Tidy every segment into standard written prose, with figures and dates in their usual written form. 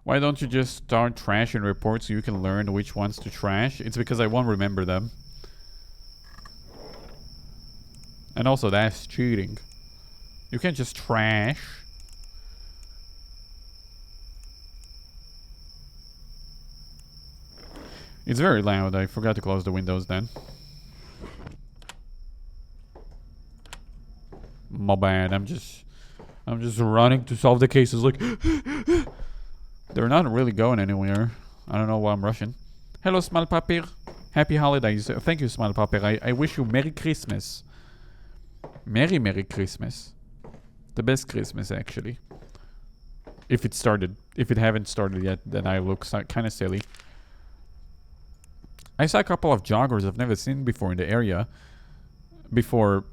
Why don't you just start trashing reports so you can learn which ones to trash? It's because I won't remember them. And also, that's cheating. You can't just trash. It's very loud. I forgot to close the windows then. My bad. I'm just running to solve the cases. Like, they're not really going anywhere. I don't know why I'm rushing. Hello, Small Papier. Happy holidays. Thank you, Small Papier. I wish you Merry Christmas. Merry Christmas. The best Christmas, actually. If it started. If it haven't started yet, then I look kind of silly. I saw a couple of joggers I've never seen before in the area. Before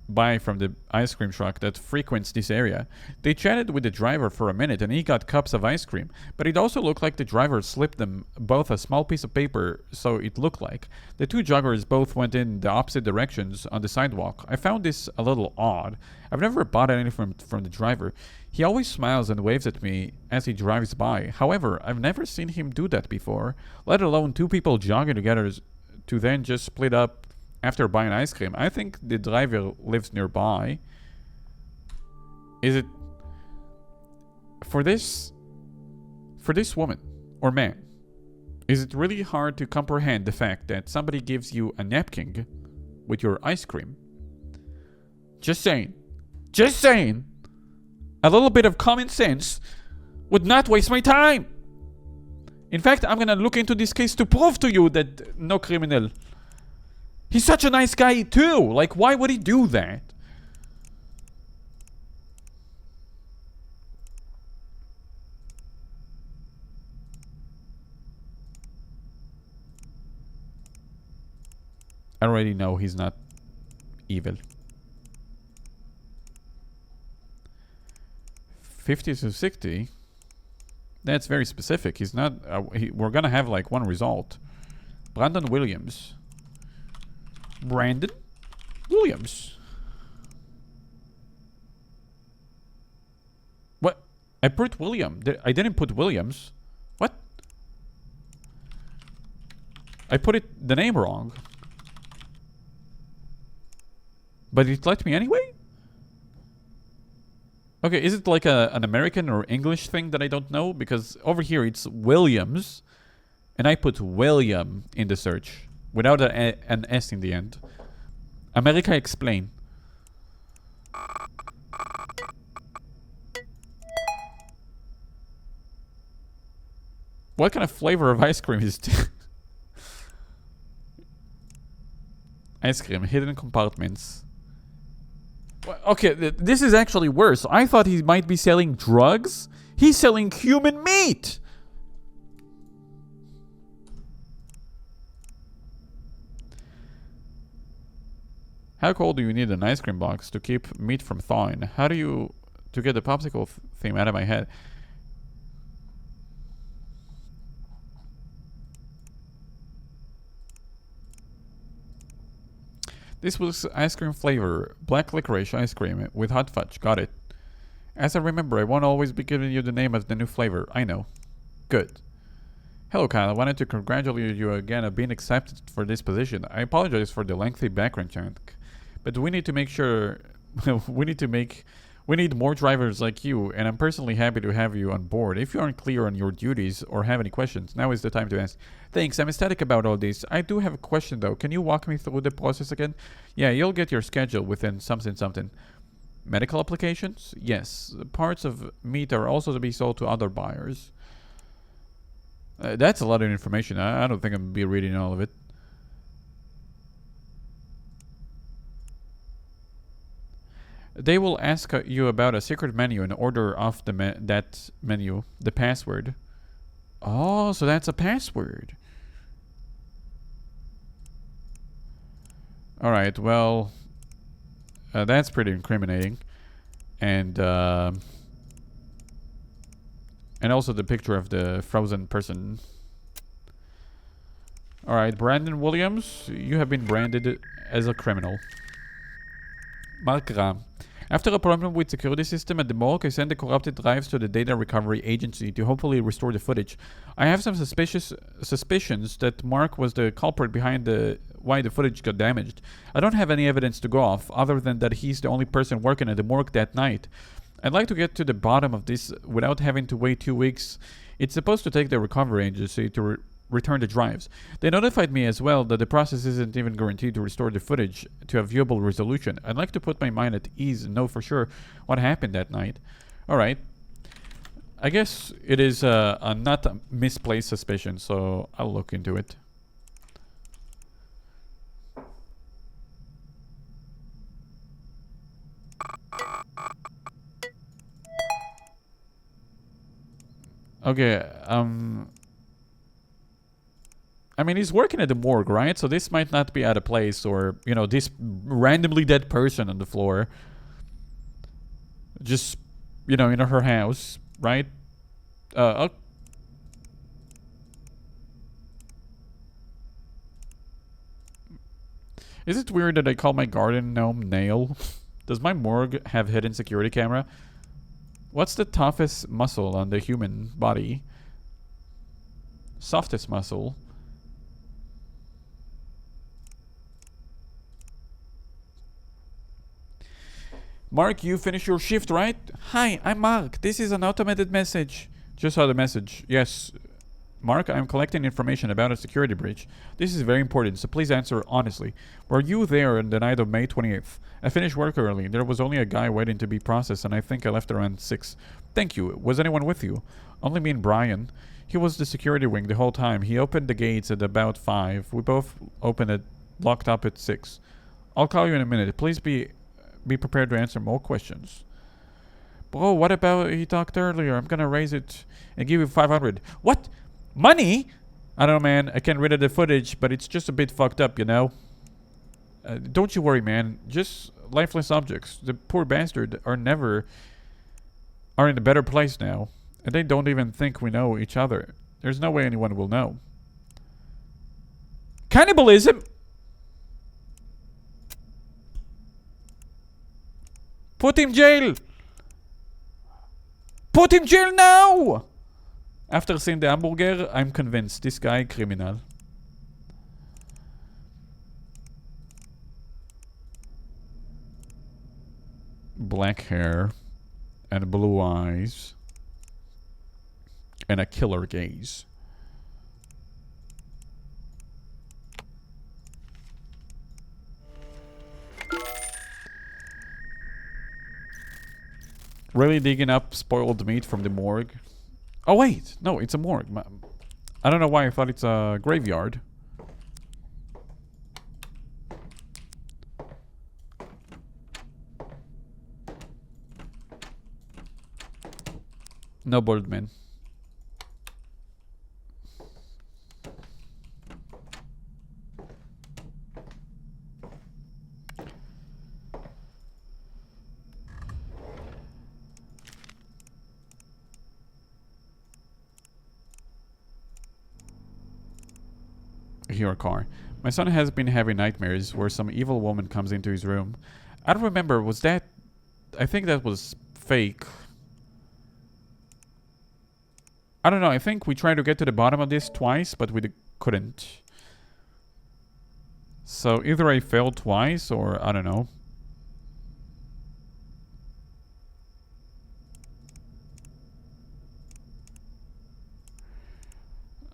buy from the ice cream truck that frequents this area. They chatted with the driver for a minute and he got cups of ice cream, but it also looked like the driver slipped them both a small piece of paper, so it looked like. The two joggers both went in the opposite directions on the sidewalk. I found this a little odd. I've never bought anything from the driver. He always smiles and waves at me as he drives by. However, I've never seen him do that before, let alone two people jogging together to then just split up after buying ice cream. I think the driver lives nearby. Is it for this woman or man? Is it really hard to comprehend the fact that somebody gives you a napkin with your ice cream? Just saying. Just saying. A little bit of common sense would not waste my time. In fact, I'm gonna look into this case to prove to you that no criminal. He's such a nice guy too. Like, why would he do that? I already know he's not evil. 50 to 60? That's very specific. He's not... we're gonna have like one result. Brandon Williams. Brandon Williams. What? I put William. I didn't put Williams. What? I put the name wrong. But it let me anyway? Okay, is it like an American or English thing that I don't know? Because over here it's Williams. And I put William in the search. Without an S in the end. America, explain. What kind of flavor of ice cream is this? Ice cream, hidden compartments. Okay, this is actually worse. I thought he might be selling drugs. He's selling human meat. How cold do you need an ice cream box to keep meat from thawing? How do you... to get the popsicle theme out of my head? This was ice cream flavor. Black licorice ice cream with hot fudge. Got it. As I remember, I won't always be giving you the name of the new flavor. I know. Good. Hello, Kyle. I wanted to congratulate you again on being accepted for this position. I apologize for the lengthy background check. But we need to make sure... we need more drivers like you, and I'm personally happy to have you on board. If you aren't clear on your duties or have any questions, now is the time to ask. Thanks, I'm ecstatic about all this. I do have a question though. Can you walk me through the process again? Yeah, you'll get your schedule within something. Medical applications? Yes. Parts of meat are also to be sold to other buyers. That's a lot of information. I don't think I'm going to be reading all of it. They will ask you about a secret menu and order off that menu, the password. Oh, so that's a password. Alright, well, that's pretty incriminating. And also the picture of the frozen person. Alright, Brandon Williams, you have been branded as a criminal. Mark Ram. After a problem with security system at the morgue, I sent the corrupted drives to the data recovery agency to hopefully restore the footage. I have some suspicions that Mark was the culprit behind why the footage got damaged. I don't have any evidence to go off, other than that he's the only person working at the morgue that night. I'd like to get to the bottom of this without having to wait 2 weeks. It's supposed to take the recovery agency to return the drives. They notified me as well that the process isn't even guaranteed to restore the footage to a viewable resolution. I'd like to put my mind at ease and know for sure what happened that night. Alright. I guess it is a not a misplaced suspicion, so I'll look into it. Okay, I mean, he's working at the morgue, right? So this might not be out of place, or, you know, this randomly dead person on the floor. Just, you know, in her house, right? Is it weird that I call my garden gnome Nail? Does my morgue have hidden security camera? What's the toughest muscle on the human body? Softest muscle. Mark, you finished your shift, right? Hi, I'm Mark. This is an automated message. Just saw the message. Yes. Mark, I'm collecting information about a security breach. This is very important, so please answer honestly. Were you there on the night of May 28th? I finished work early. There was only a guy waiting to be processed, and I think I left around 6. Thank you. Was anyone with you? Only me and Brian. He was the security wing the whole time. He opened the gates at about 5. We both opened it, locked up at 6. I'll call you in a minute. Please be prepared to answer more questions. Bro, what about he talked earlier? I'm gonna raise it and give you 500. What? Money? I don't know, man. I can't rid of the footage, but it's just a bit fucked up, you know? Don't you worry, man. Just lifeless objects. The poor bastard are in a better place now. And they don't even think we know each other. There's no way anyone will know. Cannibalism? Put him jail! Put him jail now! After seeing the hamburger, I'm convinced this guy criminal. Black hair and blue eyes and a killer gaze. Really digging up spoiled meat from the morgue. Oh wait, no, it's a morgue. I don't know why I thought it's a graveyard. No Birdman. Your car. My son has been having nightmares where some evil woman comes into his room. I don't remember, was that... I think that was fake. I don't know, I think we tried to get to the bottom of this twice, but we couldn't. So either I failed twice, or I don't know.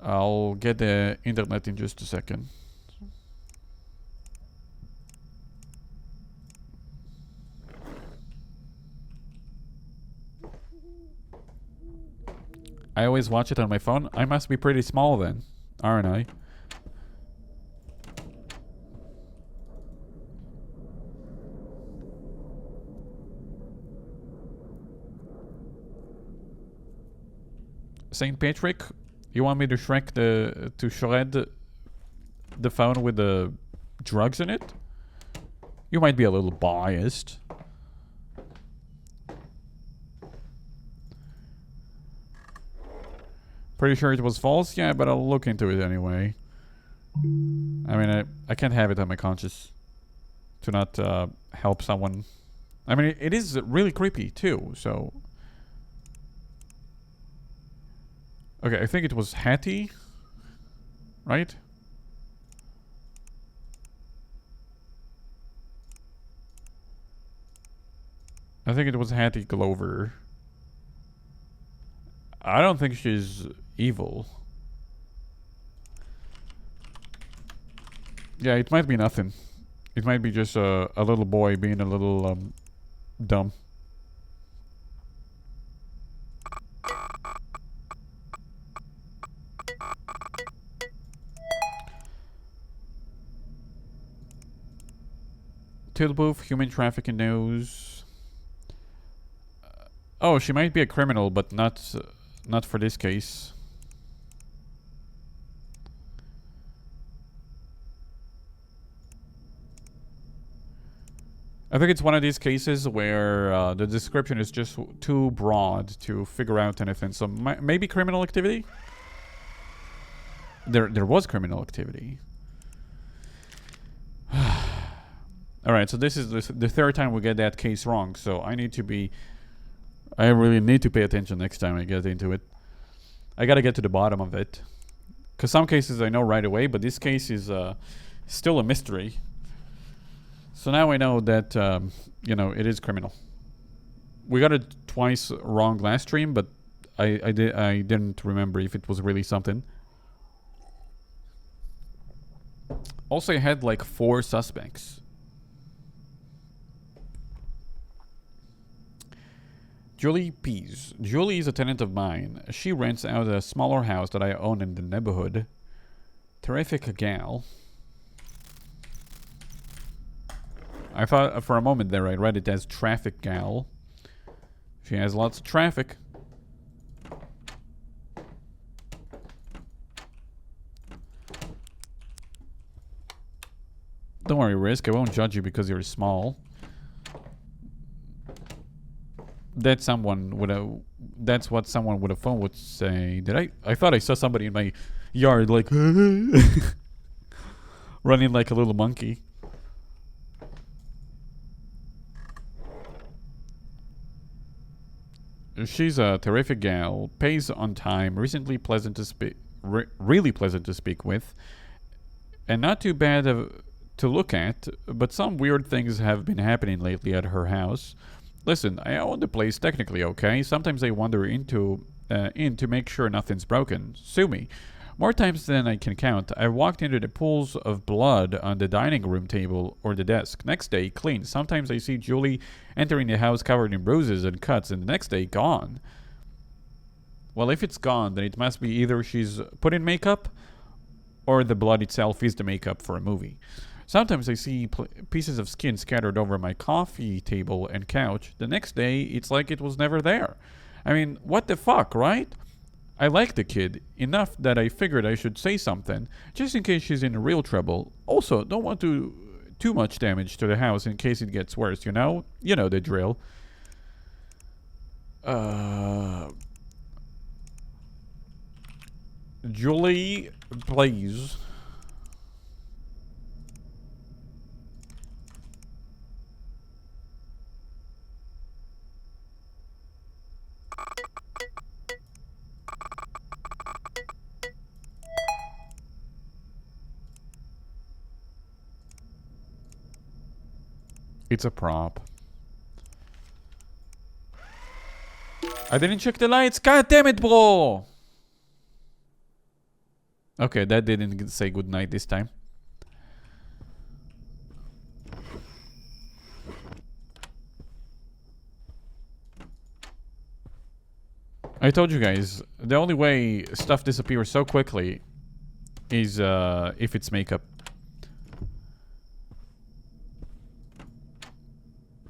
I'll get the internet in just a second. I always watch it on my phone. I must be pretty small then, aren't I? St. Patrick? You want me to shred the phone with the drugs in it? You might be a little biased. Pretty sure it was false? Yeah, but I'll look into it anyway. I mean, I can't have it on my conscience to not help someone I mean, it is really creepy too, so... Okay, I think it was Hattie, right? I think it was Hattie Glover. I don't think she's evil. Yeah, it might be nothing. It might be just a little boy being a little dumb. Tilbooth, human trafficking news. Oh, she might be a criminal, but not for this case. I think it's one of these cases where the description is just too broad to figure out anything. So maybe criminal activity? There was criminal activity. Alright, so this is the third time we get that case wrong. So I really need to pay attention next time I get into it. I gotta get to the bottom of it. Because some cases I know right away, but this case is still a mystery. So now I know that, you know, it is criminal. We got it twice wrong last stream, but I didn't remember if it was really something. Also, I had like 4 suspects. Julie Pease. Julie is a tenant of mine. She rents out a smaller house that I own in the neighborhood. Terrific gal. I thought for a moment there I read it as traffic gal. She has lots of traffic. Don't worry, Risk. I won't judge you because you're small. That's what someone with a phone would say. I thought I saw somebody in my yard like running like a little monkey. She's a terrific gal, pays on time, really pleasant to speak with, and not too bad to look at, but some weird things have been happening lately at her house. Listen, I own the place technically, okay? Sometimes I wander in to make sure nothing's broken. Sue me. More times than I can count, I've walked into the pools of blood on the dining room table or the desk. Next day, clean. Sometimes I see Julie entering the house covered in bruises and cuts, and the next day, gone. Well, if it's gone, then it must be either she's put in makeup, or the blood itself is the makeup for a movie. Sometimes I see pieces of skin scattered over my coffee table and couch. The next day, it's like it was never there. I mean, what the fuck, right? I like the kid enough that I figured I should say something, just in case she's in real trouble. Also, don't want to too much damage to the house in case it gets worse, you know? You know the drill. Julie, please. It's a prop. I didn't check the lights. God damn it, bro! Okay, that didn't say goodnight this time. I told you guys, the only way stuff disappears so quickly is if it's makeup.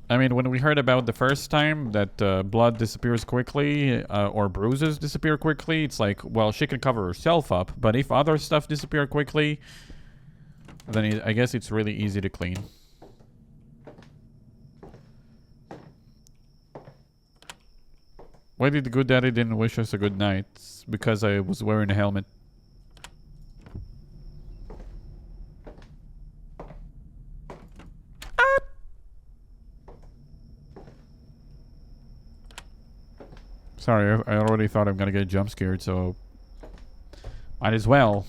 I mean, when we heard about the first time that blood disappears quickly or bruises disappear quickly, it's like, well, she can cover herself up. But if other stuff disappear quickly, then I guess it's really easy to clean. Why did the good daddy didn't wish us a good night? It's because I was wearing a helmet. Sorry, I already thought I'm gonna get jump scared, so might as well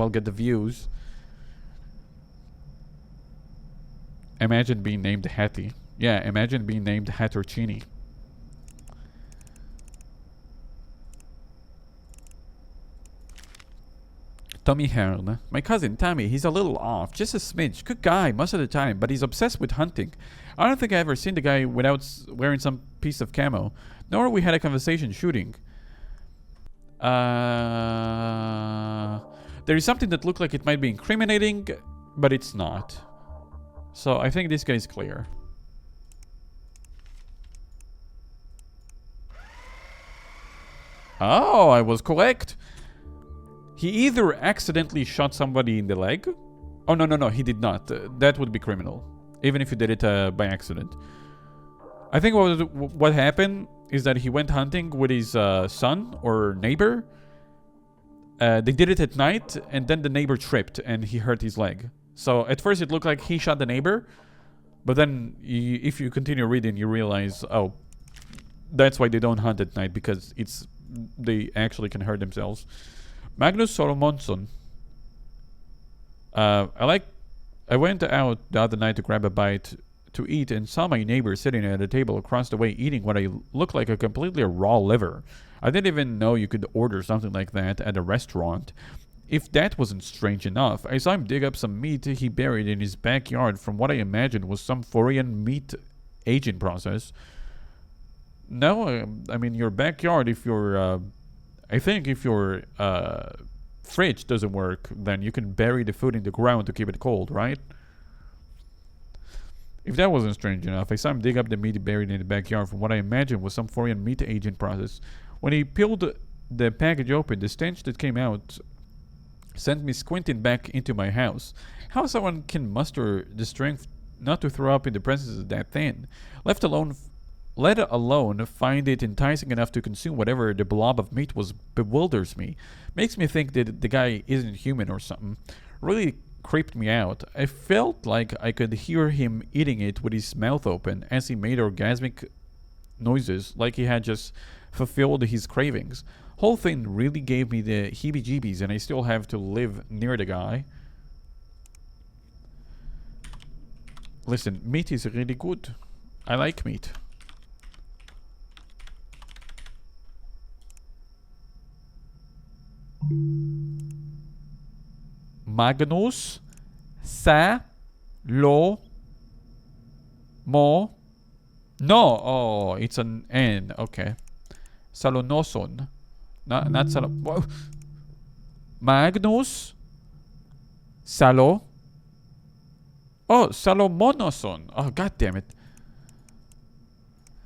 get the views. Imagine being named Hattie. Yeah, imagine being named Hattercini. Tommy Hearn. My cousin Tommy, he's a little off, just a smidge. Good guy most of the time, but he's obsessed with hunting. I don't think I ever seen the guy without wearing some piece of camo. Nor we had a conversation shooting. There is something that looked like it might be incriminating, but it's not. So I think this guy is clear. Oh, I was correct. He either accidentally shot somebody in the leg. Oh, no, he did not. That would be criminal. Even if you did it by accident. I think what happened is that he went hunting with his son or neighbor. They did it at night, and then the neighbor tripped, and he hurt his leg. So at first it looked like he shot the neighbor. But then if you continue reading, you realize, oh, that's why they don't hunt at night, because they actually can hurt themselves. Magnus Solomonsson. I went out the other night to grab a bite to eat and saw my neighbor sitting at a table across the way eating what I looked like a completely raw liver. I didn't even know you could order something like that at a restaurant. If that wasn't strange enough, I saw him dig up some meat he buried in his backyard from what I imagined was some foreign meat aging process. No, I mean your backyard, if your I think if your fridge doesn't work, then you can bury the food in the ground to keep it cold, right? If that wasn't strange enough, I saw him dig up the meat buried in the backyard from what I imagined was some foreign meat aging process. When he peeled the package open, the stench that came out sent me squinting back into my house. How someone can muster the strength not to throw up in the presence of that thing, let alone find it enticing enough to consume whatever the blob of meat was, bewilders me. Makes me think that the guy isn't human or something. Really creeped me out. I felt like I could hear him eating it with his mouth open as he made orgasmic noises, like he had just fulfilled his cravings. Whole thing really gave me the heebie-jeebies, and I still have to live near the guy. Listen, meat is really good. I like meat. Magnus Salomon. No, oh, it's an N. Okay, Salonoson. Not Salo. Magnus Salo. Oh, Salomonoson. Oh, god damn it.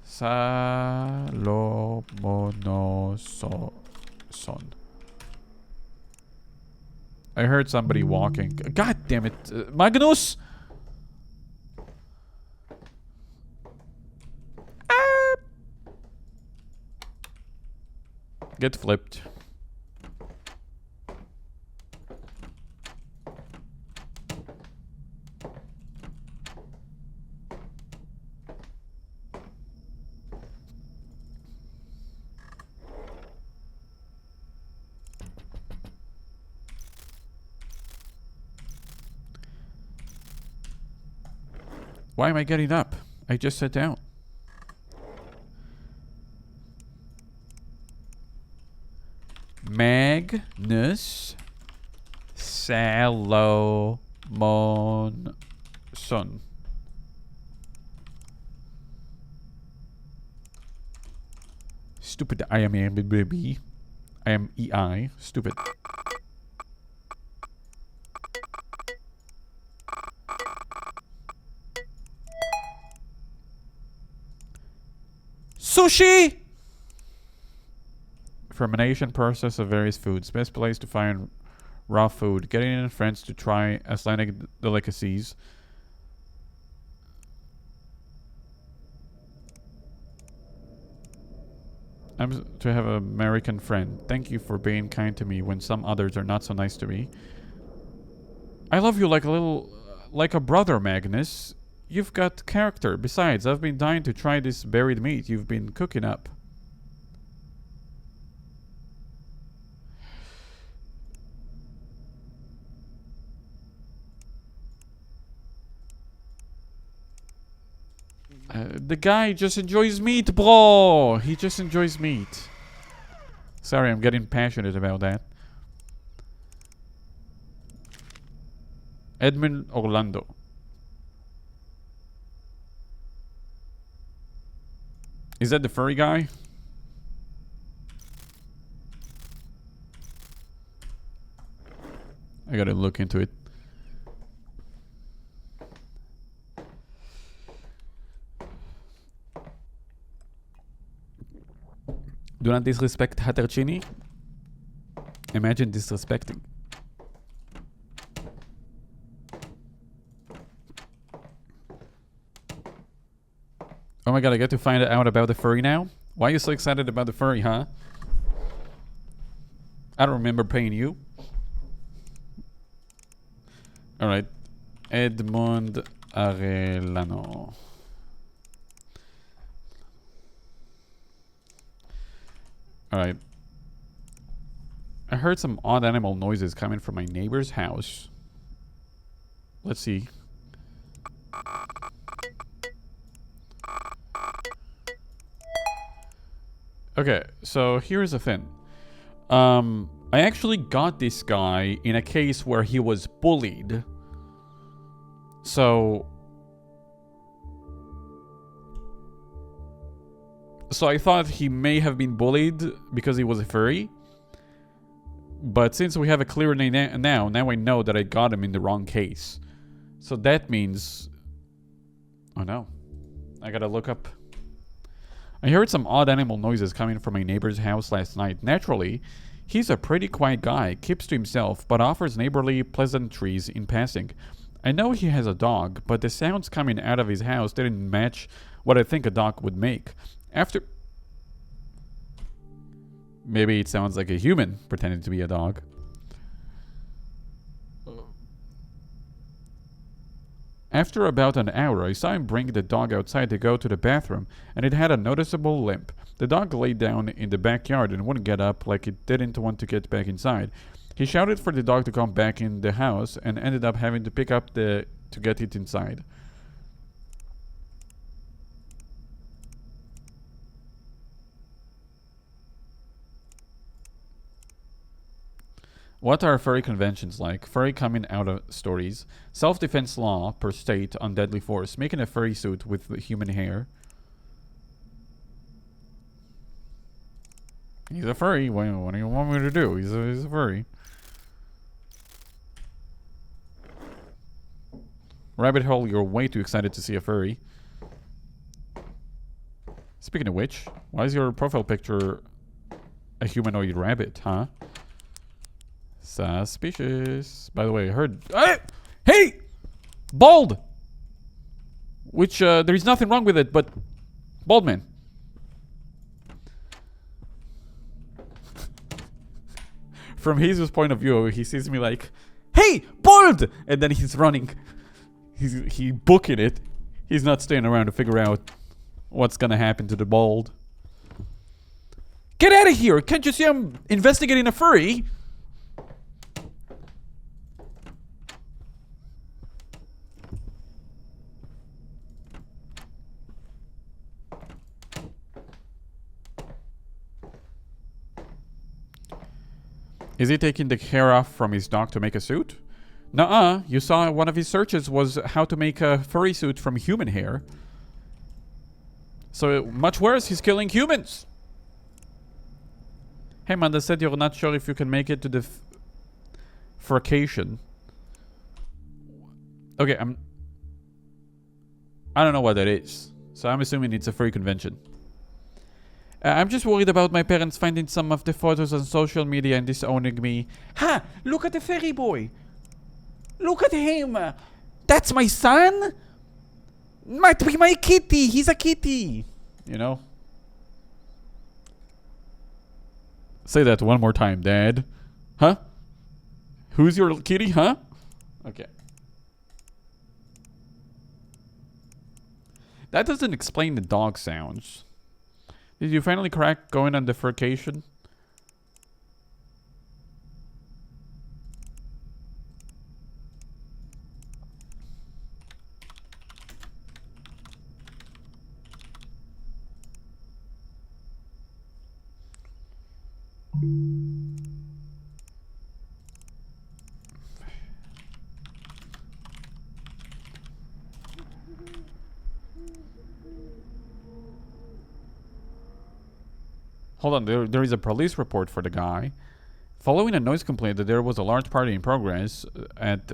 Salomonoson. I heard somebody walking. God damn it. Magnus! Ah. Get flipped. Why am I getting up? I just sat down. Magnus Salomonson. Stupid I am baby. I am EI. Stupid. Sushi! Fermentation process of various foods. Best place to find raw food. Getting in friends to try Icelandic delicacies. I'm to have an American friend. Thank you for being kind to me when some others are not so nice to me. I love you like a brother, Magnus. You've got character. Besides, I've been dying to try this buried meat you've been cooking up. The guy just enjoys meat, bro. He just enjoys meat. Sorry, I'm getting passionate about that. Edmund Orlando. Is that the furry guy? I gotta look into it. Do not disrespect Hatterchini. Imagine disrespecting. Oh my god, I get to find out about the furry now? Why are you so excited about the furry, huh? I don't remember paying you. Alright. Edmund Arellano. Alright. I heard some odd animal noises coming from my neighbor's house. Let's see. Okay, so here's the thing. I actually got this guy in a case where he was bullied. So I thought he may have been bullied because he was a furry. But since we have a clear name now I know that I got him in the wrong case. So that means... Oh no. I gotta look up. I heard some odd animal noises coming from my neighbor's house last night. Naturally, he's a pretty quiet guy, keeps to himself, but offers neighborly pleasantries in passing. I know he has a dog, but the sounds coming out of his house didn't match what I think a dog would make. Maybe it sounds like a human pretending to be a dog. After about an hour, I saw him bring the dog outside to go to the bathroom, and it had a noticeable limp. The dog lay down in the backyard and wouldn't get up, like it didn't want to get back inside. He shouted for the dog to come back in the house and ended up having to pick up to get it inside. What are furry conventions like? Furry coming out of stories. Self-defense law per state on deadly force. Making a furry suit with human hair. He's a furry. What do you want me to do? He's a furry. Rabbit hole, you're way too excited to see a furry. Speaking of which, why is your profile picture a humanoid rabbit, huh? Suspicious. By the way, I heard... Hey! Bald! Which, there's nothing wrong with it, but... Bald man. From Jesus' point of view, he sees me like... Hey! Bald! And then he's running. He's booking it. He's not staying around to figure out what's gonna happen to the bald. Get out of here! Can't you see I'm investigating a furry? Is he taking the hair off from his dog to make a suit? Nuh-uh. You saw one of his searches was how to make a furry suit from human hair. So, much worse, he's killing humans. Hey, Manda said you're not sure if you can make it to the furcation. Okay, I don't know what that is. So I'm assuming it's a furry convention. I'm just worried about my parents finding some of the photos on social media and disowning me. Ha! Look at the fairy boy! Look at him! That's my son? Might be my kitty! He's a kitty! You know? Say that one more time, Dad. Huh? Who's your kitty, huh? Okay. That doesn't explain the dog sounds. Did you finally crack going on the furcation? Hold on, there is a police report for the guy. Following a noise complaint that there was a large party in progress at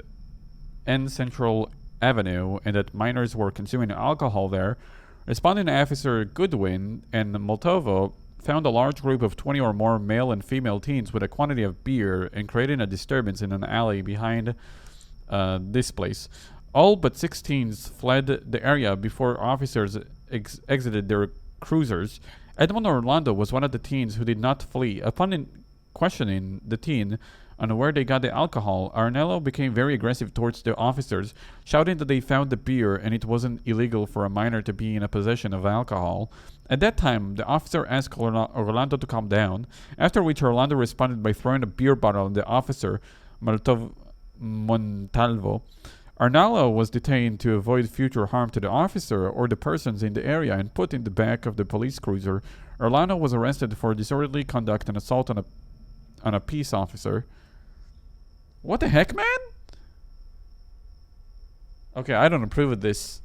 N Central Avenue and that minors were consuming alcohol there, responding officer Goodwin and Moltovo found a large group of 20 or more male and female teens with a quantity of beer and creating a disturbance in an alley behind this place. All but 6 teens fled the area before officers exited their cruisers. Edmond Orlando was one of the teens who did not flee. Upon questioning the teen on where they got the alcohol, Arnello became very aggressive towards the officers, shouting that they found the beer and it wasn't illegal for a minor to be in a possession of alcohol. At that time, the officer asked Orlando to calm down, after which Orlando responded by throwing a beer bottle at the officer, Montalvo. Arnaldo was detained to avoid future harm to the officer or the persons in the area and put in the back of the police cruiser. Orlando was arrested for disorderly conduct and assault on a peace officer. What the heck, man? Okay, I don't approve of this.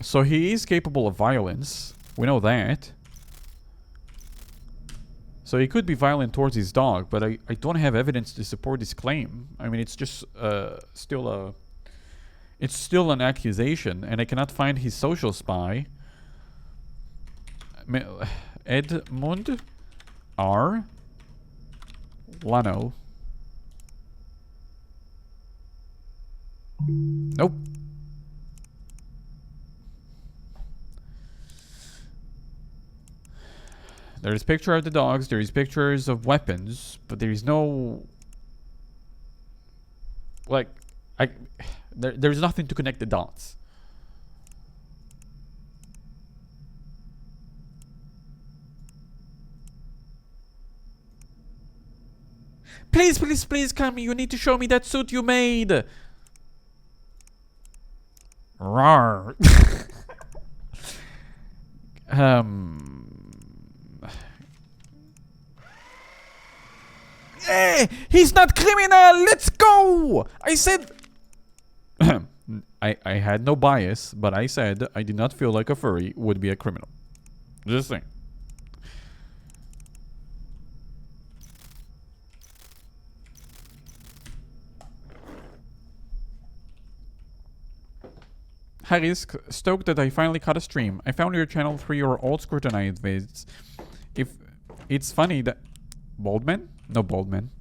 So he is capable of violence. We know that. So he could be violent towards his dog, but I don't have evidence to support his claim. I mean, it's just still an accusation, and I cannot find his social spy. Edmund R. Lano. Nope. There's picture of the dogs, there's pictures of weapons, but there's no... Like, there's nothing to connect the dots. Please, please, please, Kami, you need to show me that suit you made. Rawr. Hey, he's not criminal. Let's go. I said... I had no bias, but I said I did not feel like a furry would be a criminal. Just saying. Hi Risk, stoked that I finally caught a stream. I found your channel through your old Scrutinized vids. If it's funny that... Boldman? No, Boldman.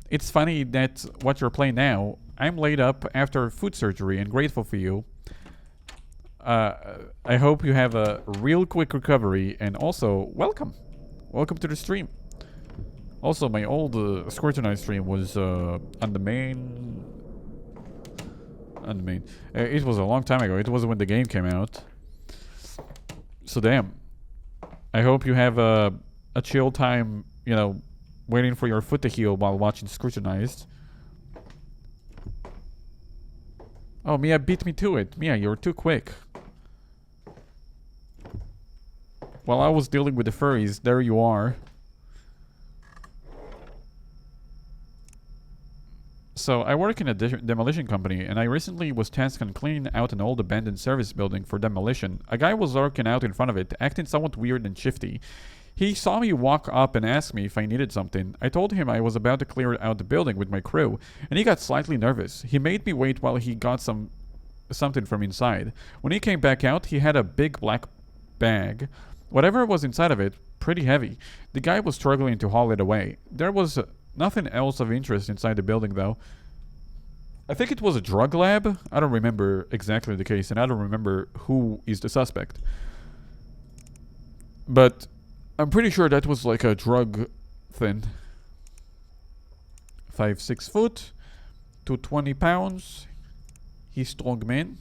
It's funny that what you're playing now, I'm laid up after foot surgery and grateful for you. I hope you have a real quick recovery and also welcome. Welcome to the stream. Also, my old Scrutinized stream was on the main... it was a long time ago. It was when the game came out. So damn. I hope you have a chill time, you know, waiting for your foot to heal while watching Scrutinized. Oh, Mia beat me to it. Mia, you're too quick. While I was dealing with the furries, there you are. So, I work in a demolition company, and I recently was tasked on cleaning out an old abandoned service building for demolition. A guy was lurking out in front of it, acting somewhat weird and shifty. He saw me walk up and asked me if I needed something. I told him I was about to clear out the building with my crew, and he got slightly nervous. He made me wait while he got something from inside. When he came back out, he had a big black bag. Whatever was inside of it, pretty heavy. The guy was struggling to haul it away. There was nothing else of interest inside the building, though. I think it was a drug lab. I don't remember exactly the case, and I don't remember who is the suspect. But I'm pretty sure that was like a drug thing. 5'6" 220 pounds. He's strong man.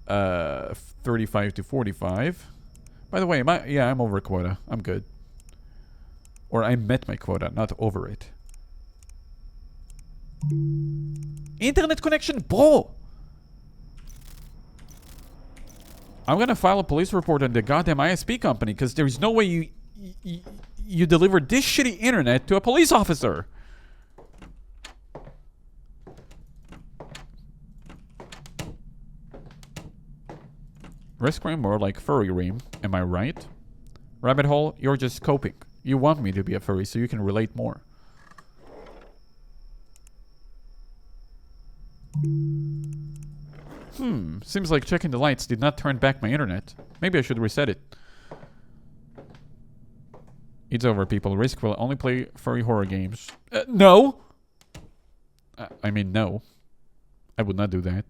35 to 45. By the way, I'm over quota. I'm good. Or I met my quota, not over it. Internet connection, bro! I'm gonna file a police report on the goddamn ISP company because there's no way you deliver this shitty internet to a police officer. Risk cream more like furry ream. Am I right? Rabbit hole, you're just scoping. You want me to be a furry so you can relate more. Seems like checking the lights did not turn back my internet. Maybe I should reset it. It's over, people. Risk will only play furry horror games. No! I mean, no. I would not do that.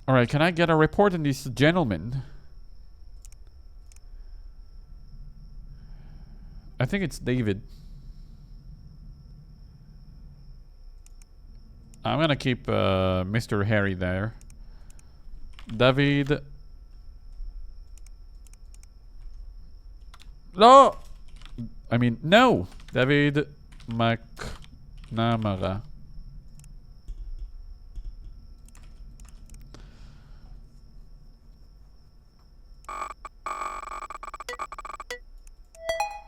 Alright, can I get a report on this gentleman? I think it's David. I'm gonna keep Mr. Harry there. David. No! I mean, no! David McNamara.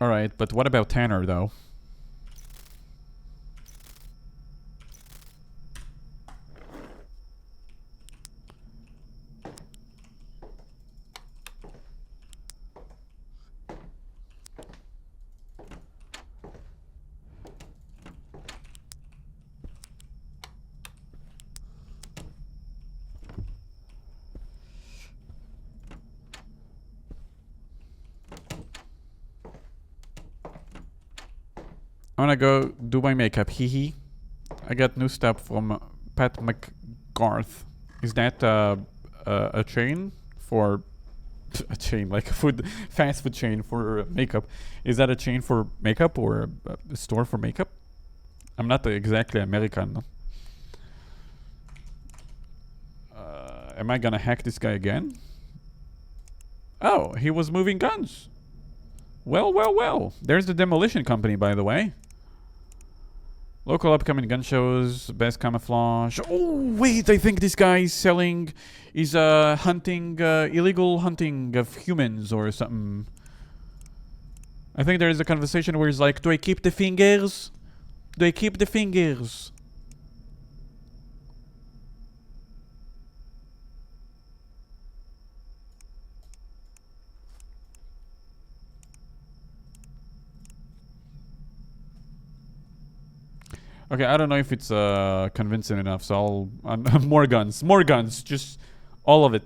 Alright, but what about Tanner, though? I'm gonna go do my makeup. Hee hee. I got new stuff from Pat McGarth. Is that a chain for a chain like a fast food chain for makeup? Is that a chain for makeup or a store for makeup? I'm not exactly American. Am I gonna hack this guy again? Oh, he was moving guns. Well, well, well. There's the demolition company, by the way. Local upcoming gun shows, best camouflage. Oh, wait, I think this guy is selling... He's hunting, illegal hunting of humans or something. I think there is a conversation where he's like, do I keep the fingers? Do I keep the fingers? Okay, I don't know if it's convincing enough, so I'll... more guns. More guns. Just all of it.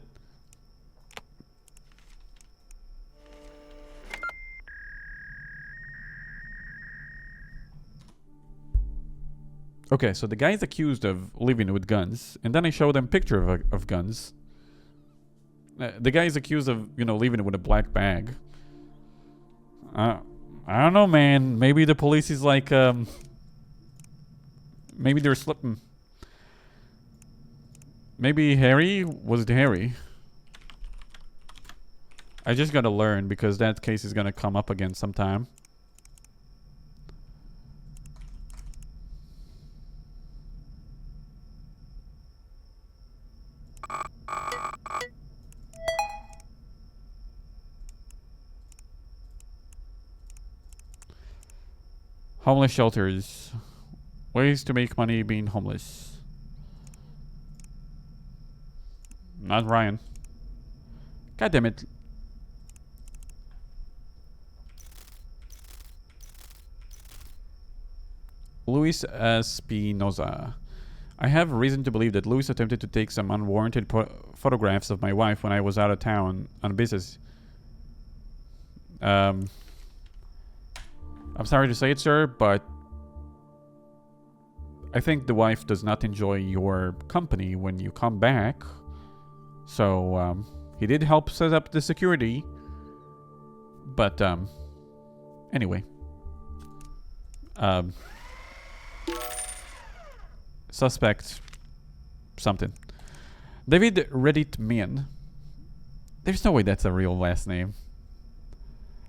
Okay, so the guy is accused of living with guns, and then I show them picture of guns. The guy is accused of, you know, living with a black bag. I don't know, man. Maybe the police is like... Maybe they're slipping. Maybe Harry was the Harry. I just gotta learn because that case is gonna come up again sometime. Homeless shelters. Ways to make money being homeless. Not Ryan. God damn it. Luis Espinoza. I have reason to believe that Luis attempted to take some unwarranted photographs of my wife when I was out of town on business. I'm sorry to say it, sir, but I think the wife does not enjoy your company when you come back. So, he did help set up the security. But, anyway. Suspect something. David Reddit Man. There's no way that's a real last name.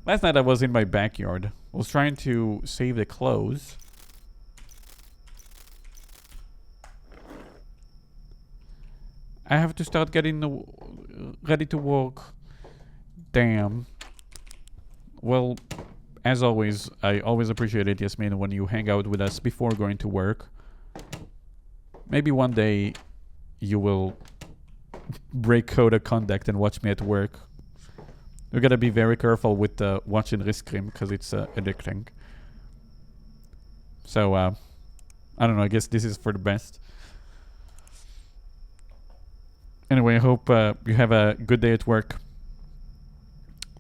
Last night I was in my backyard. Was trying to save the clothes. I have to start getting ready to work. Damn. Well, as always, I always appreciate it, Yasmin, when you hang out with us before going to work. Maybe one day you will break code of conduct and watch me at work. We gotta be very careful with watching Riscrim because it's addicting. So, I don't know, I guess this is for the best. Anyway, I hope you have a good day at work.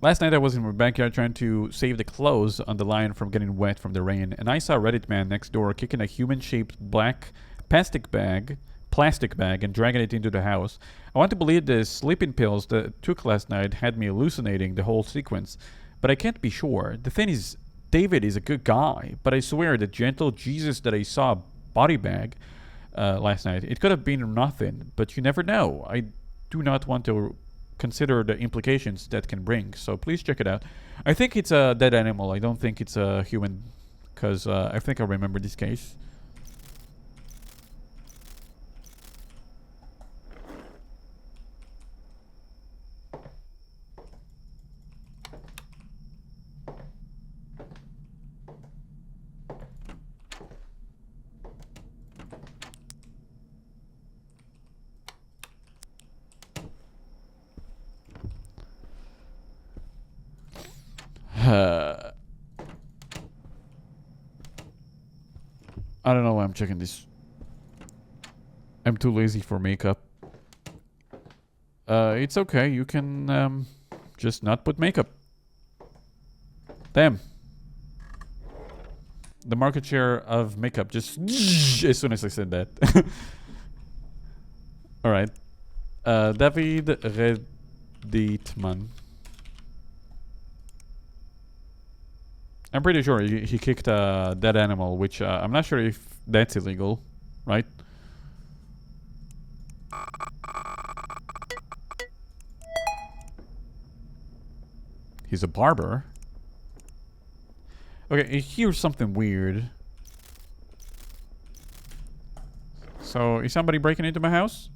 Last night I was in my backyard trying to save the clothes on the line from getting wet from the rain, and I saw a Reddit man next door kicking a human-shaped black plastic bag and dragging it into the house. I want to believe the sleeping pills that I took last night had me hallucinating the whole sequence, but I can't be sure. The thing is, David is a good guy, but I swear the gentle Jesus that I saw body bag last night, it could have been nothing, but you never know. I do not want to consider the implications that can bring, so please check it out. I think it's a dead animal. I don't think it's a human, because I think I remember this case. I don't know why I'm checking this. I'm too lazy for makeup. It's okay. You can just not put makeup. Damn. The market share of makeup just as soon as I said that. Alright. David Reddietman. I'm pretty sure he kicked a dead animal, which I'm not sure if that's illegal, right? He's a barber. Okay, here's something weird. So, is somebody breaking into my house?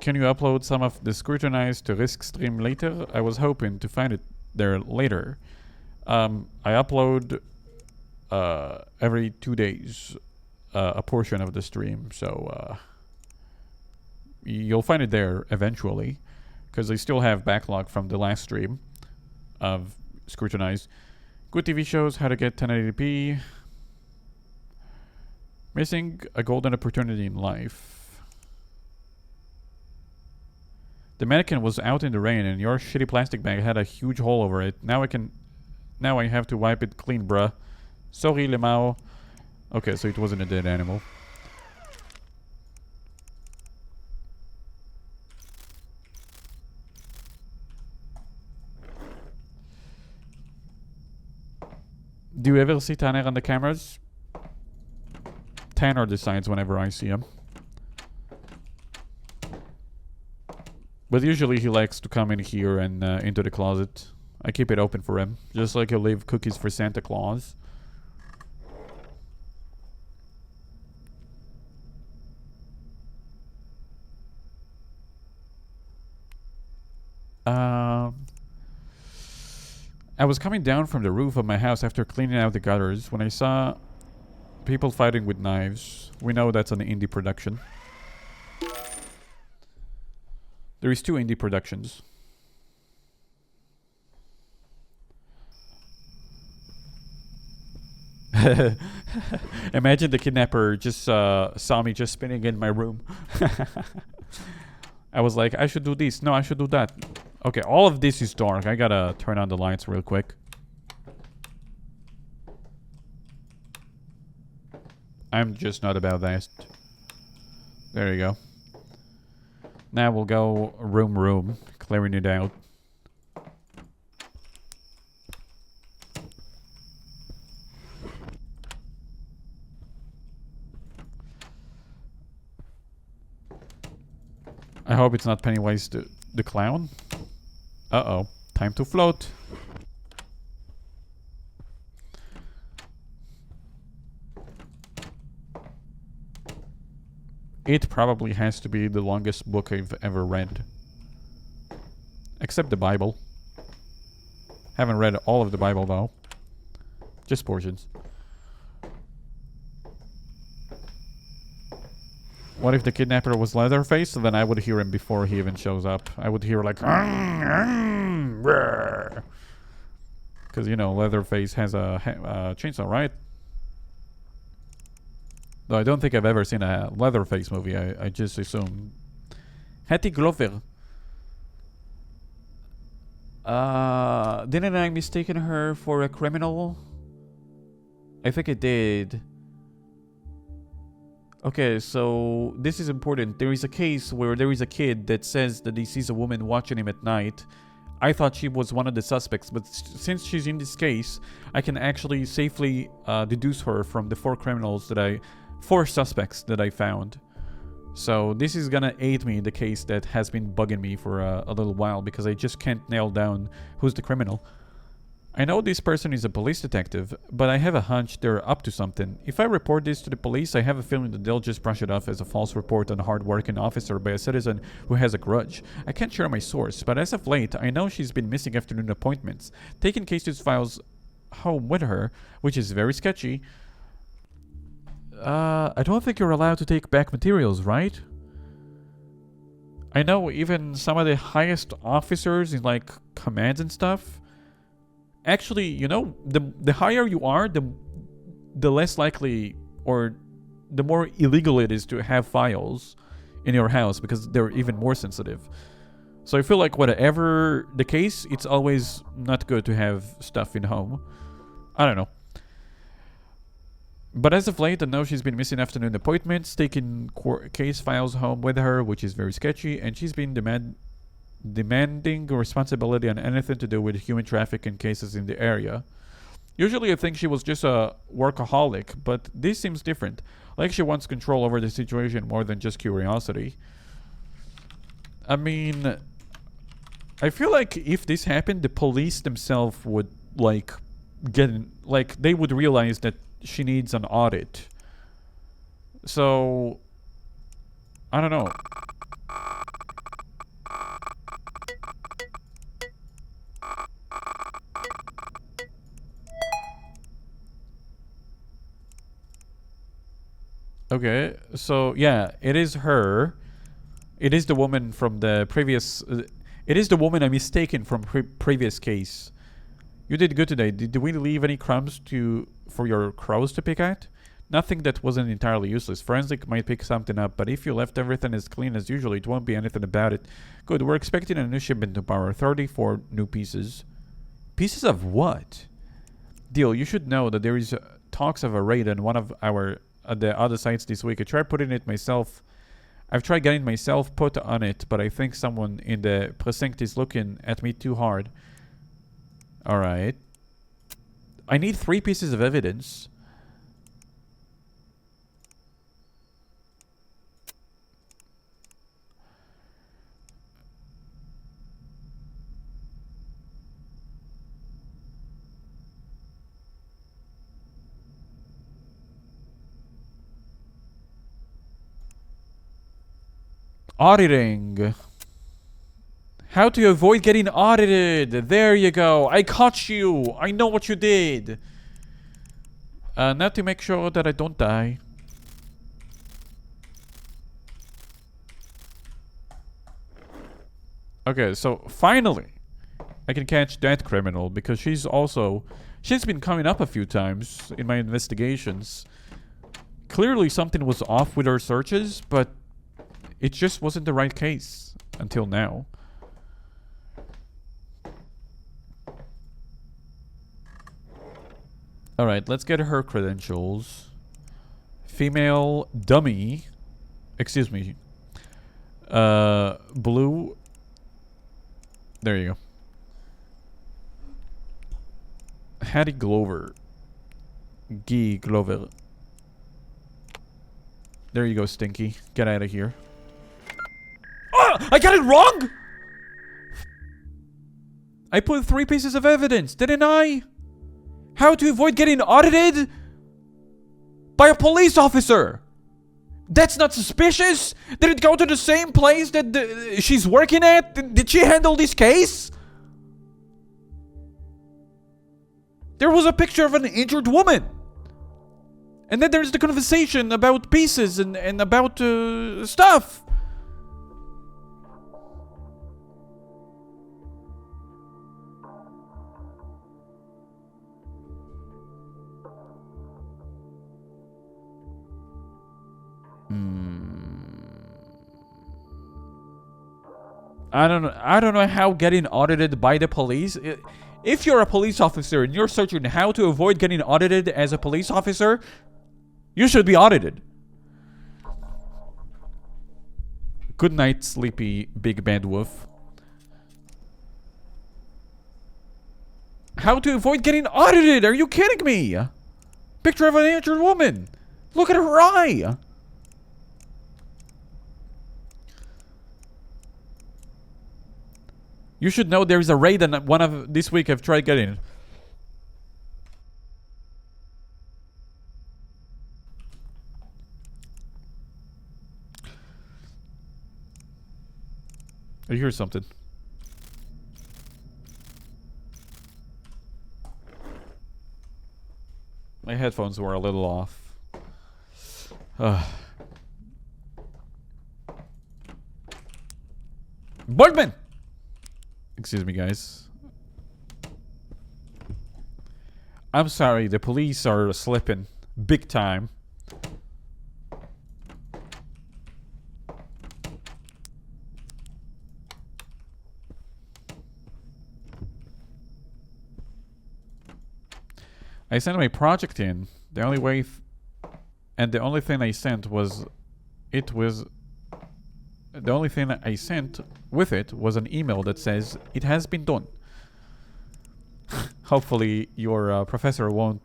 Can you upload some of the Scrutinized to Risk stream later? I was hoping to find it there later. I upload every 2 days a portion of the stream, so you'll find it there eventually, because I still have backlog from the last stream of Scrutinized. Good TV shows, how to get 1080p. Missing a golden opportunity in life. The mannequin was out in the rain and your shitty plastic bag had a huge hole over it. Now I have to wipe it clean, bruh. Sorry, Lemao. Okay, so it wasn't a dead animal. Do you ever see Tanner on the cameras? Tanner decides whenever I see him. But usually he likes to come in here and into the closet. I keep it open for him, just like he'll leave cookies for Santa Claus. I was coming down from the roof of my house after cleaning out the gutters when I saw people fighting with knives. We know that's an indie production. There is 2 indie productions. Imagine the kidnapper just saw me just spinning in my room. I was like, I should do this. No, I should do that. Okay, all of this is dark. I gotta turn on the lights real quick. I'm just not about that. There you go. Now we'll go room, clearing it out. I hope it's not Pennywise the clown. Uh-oh. Time to float. It probably has to be the longest book I've ever read. Except the Bible. Haven't read all of the Bible though. Just portions. What if the kidnapper was Leatherface? Then I would hear him before he even shows up. I would hear like... Because, you know, Leatherface has a chainsaw, right? Though I don't think I've ever seen a Leatherface movie. I just assume. Hattie Glover. Didn't I mistaken her for a criminal? I think I did. Okay, so this is important. There is a case where there is a kid that says that he sees a woman watching him at night. I thought she was one of the suspects, but since she's in this case, I can actually safely deduce her from the four suspects that I found. So this is gonna aid me in the case that has been bugging me for a little while because I just can't nail down who's the criminal. I know this person is a police detective, but I have a hunch they're up to something. If I report this to the police, I have a feeling that they'll just brush it off as a false report on a hard-working officer by a citizen who has a grudge. I can't share my source, but as of late, I know she's been missing afternoon appointments, taking cases files home with her, which is very sketchy. I don't think you're allowed to take back materials, right? I know even some of the highest officers in, like, commands and stuff... Actually, you know, the higher you are, the less likely or the more illegal it is to have files in your house because they're even more sensitive. So I feel like whatever the case, it's always not good to have stuff in home. I don't know. But as of late, I know she's been missing afternoon appointments, taking case files home with her, which is very sketchy, and she's been demanding responsibility on anything to do with human trafficking cases in the area. Usually I think she was just a workaholic, but this seems different. Like she wants control over the situation more than just curiosity. I mean, I feel like if this happened, the police themselves would, like, they would realize that she needs an audit. So, I don't know. Okay, so yeah, it is her. It is the woman from the previous... it is the woman I mistaken from previous case. You did good today. Did we leave any crumbs for your crows to pick at? Nothing that wasn't entirely useless. Forensic might pick something up, but if you left everything as clean as usual, it won't be anything about it. Good, we're expecting a new shipment tomorrow. 34 new pieces. Pieces of what? Deal, you should know that there is talks of a raid on one of the other sites this week. I tried putting it myself. I've tried getting myself put on it, but I think someone in the precinct is looking at me too hard. Alright. I need 3 pieces of evidence. Auditing. How to avoid getting audited. There you go. I caught you. I know what you did. Now to make sure that I don't die. Okay, so finally I can catch that criminal because she's been coming up a few times in my investigations. Clearly something was off with her searches, but it just wasn't the right case until now. Alright, let's get her credentials. Female dummy. Excuse me. Blue. There you go. Hattie Glover. Guy Glover. There you go, Stinky. Get out of here. I got it wrong? I put 3 pieces of evidence, didn't I? How to avoid getting audited by a police officer. That's not suspicious? Did it go to the same place that she's working at? Did she handle this case? There was a picture of an injured woman. And then there's the conversation about pieces and about stuff. I don't know how getting audited by the police. If you're a police officer and you're searching how to avoid getting audited as a police officer, you should be audited. Good night, sleepy big bad wolf. How to avoid getting audited? Are you kidding me? Picture of an injured woman. Look at her eye. You should know there is a raid and one of this week I've tried getting it. I hear something. My headphones were a little off. Boardman! Excuse me, guys. I'm sorry, the police are slipping big time. I sent my project in. The only way and the only thing I sent was the only thing I sent with it was an email that says it has been done. Hopefully your professor won't,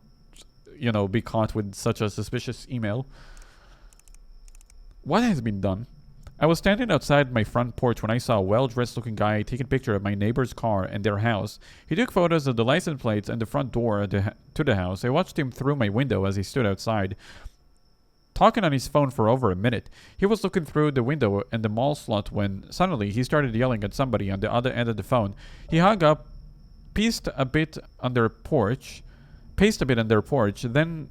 you know, be caught with such a suspicious email. What has been done? I was standing outside my front porch when I saw a well-dressed looking guy take a picture of my neighbor's car and their house. He took photos of the license plates and the front door to the house. I watched him through my window as he stood outside, talking on his phone for over a minute. He was looking through the window and the mall slot when suddenly he started yelling at somebody on the other end of the phone. He hung up, paced a bit on their porch, then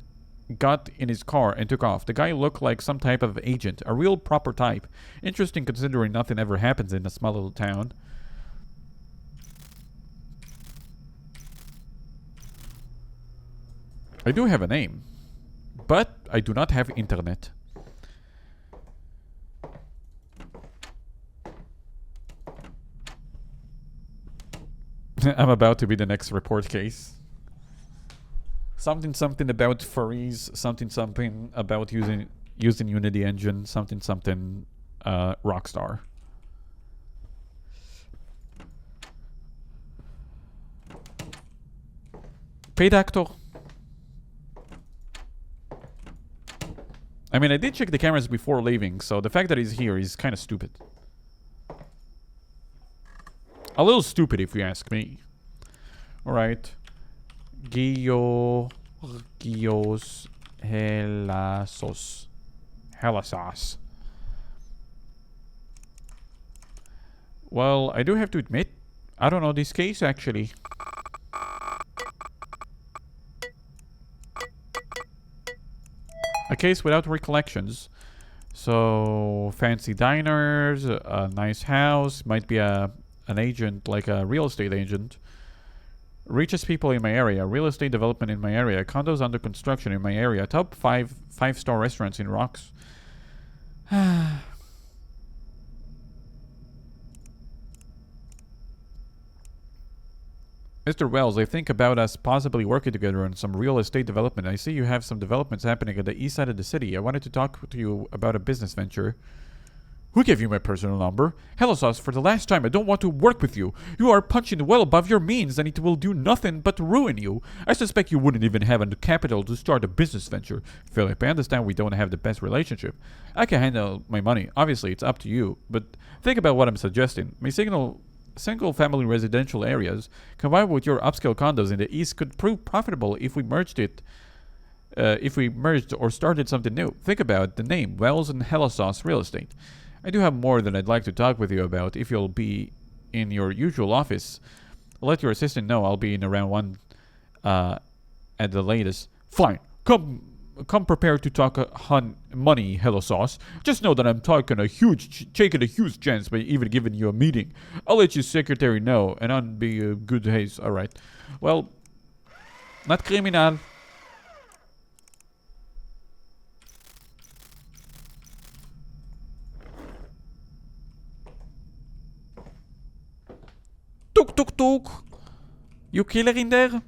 got in his car and took off. The guy looked like some type of agent, a real proper type. Interesting considering nothing ever happens in a small little town. I do have a name, but I do not have internet. I'm about to be the next report case. Something about furries, something about using Unity engine, something Rockstar. Paid actor. I mean, I did check the cameras before leaving, so the fact that he's here is kind of stupid. A little stupid, if you ask me. Alright. Gios Helasos. Helasas. Well, I do have to admit, I don't know this case actually. A case without recollections. So, fancy diners, a nice house, might be an agent, like a real estate agent. Richest people in my area, real estate development in my area, condos under construction in my area, top five-star restaurants in Rocks. Mr. Wells, I think about us possibly working together on some real estate development. I see you have some developments happening at the east side of the city. I wanted to talk to you about a business venture. Who gave you my personal number? Hellosos, for the last time, I don't want to work with you. You are punching well above your means, and it will do nothing but ruin you. I suspect you wouldn't even have the capital to start a business venture. Philip, I understand we don't have the best relationship. I can handle my money. Obviously, it's up to you. But think about what I'm suggesting. My single-family residential areas, combined with your upscale condos in the east, could prove profitable if we merged or started something new. Think about the name, Wells and Hellosos Real Estate. I do have more than I'd like to talk with you about. If you'll be in your usual office, let your assistant know I'll be in around 1 at the latest. Fine. Come prepared to talk money, Hellosos. Just know that I'm taking a huge chance by even giving you a meeting. I'll let your secretary know, and I'll be a good haste. Alright. Well, not criminal. Tuk tuk tuk. You killer in there?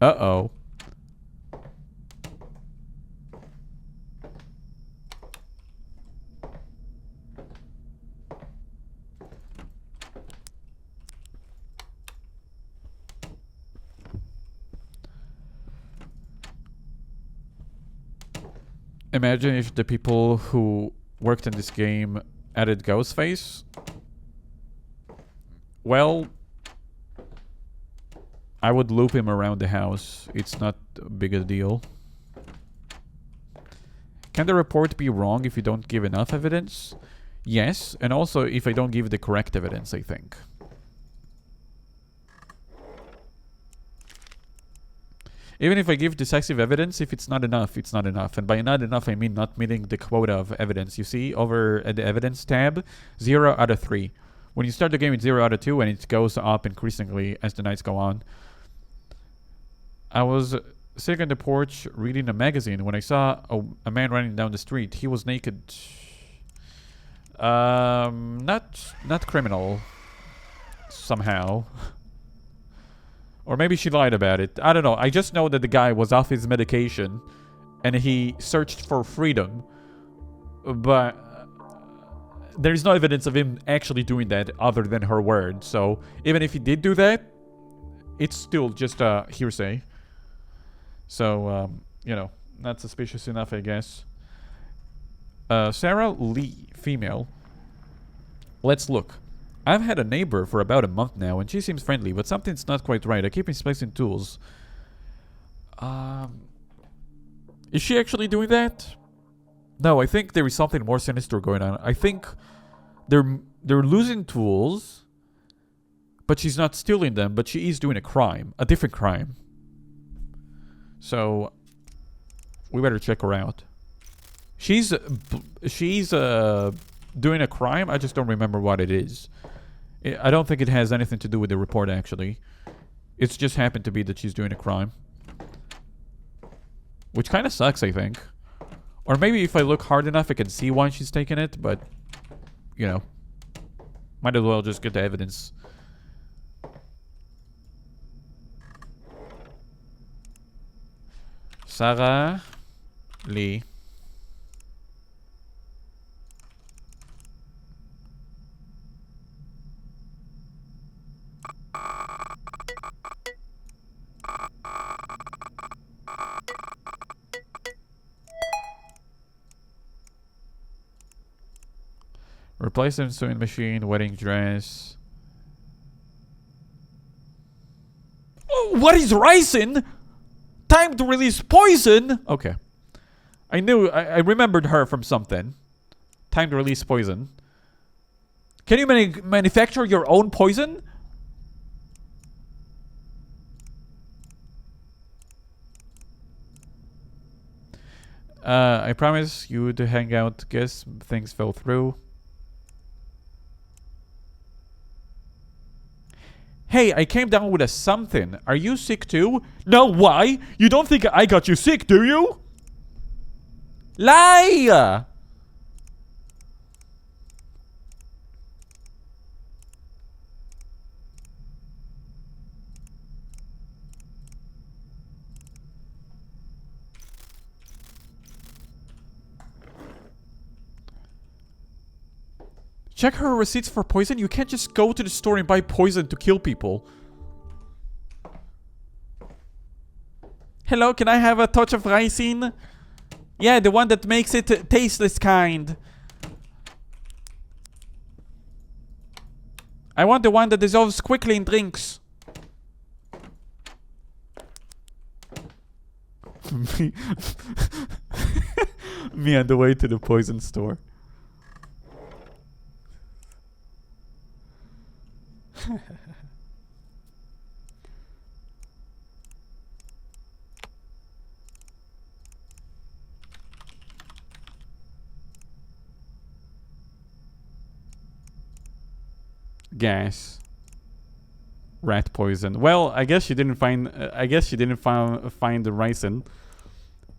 Uh-oh. Imagine if the people who worked in this game added Ghostface. Well, I would loop him around the house. It's not a big a deal. Can the report be wrong if you don't give enough evidence? Yes, and also if I don't give the correct evidence, I think. Even if I give decisive evidence, if it's not enough, it's not enough. And by not enough, I mean not meeting the quota of evidence. You see, over at the evidence tab, 0 out of 3. When you start the game, it's 0 out of 2, and it goes up increasingly as the nights go on. I was sitting on the porch reading a magazine when I saw a man running down the street. He was naked. Not criminal. Somehow. Or maybe she lied about it. I don't know. I just know that the guy was off his medication and he searched for freedom. But there's no evidence of him actually doing that other than her word. So even if he did do that, it's still just a hearsay. So, you know, not suspicious enough, I guess. Sarah Lee, female. Let's look. I've had a neighbor for about a month now, and she seems friendly, but something's not quite right. I keep inspecting tools. Is she actually doing that? No, I think there is something more sinister going on. I think they're losing tools, but she's not stealing them, but she is doing a crime. A different crime. So, we better check her out. She's doing a crime. I just don't remember what it is. I don't think it has anything to do with the report, actually. It's just happened to be that she's doing a crime. Which kind of sucks, I think. Or maybe if I look hard enough, I can see why she's taking it, but, you know. Might as well just get the evidence. Sarah Lee. Replacement sewing machine, wedding dress. Oh, what is rising? Time to release poison. Okay, I knew. I remembered her from something. Time to release poison. Can you manufacture your own poison? I promise you to hang out. Guess things fell through. Hey, I came down with a something. Are you sick too? No, why? You don't think I got you sick, do you? Lie! Check her receipts for poison. You can't just go to the store and buy poison to kill people. Hello, can I have a touch of ricin? Yeah, the one that makes it tasteless kind. I want the one that dissolves quickly in drinks. Me on the way to the poison store. Gas. Rat poison. Well, I guess she didn't find. Find the ricin.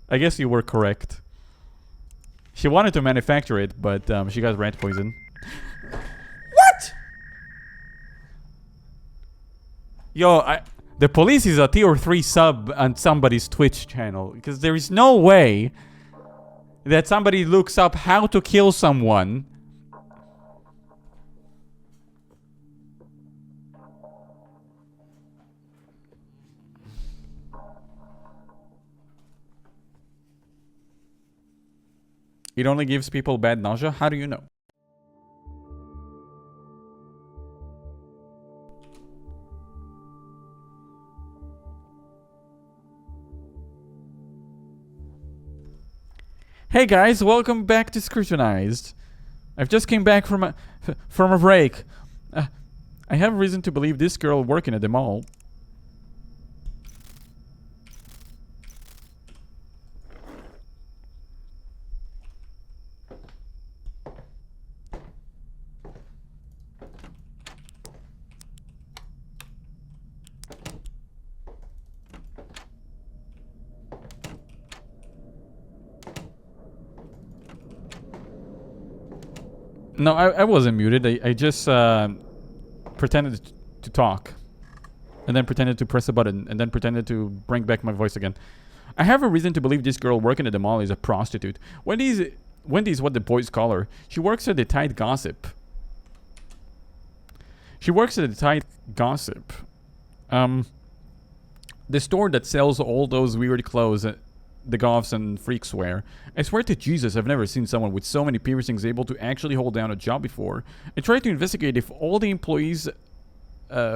I guess you were correct. She wanted to manufacture it, but she got rat poison. What? Yo, the police is a tier 3 sub on somebody's Twitch channel, because there is no way that somebody looks up how to kill someone. It only gives people bad nausea? How do you know? Hey guys, welcome back to Scrutinized. I've just came back from a break. I have reason to believe this girl working at the mall. No, I wasn't muted. I just pretended to talk. And then pretended to press a button. And then pretended to bring back my voice again. I have a reason to believe this girl working at the mall is a prostitute. Wendy's what the boys call her. She works at the Tide Gossip. The store that sells all those weird clothes the goths and freaks wear. I swear to Jesus, I've never seen someone with so many piercings able to actually hold down a job before. I tried to investigate if all the employees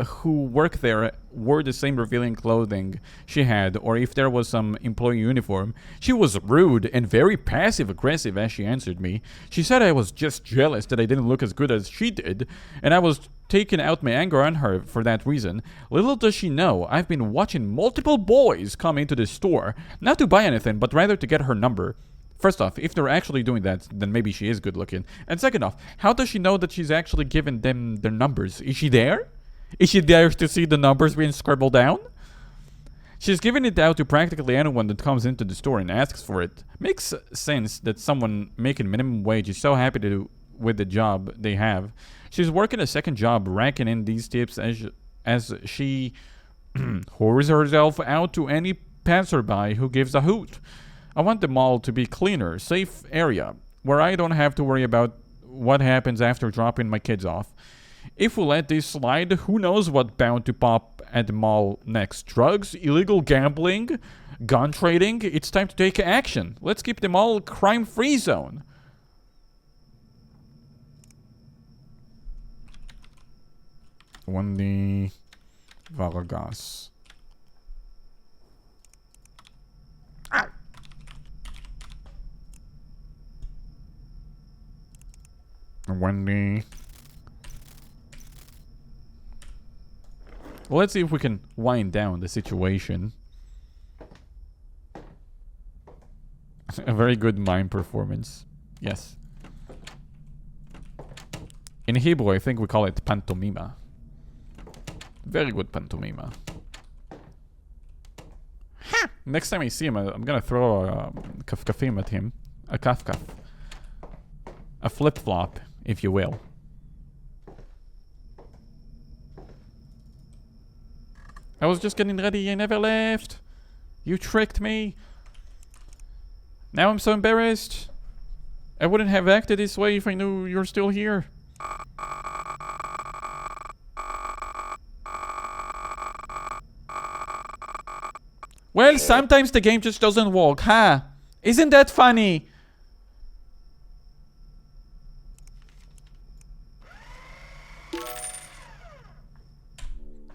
who work there wore the same revealing clothing she had, or if there was some employee uniform. She was rude and very passive-aggressive as she answered me. She said I was just jealous that I didn't look as good as she did, and I was taking out my anger on her for that reason. Little does she know, I've been watching multiple boys come into the store, not to buy anything, but rather to get her number. First off, if they're actually doing that, then maybe she is good looking. And second off, how does she know that she's actually giving them their numbers? Is she there? Is she there to see the numbers being scribbled down? She's giving it out to practically anyone that comes into the store and asks for it. Makes sense that someone making minimum wage is so happy to do with the job they have. She's working a second job, racking in these tips as she whores herself out to any passerby who gives a hoot. I want the mall to be cleaner, safe area, where I don't have to worry about what happens after dropping my kids off. If we let this slide, who knows what's bound to pop at the mall next? Drugs, illegal gambling, gun trading? It's time to take action. Let's keep the mall a crime-free zone. Wendy Vargas. Wendy. Well, let's see if we can wind down the situation. A very good mime performance. Yes. In Hebrew, I think we call it pantomima. Very good pantomima. Ha! Next time I see him, I'm gonna throw a kafkafim at him. A kafkaf. A flip-flop, if you will. I was just getting ready, I never left. You tricked me. Now I'm so embarrassed. I wouldn't have acted this way if I knew you're still here. Well, sometimes the game just doesn't work, huh? Isn't that funny?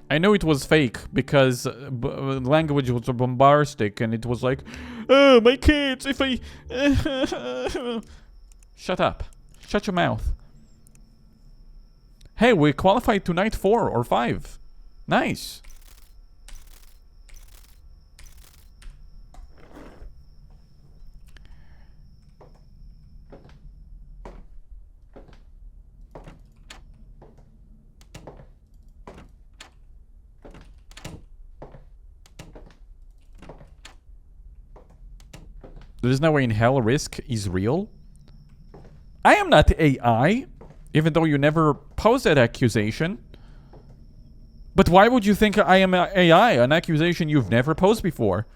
I know it was fake because language was bombastic and it was like, oh, my kids, if I... Shut up. Shut your mouth. Hey, we qualified to night 4 or 5. Nice. There's no way in hell Risk is real. I am not AI, even though you never posed that accusation. But why would you think I am AI? An accusation you've never posed before.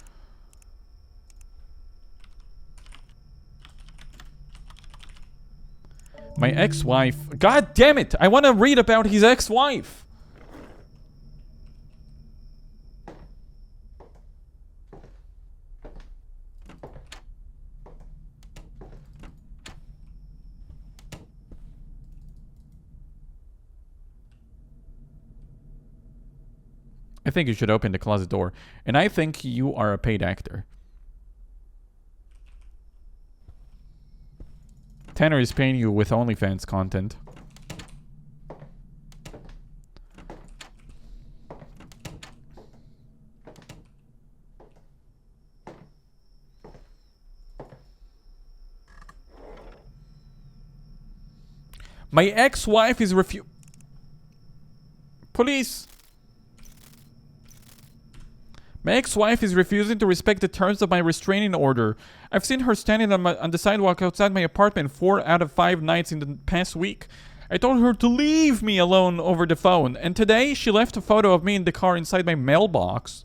My ex-wife... God damn it! I want to read about his ex-wife! I think you should open the closet door. And I think you are a paid actor. Tanner is paying you with OnlyFans content. My ex-wife is Police! My ex-wife is refusing to respect the terms of my restraining order. I've seen her standing on the sidewalk outside my apartment 4 out of 5 nights in the past week. I told her to leave me alone over the phone, and today she left a photo of me in the car inside my mailbox.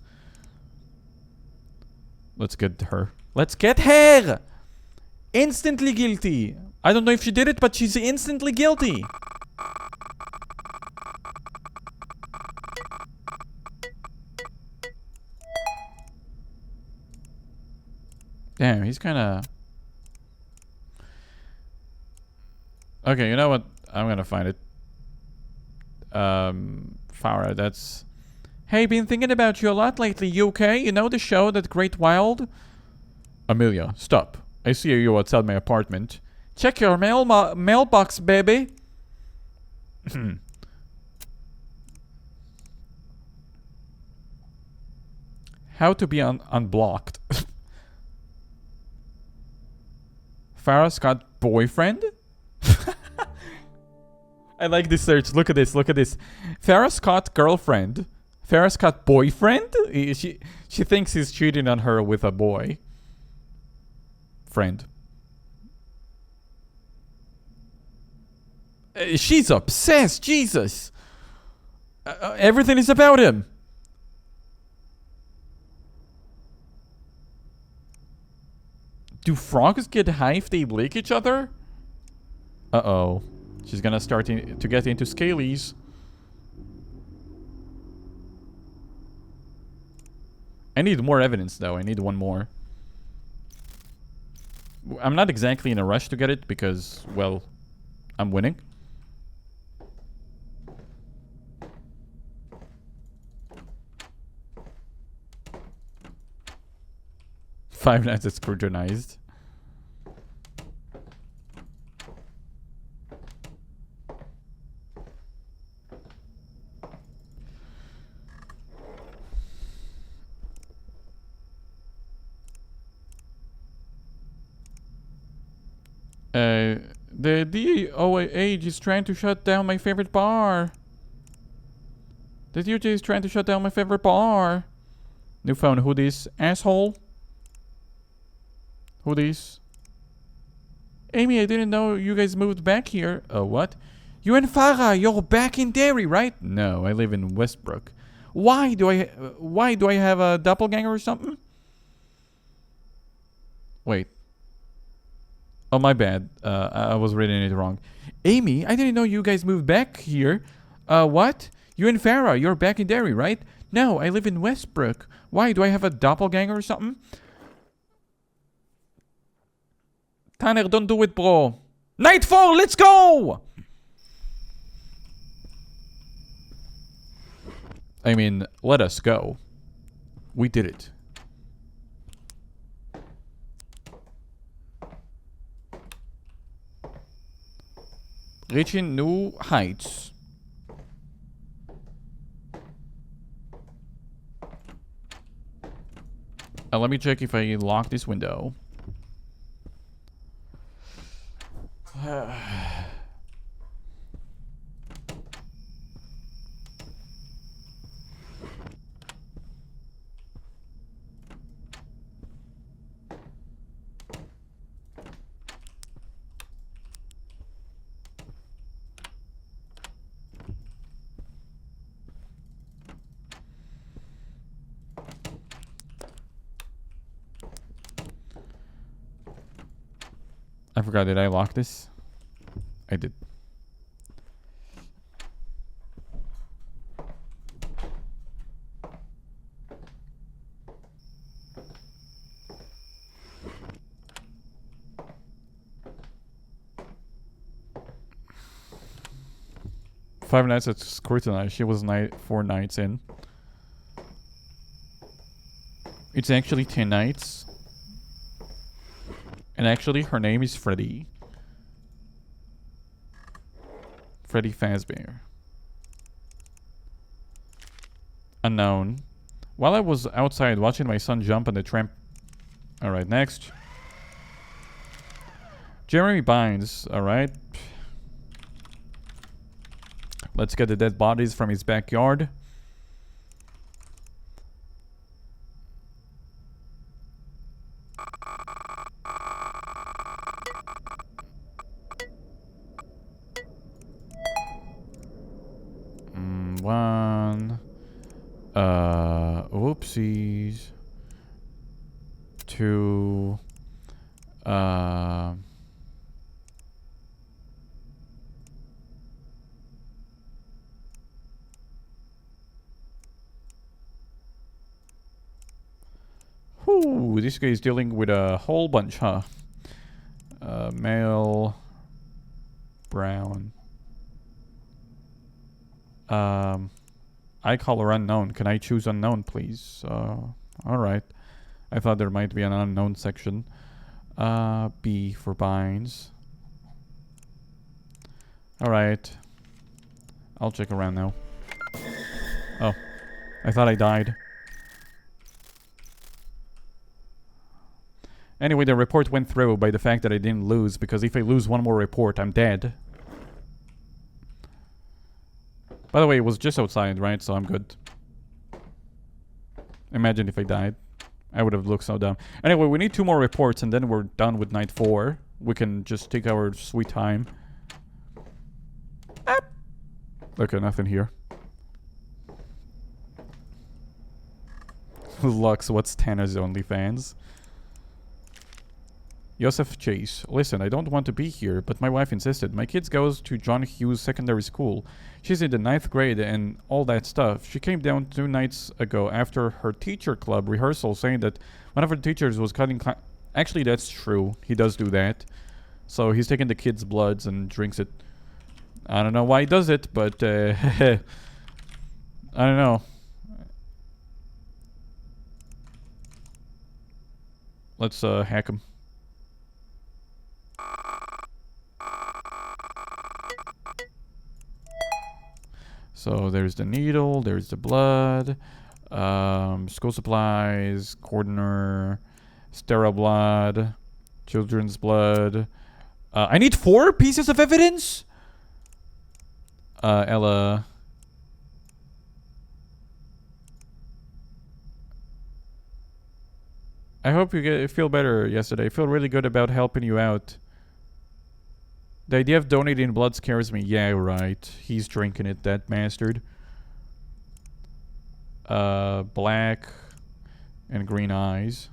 Let's get her. Let's get her! Instantly guilty. I don't know if she did it, but she's instantly guilty. Damn, he's kind of... Okay, you know what? I'm going to find it. Farah, that's... Hey, been thinking about you a lot lately. You okay? You know the show, That Great Wild? Amelia, stop. I see you outside my apartment. Check your mailbox, baby. How to be unblocked. Farah Scott boyfriend? I like this search. Look at this. Look at this. Farah Scott girlfriend. Farah Scott boyfriend? She thinks he's cheating on her with a boy. Friend. She's obsessed. Jesus. Everything is about him. Do frogs get high if they lick each other? Uh-oh. She's gonna start to get into scalies. I need more evidence, though. I need one more. I'm not exactly in a rush to get it because, well, I'm winning. Five Nights at Scrutinized. The DOH is trying to shut down my favorite bar. The DOJ is trying to shut down my favorite bar. New phone, who this? Asshole? Who this? Amy, I didn't know you guys moved back here. Oh, what? You and Farah, you're back in Derry, right? No, I live in Westbrook. Why do I have a doppelganger or something? Wait. Oh, my bad. I was reading it wrong. Amy, I didn't know you guys moved back here. What? You and Farah, you're back in Derry, right? No, I live in Westbrook. Why? Do I have a doppelganger or something? Tanner, don't do it, bro. Nightfall, let's go! I mean, let us go. We did it. Reaching new heights. Let me check if I lock this window. I forgot, did I lock this? I did. Five nights at Scrutinized. She was 4 nights in. It's actually 10 nights. And actually, her name is Freddy. Freddy Fazbear. Unknown. While I was outside watching my son jump on the tramp... Alright, next. Jeremy Bynes. Alright. Let's get the dead bodies from his backyard. One. Whoopsies. Two. Whew, this guy is dealing with a whole bunch, huh? Male. Brown. Eye color unknown. Can I choose unknown, please? Alright. I thought there might be an unknown section. B for binds. Alright. I'll check around now. Oh. I thought I died. Anyway, the report went through by the fact that I didn't lose, because if I lose one more report, I'm dead. By the way, it was just outside, right? So I'm good. Imagine if I died. I would have looked so dumb. Anyway, we need 2 more reports and then we're done with night 4. We can just take our sweet time. Ah. Okay, nothing here. Lux, what's Tanner's OnlyFans? Joseph Chase. Listen, I don't want to be here, but my wife insisted. My kids goes to John Hughes Secondary School. She's in the 9th grade and all that stuff. She came down 2 nights ago after her teacher club rehearsal saying that one of her teachers was cutting Actually, that's true. He does do that. So he's taking the kids' bloods and drinks it. I don't know why he does it, but I don't know. Let's hack him. So there's the needle, there's the blood, school supplies, coroner, sterile blood, children's blood. I need 4 pieces of evidence? Ella. I hope you feel better yesterday. I feel really good about helping you out. The idea of donating blood scares me. Yeah, right. He's drinking it, that bastard. Black and green eyes.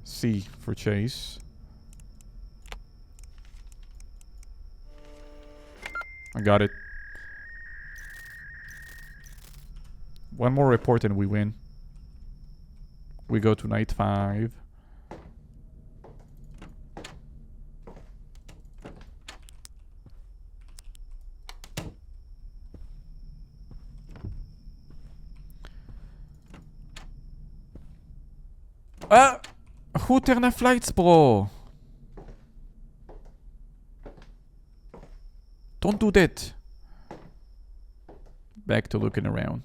C for chase. I got it. One more report and we win. We go to night 5. Ah! Who turned the flights, bro? Don't do that. Back to looking around.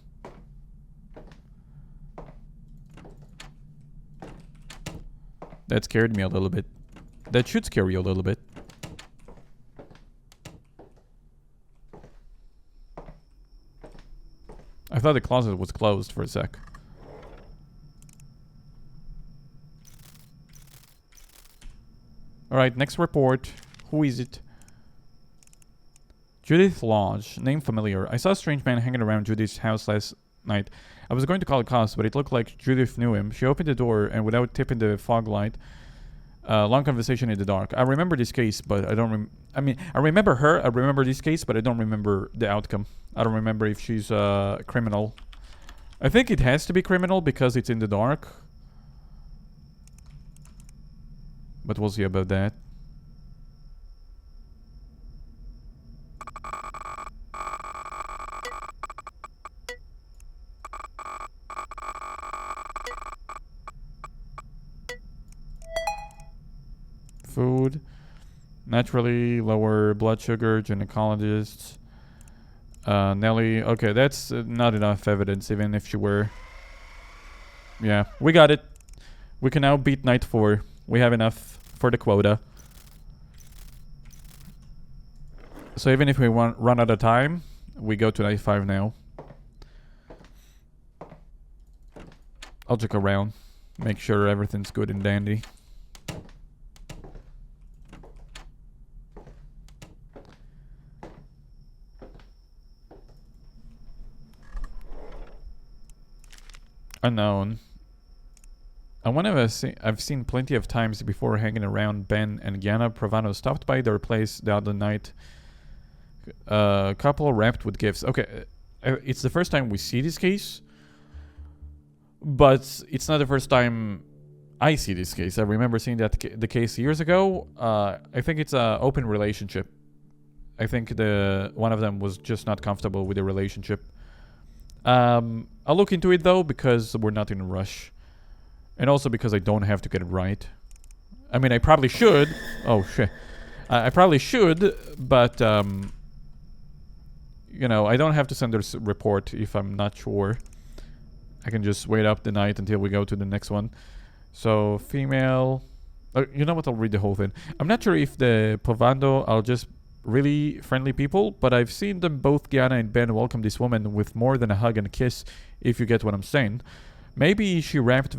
That scared me a little bit. That should scare you a little bit. I thought the closet was closed for a sec. Alright, next report. Who is it? Judith Lodge. Name familiar. I saw a strange man hanging around Judith's house last night. I was going to call the cops, but it looked like Judith knew him. She opened the door and without tipping the fog light, long conversation in the dark. I remember this case, but I don't I remember her. I remember this case, but I don't remember the outcome. I don't remember if she's a criminal. I think it has to be criminal because it's in the dark. But we'll see about that. Food. Naturally lower blood sugar, gynecologists. Nelly. Okay, that's not enough evidence, even if she were. Yeah, we got it. We can now beat night 4. We have enough for the quota. So even if we run out of time, we go to night 5 now. I'll check around. Make sure everything's good and dandy. Unknown. I want to I've seen plenty of times before hanging around Ben and Gianna. Provano stopped by their place the other night. Couple wrapped with gifts. Okay, it's the first time we see this case, but it's not the first time I see this case. I remember seeing the case years ago. I think it's an open relationship. I think one of them was just not comfortable with the relationship. I'll look into it though because we're not in a rush. And also because I don't have to get it right. I mean, I probably should. Oh, shit. I probably should, but, you know, I don't have to send this report if I'm not sure. I can just wait up the night until we go to the next one. So, female... you know what? I'll read the whole thing. I'm not sure if the Povando are just really friendly people, but I've seen them both, Gianna and Ben, welcome this woman with more than a hug and a kiss, if you get what I'm saying. Maybe she wrapped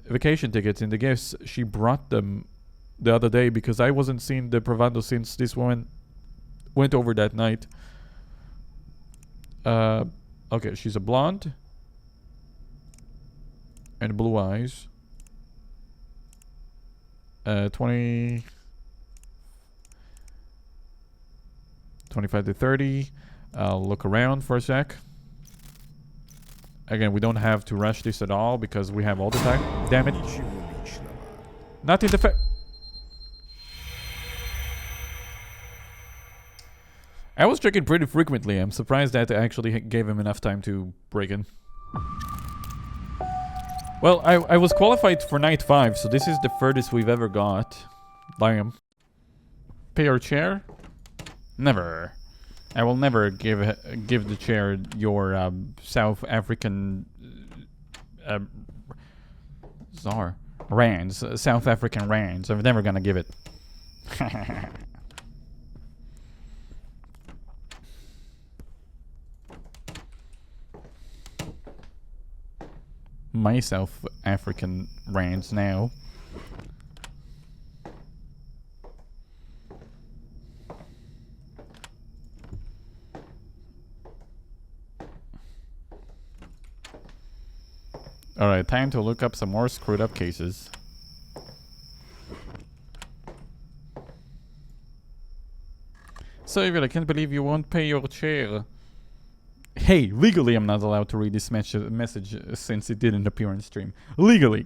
vacation tickets in the gifts she brought them the other day because I wasn't seeing the Provando since this woman went over that night. Okay, she's a blonde and blue eyes. 25 to 30. I'll look around for a sec. Again, we don't have to rush this at all because we have all the time. Damn it. Not in the I was checking pretty frequently. I'm surprised that actually gave him enough time to break in. Well, I was qualified for night 5, so this is the furthest we've ever got. Damn. Pay our chair? Never. I will never give the chair your South African czar rands, South African rands. I'm never gonna give it. My South African rands now. Alright, time to look up some more screwed up cases. So evil, I can't believe you won't pay your chair. Hey, legally I'm not allowed to read this message since it didn't appear on stream. Legally.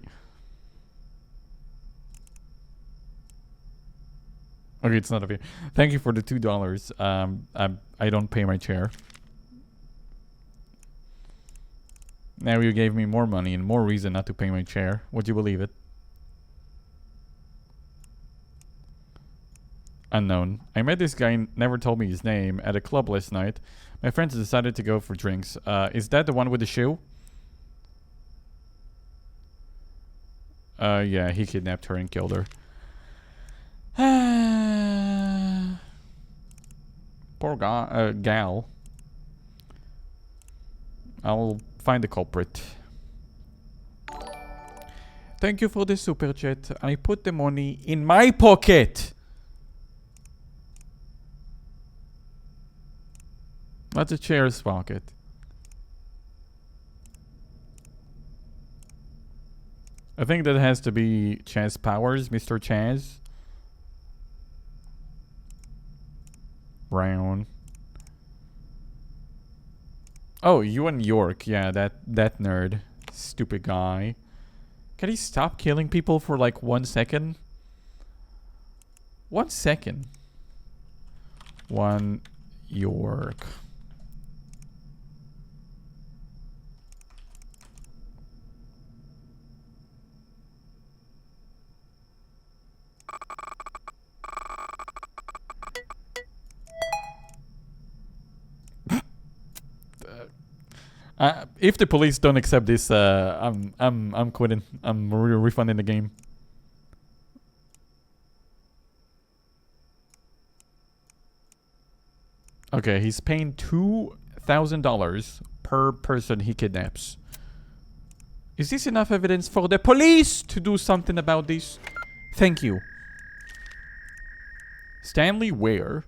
Okay, it's not up here. Thank you for the $2. I don't pay my chair. Now you gave me more money and more reason not to pay my chair. Would you believe it? Unknown. I met this guy, never told me his name, at a club last night. My friends decided to go for drinks. Is that the one with the shoe? Yeah, he kidnapped her and killed her. Poor gal. I'll find the culprit. Thank you for the super chat. I put the money in my pocket. That's a chair's pocket. I think that has to be Chaz Powers, Mr. Chaz. Brown. Oh, Ewan York. Yeah, that nerd. Stupid guy. Can he stop killing people for like 1 second? 1 second. One York. If the police don't accept this, I'm quitting. I'm refunding the game. Okay, he's paying $2,000 per person he kidnaps. Is this enough evidence for the police to do something about this? Thank you. Stanley Ware.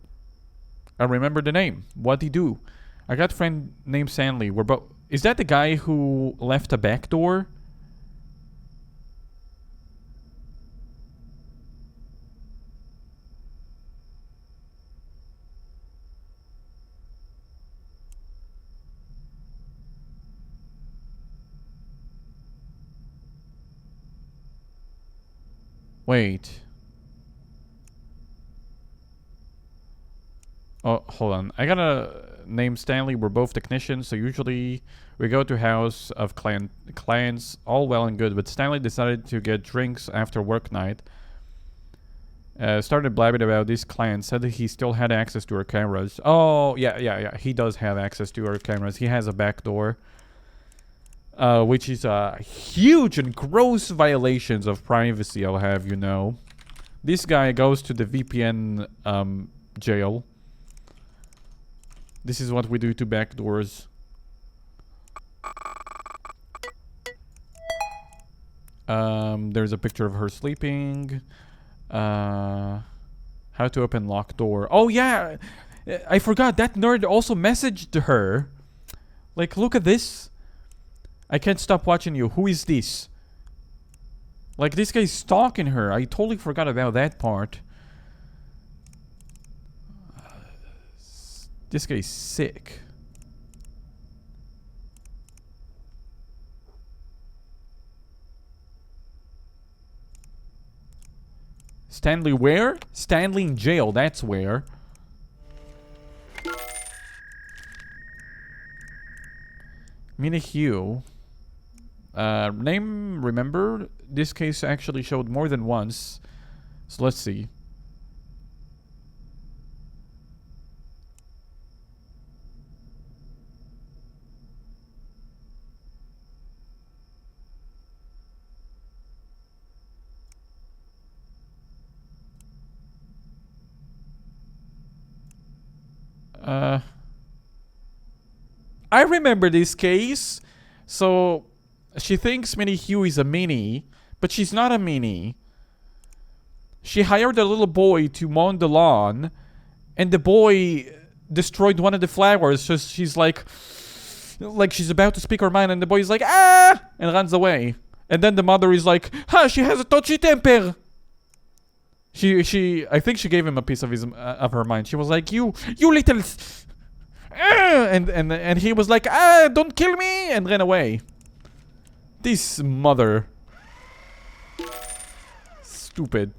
I remember the name. What'd he do? I got a friend named Stanley. We're both. Is that the guy who left a back door? Wait. Oh, hold on. I gotta name Stanley. We're both technicians, so usually we go to house of clients, all well and good, but Stanley decided to get drinks after work night. Started blabbing about this client, said that he still had access to our cameras. Oh, yeah. He does have access to our cameras. He has a back door, which is huge and gross violations of privacy, I'll have you know. This guy goes to the VPN jail. This is what we do to back doors. There's a picture of her sleeping. How to open locked door. Oh yeah, I forgot that nerd also messaged her. Like, look at this. I can't stop watching you. Who is this? Like, this guy's stalking her. I totally forgot about that part. This guy's sick. Stanley where? Stanley in jail, that's where. Mina Hugh. Name, remember? This case actually showed more than once. So let's see. I remember this case. So, she thinks Minnie Hugh is a Minnie, but she's not a Minnie. She hired a little boy to mow the lawn, and the boy destroyed one of the flowers. So she's like she's about to speak her mind, and the boy is like, ah, and runs away. And then the mother is like, she has a touchy temper. I think she gave him a piece of his of her mind. She was like, you little, and he was like, don't kill me, and ran away. This mother, stupid.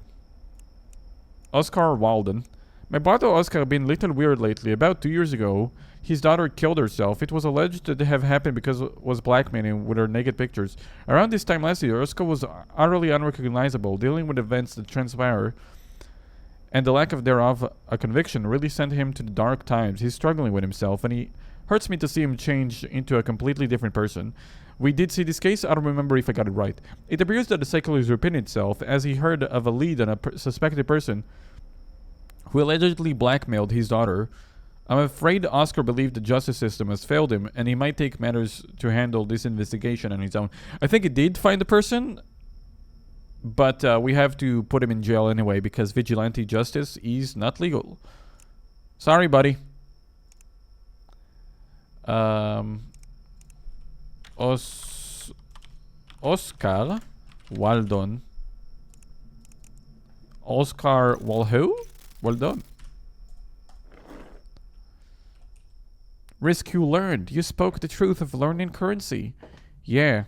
Oscar Walden. My brother Oscar been little weird lately. About 2 years ago, his daughter killed herself. It was alleged to have happened because it was blackmailing with her naked pictures. Around this time last year, Oscar was utterly unrecognizable, dealing with events that transpire, and the lack of thereof a conviction really sent him to the dark times. He's struggling with himself, and he hurts me to see him change into a completely different person. We did see this case. I don't remember if I got it right. It appears that the cycle is repeating itself, as he heard of a lead on a suspected person who allegedly blackmailed his daughter. I'm afraid Oscar believed the justice system has failed him, and he might take matters to handle this investigation on his own. I think it did find the person, but we have to put him in jail anyway, because vigilante justice is not legal. Sorry, buddy. Oscar Waldon. Oscar Walho? Well done. Risk you learned. You spoke the truth of learning currency. Yeah.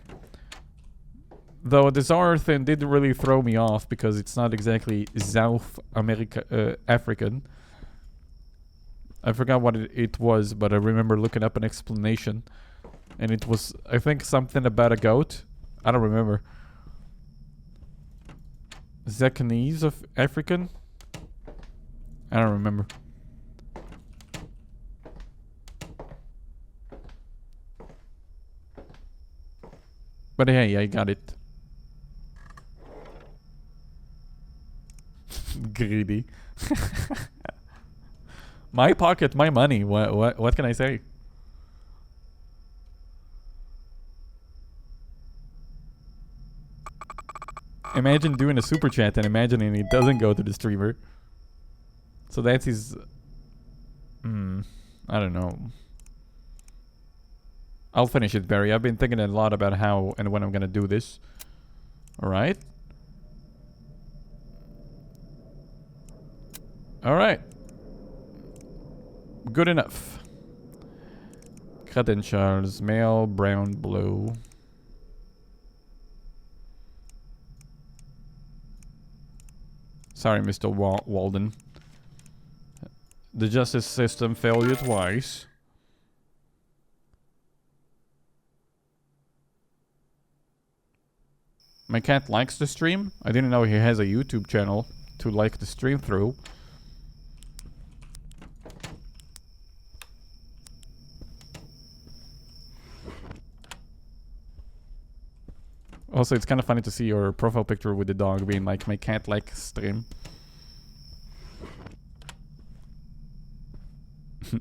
Though the Czar thing did really throw me off because it's not exactly South America, African. I forgot what it was, but I remember looking up an explanation. And it was, I think, something about a goat. I don't remember. Zakanese of African? I don't remember. But hey, I got it. Greedy. My pocket, my money. What can I say? Imagine doing a super chat and imagining it doesn't go to the streamer. So that's his... I don't know. I'll finish it, Barry. I've been thinking a lot about how and when I'm gonna do this. Alright. Alright. Good enough. Credentials. Male, brown, blue. Sorry, Mr. Walden. The justice system failed you twice. My cat likes the stream. I didn't know he has a YouTube channel to like the stream through. Also, it's kind of funny to see your profile picture with the dog being like, my cat likes stream.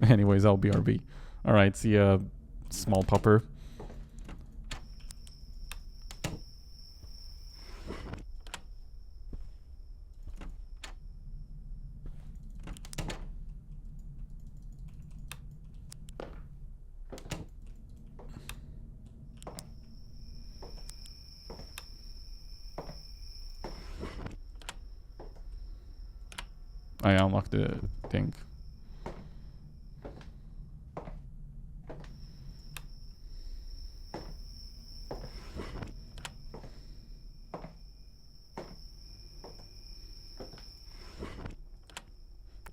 Anyways, I'll BRB. Alright, see ya, small pupper. I unlocked the thing.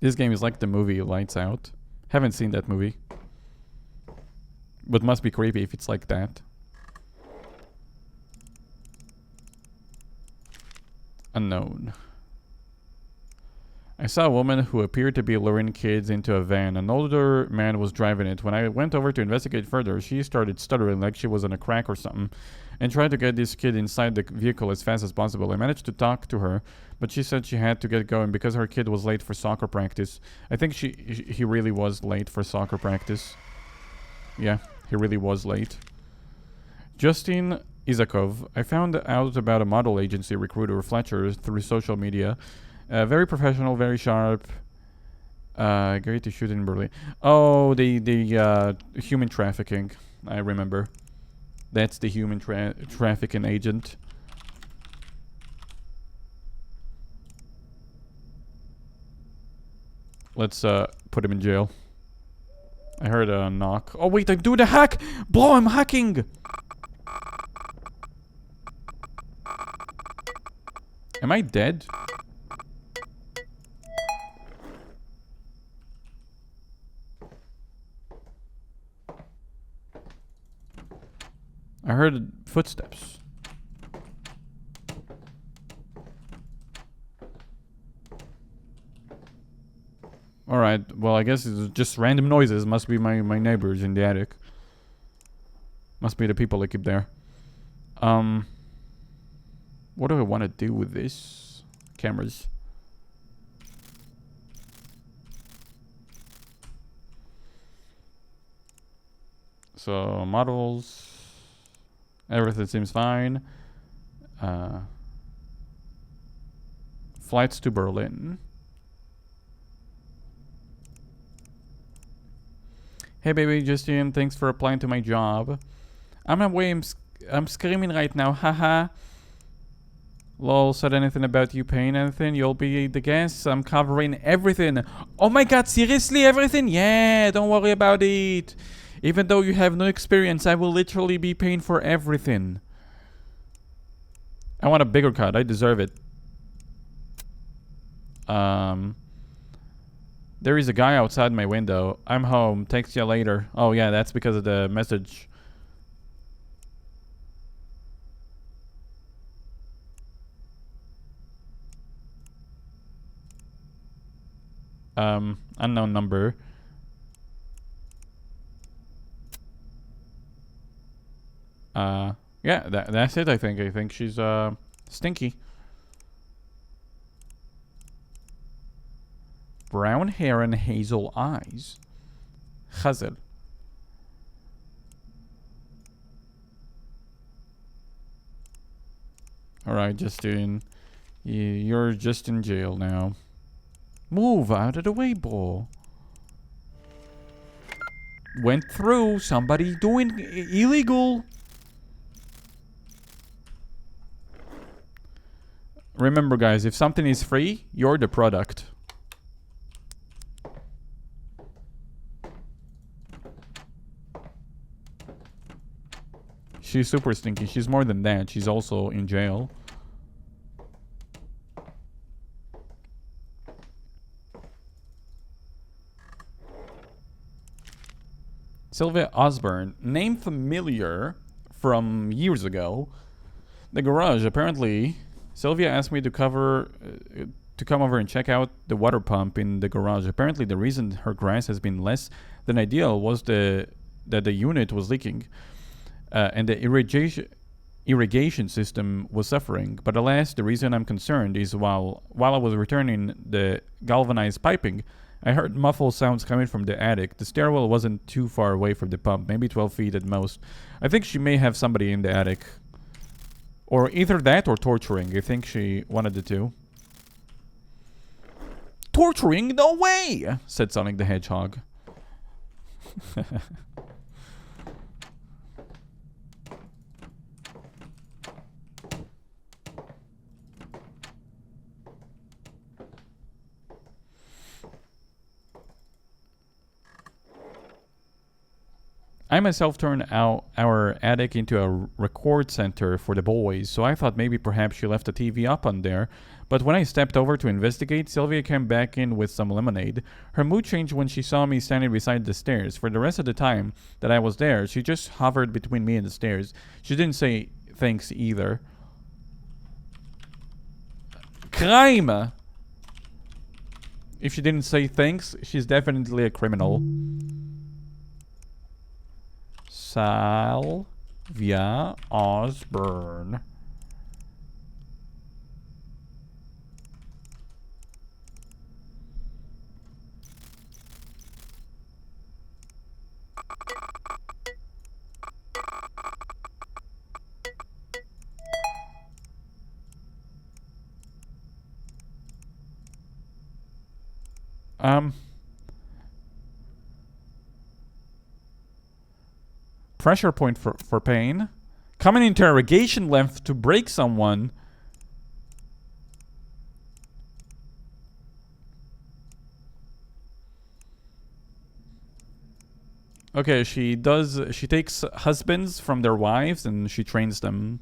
This game is like the movie Lights Out. Haven't seen that movie. But must be creepy if it's like that. Unknown. I saw a woman who appeared to be luring kids into a van. An older man was driving it. When I went over to investigate further, she started stuttering like she was on a crack or something and tried to get this kid inside the vehicle as fast as possible. I managed to talk to her, but she said she had to get going because her kid was late for soccer practice. I think he really was late for soccer practice. Yeah, he really was late. Justin Izakov. I found out about a model agency recruiter, Fletcher, through social media. Very professional, very sharp. Great to shoot in Berlin. Oh, the human trafficking. I remember. That's the human trafficking agent. Let's put him in jail. I heard a knock. Oh wait, I'm doing a hack! Bro, I'm hacking! Am I dead? I heard footsteps. Alright, well I guess it's just random noises. Must be my neighbors in the attic. Must be the people that keep there. What do I want to do with this? Cameras. So, models. Everything seems fine. Flights to Berlin. Hey baby, Justin, thanks for applying to my job. I'm away, I'm screaming right now, haha. Lol, said anything about you paying anything? You'll be the guest, I'm covering everything. Oh my god, seriously, everything? Yeah, don't worry about it. Even though you have no experience, I will literally be paying for everything. I want a bigger cut, I deserve it. There is a guy outside my window. I'm home. Text you later. Oh yeah, that's because of the message. Unknown number. Yeah, that's it, I think. I think she's stinky. Brown hair and hazel eyes. Hazel. Alright, Justin. You're just in jail now. Move out of the way, bro. Went through. Somebody doing illegal. Remember, guys, if something is free, you're the product. She's super stinky. She's more than that. She's also in jail. Sylvia Osborne. Name familiar from years ago. The garage. Apparently, Sylvia asked me to come over and check out the water pump in the garage. Apparently, the reason her grass has been less than ideal was that the unit was leaking. And the irrigation system was suffering. But alas, the reason I'm concerned is while I was returning the galvanized piping, I heard muffled sounds coming from the attic. The stairwell wasn't too far away from the pump, maybe 12 feet at most. I think she may have somebody in the attic. Or either that or torturing. I think she wanted the two. Torturing? No way! Said Sonic the Hedgehog. I myself turned our attic into a record center for the boys, so I thought maybe perhaps she left the TV up on there. But when I stepped over to investigate, Sylvia came back in with some lemonade. Her mood changed when she saw me standing beside the stairs. For the rest of the time that I was there, she just hovered between me and the stairs. She didn't say thanks either. Crime! If she didn't say thanks, she's definitely a criminal. Sylvia Osborne. Pressure point for pain. Common interrogation length to break someone. Okay, she does. She takes husbands from their wives and she trains them.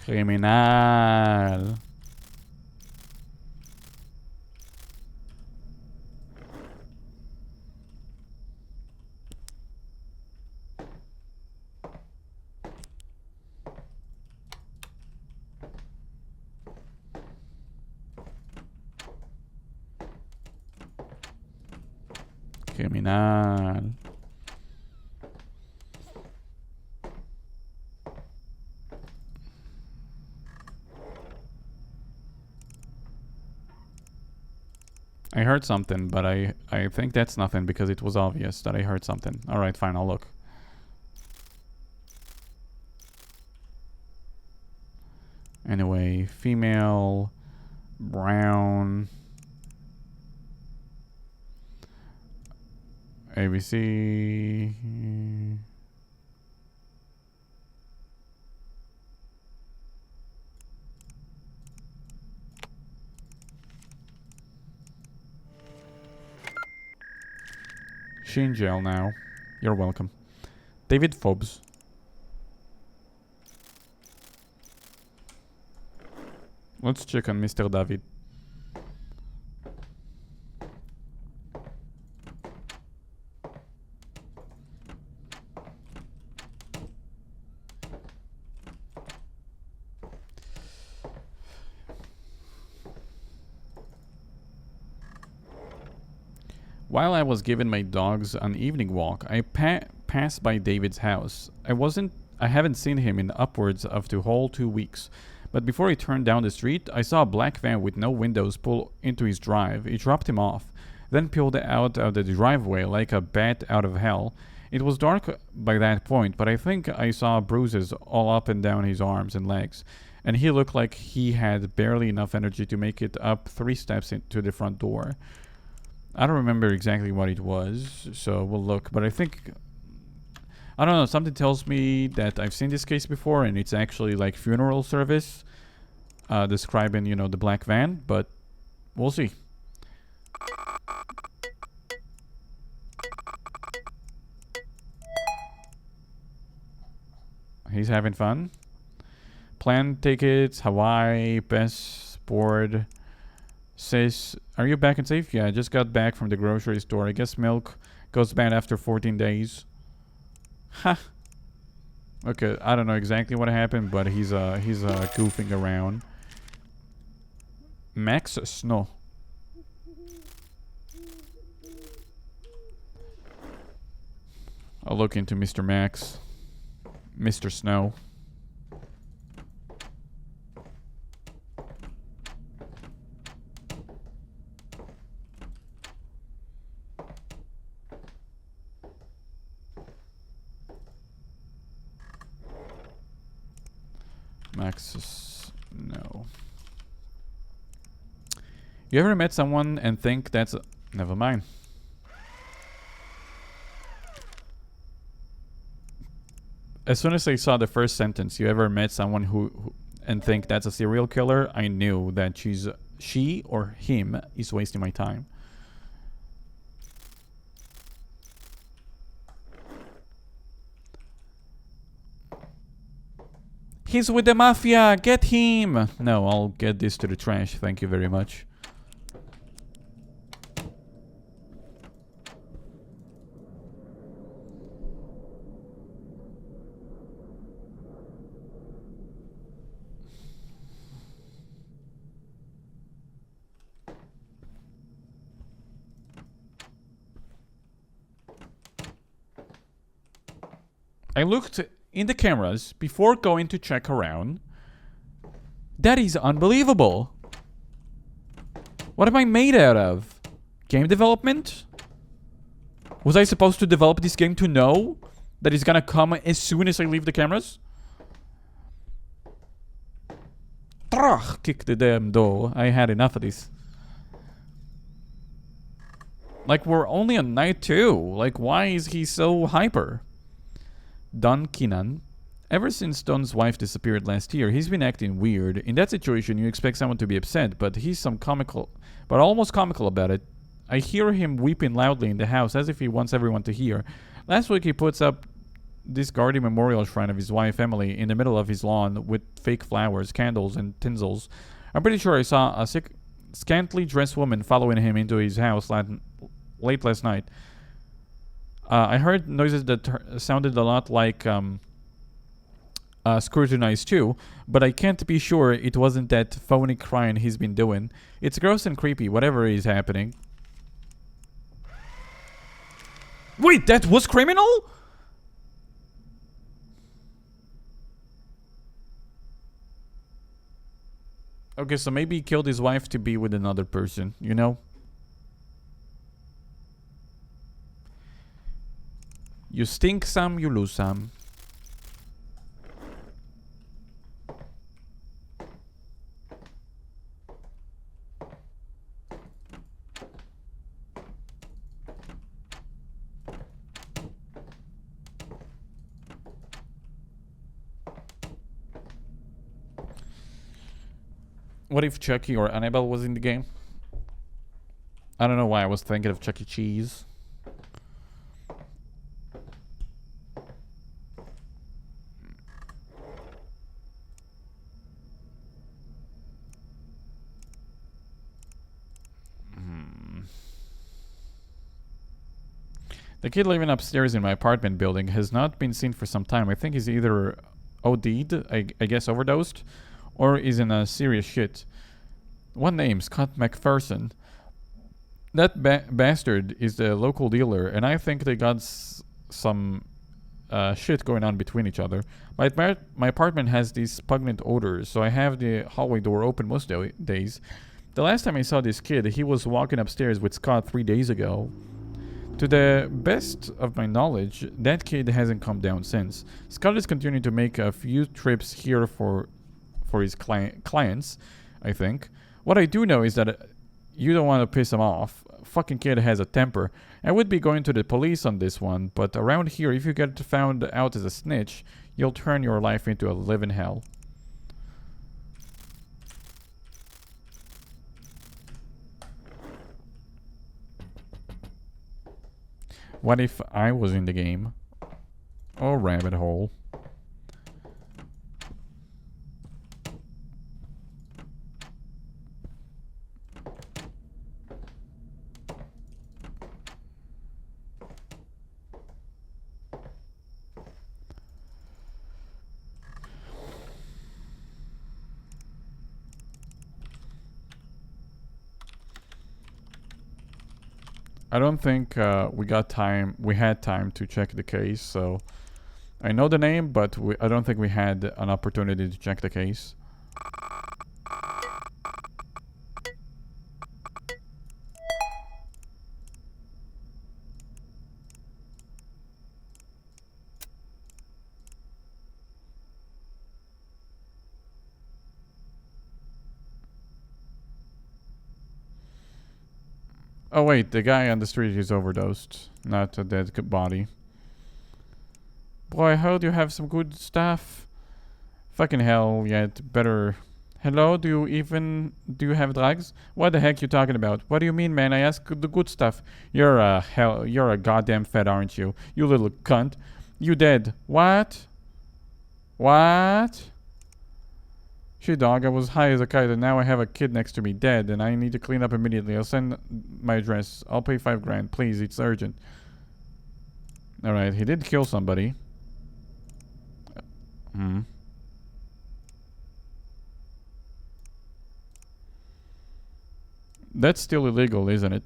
Criminal. Criminal. I heard something, but I think that's nothing because it was obvious that I heard something. Alright, fine, I'll look. Anyway, female, brown, ABC. She in jail now. You're welcome. David Fobbs. Let's check on Mr. David. While I was giving my dogs an evening walk, I passed by David's house. I haven't seen him in upwards of the whole 2 weeks. But before he turned down the street, I saw a black van with no windows pull into his drive. He dropped him off, then peeled out of the driveway like a bat out of hell. It was dark by that point, but I think I saw bruises all up and down his arms and legs. And he looked like he had barely enough energy to make it up 3 steps into the front door. I don't remember exactly what it was, so we'll look. But I think, I don't know, something tells me that I've seen this case before, and it's actually like funeral service, describing, you know, the black van, but we'll see. He's having fun. Plane tickets, Hawaii, best board. Says, are you back and safe? Yeah, I just got back from the grocery store. I guess milk goes bad after 14 days. Ha. Okay, I don't know exactly what happened, but he's goofing around. Max Snow. I'll look into Mr. Max. Mr. Snow. Max, no. You ever met someone and think that's never mind. As soon as I saw the first sentence, you ever met someone who and think that's a serial killer, I knew that she or him is wasting my time. He's with the mafia! Get him! No, I'll get this to the trash. Thank you very much. I looked in the cameras before going to check around. That is unbelievable. What am I made out of? Game development? Was I supposed to develop this game to know that it's gonna come as soon as I leave the cameras? Kick the damn door. I had enough of this. Like, we're only on night 2. Like, why is he so hyper? Don Kinan. Ever since Don's wife disappeared last year, he's been acting weird. In that situation, you expect someone to be upset, but he's almost comical about it. I hear him weeping loudly in the house as if he wants everyone to hear. Last week, he puts up this guardian memorial shrine of his wife, Emily, in the middle of his lawn with fake flowers, candles, and tinsels. I'm pretty sure I saw a scantily dressed woman following him into his house late last night. I heard noises that sounded a lot like Scrutinized too, but I can't be sure it wasn't that phony crying he's been doing. It's gross and creepy, whatever is happening. Wait, that was criminal? Okay, so maybe he killed his wife to be with another person, you know? You stink some, you lose some. What if Chucky or Annabelle was in the game? I don't know why I was thinking of Chuck E. Cheese. The kid living upstairs in my apartment building has not been seen for some time. I think he's either OD'd, I guess overdosed, or is in a serious shit. What name? Scott McPherson. That bastard is the local dealer, and I think they got some shit going on between each other. My apartment has these pungent odors, so I have the hallway door open most days. The last time I saw this kid, he was walking upstairs with Scott 3 days ago. To the best of my knowledge, that kid hasn't come down since. Scott is continuing to make a few trips here for his clients, I think. What I do know is that you don't want to piss him off. Fucking kid has a temper. I would be going to the police on this one, but around here, if you get found out as a snitch, you'll turn your life into a living hell. What if I was in the game? Oh, rabbit hole. I don't think we had time to check the case, so I know the name, but I don't think we had an opportunity to check the case. Oh wait, the guy on the street is overdosed, not a dead body. Boy, I heard you have some good stuff. Fucking hell, yet better. Hello, do you have drugs? What the heck you talking about? What do you mean, man? I asked the good stuff. You're a goddamn fed, aren't you? You little cunt. You dead. What? What? Shit, dog, I was high as a kite and now I have a kid next to me dead and I need to clean up immediately. I'll send my address. I'll pay $5 grand. Please, it's urgent. Alright, he did kill somebody. That's still illegal, isn't it?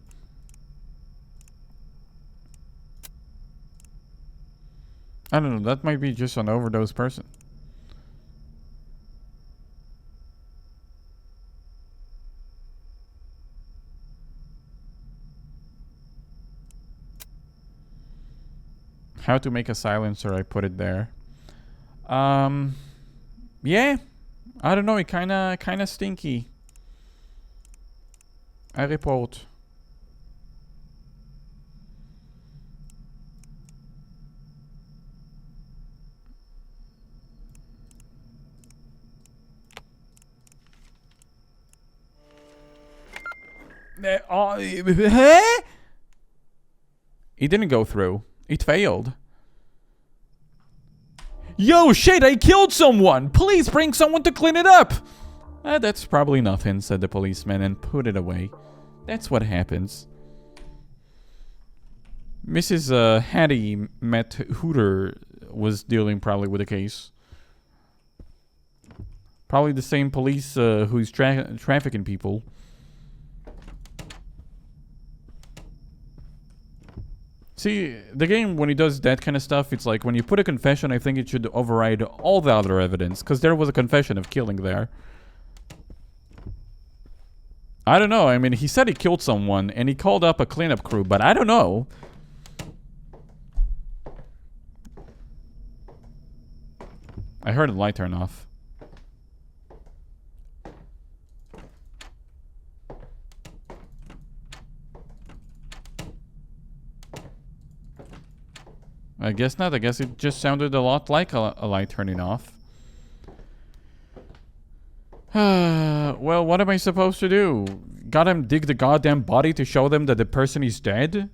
I don't know, that might be just an overdose person. How to make a silencer, I put it there. Yeah. I don't know, it kinda stinky. I report. Huh? It didn't go through. It failed. Yo, shit, I killed someone! Please bring someone to clean it up! That's probably nothing, said the policeman and put it away. That's what happens. Mrs. Hattie met Hooter was dealing probably with the case. Probably the same police who's trafficking people. See, the game, when it does that kind of stuff, it's like when you put a confession, I think it should override all the other evidence. Because there was a confession of killing there. I don't know. I mean, he said he killed someone and he called up a cleanup crew, but I don't know. I heard the light turn off. I guess not. I guess it just sounded a lot like a light turning off. Well, what am I supposed to do? Gotta dig the goddamn body to show them that the person is dead?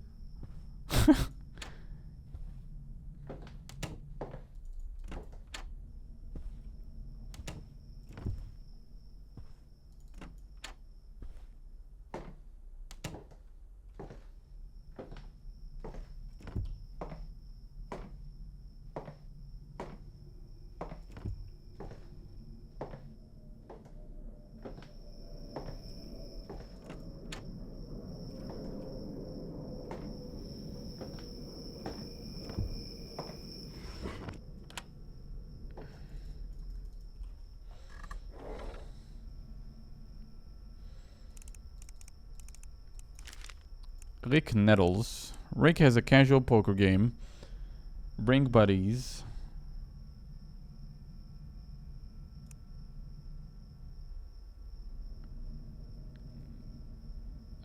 Rick Nettles. Rick has a casual poker game. Bring buddies.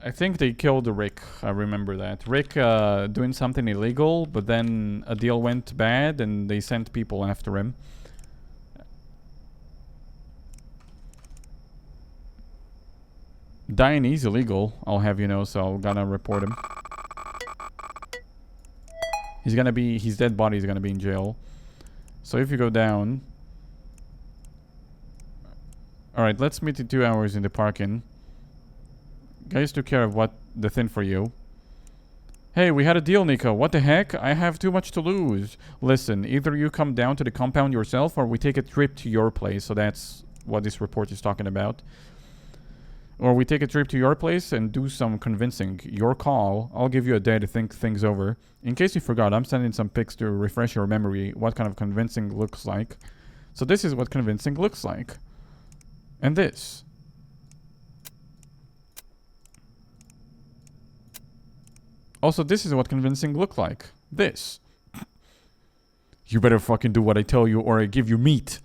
I think they killed Rick. I remember that. Rick doing something illegal, but then a deal went bad and they sent people after him. Dying is illegal, I'll have you know, so I'm gonna report him. His dead body is gonna be in jail. So if you go down... Alright, let's meet in 2 hours in the parking. Guys took care of the thing for you. Hey, we had a deal, Nico. What the heck? I have too much to lose. Listen, either you come down to the compound yourself or we take a trip to your place. So that's what this report is talking about. Or we take a trip to your place and do some convincing. Your call. I'll give you a day to think things over. In case you forgot, I'm sending some pics to refresh your memory what kind of convincing looks like. So this is what convincing looks like. And this. Also, this is what convincing look like. This. You better fucking do what I tell you or I give you meat.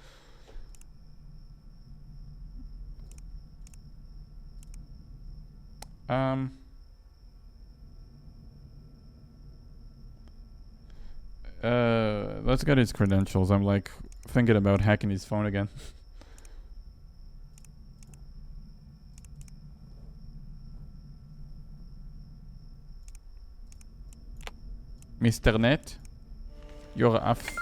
Let's get his credentials. I'm like thinking about hacking his phone again. Mr. Net, you're off.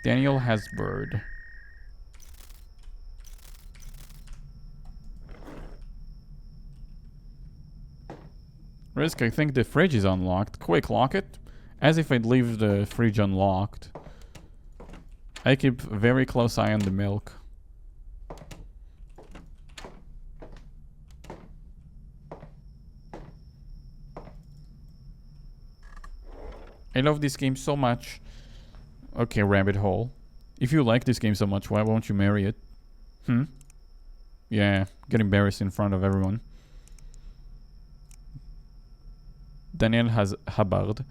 Daniel Hasbird. Risk, I think the fridge is unlocked. Quick, lock it. As if I'd leave the fridge unlocked. I keep a very close eye on the milk. I love this game so much. Okay, rabbit hole. If you like this game so much, why won't you marry it? Yeah, get embarrassed in front of everyone. Daniel has Hubbard.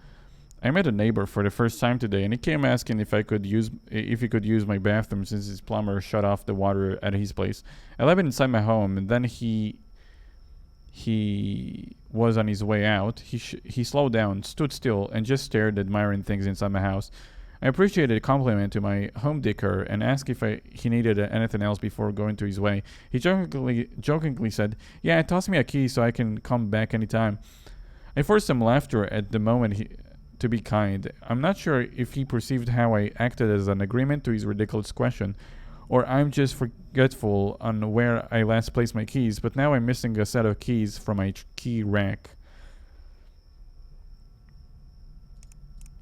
I met a neighbor for the first time today, and he came asking if he could use my bathroom since his plumber shut off the water at his place. I left it inside my home, and then he was on his way out. He slowed down, stood still, and just stared, admiring things inside my house. I appreciated a compliment to my home decor and asked if he needed anything else before going to his way. He jokingly said, "Yeah, toss me a key so I can come back anytime." I forced some laughter at the moment to be kind. I'm not sure if he perceived how I acted as an agreement to his ridiculous question, or I'm just forgetful on where I last placed my keys, but now I'm missing a set of keys from my key rack.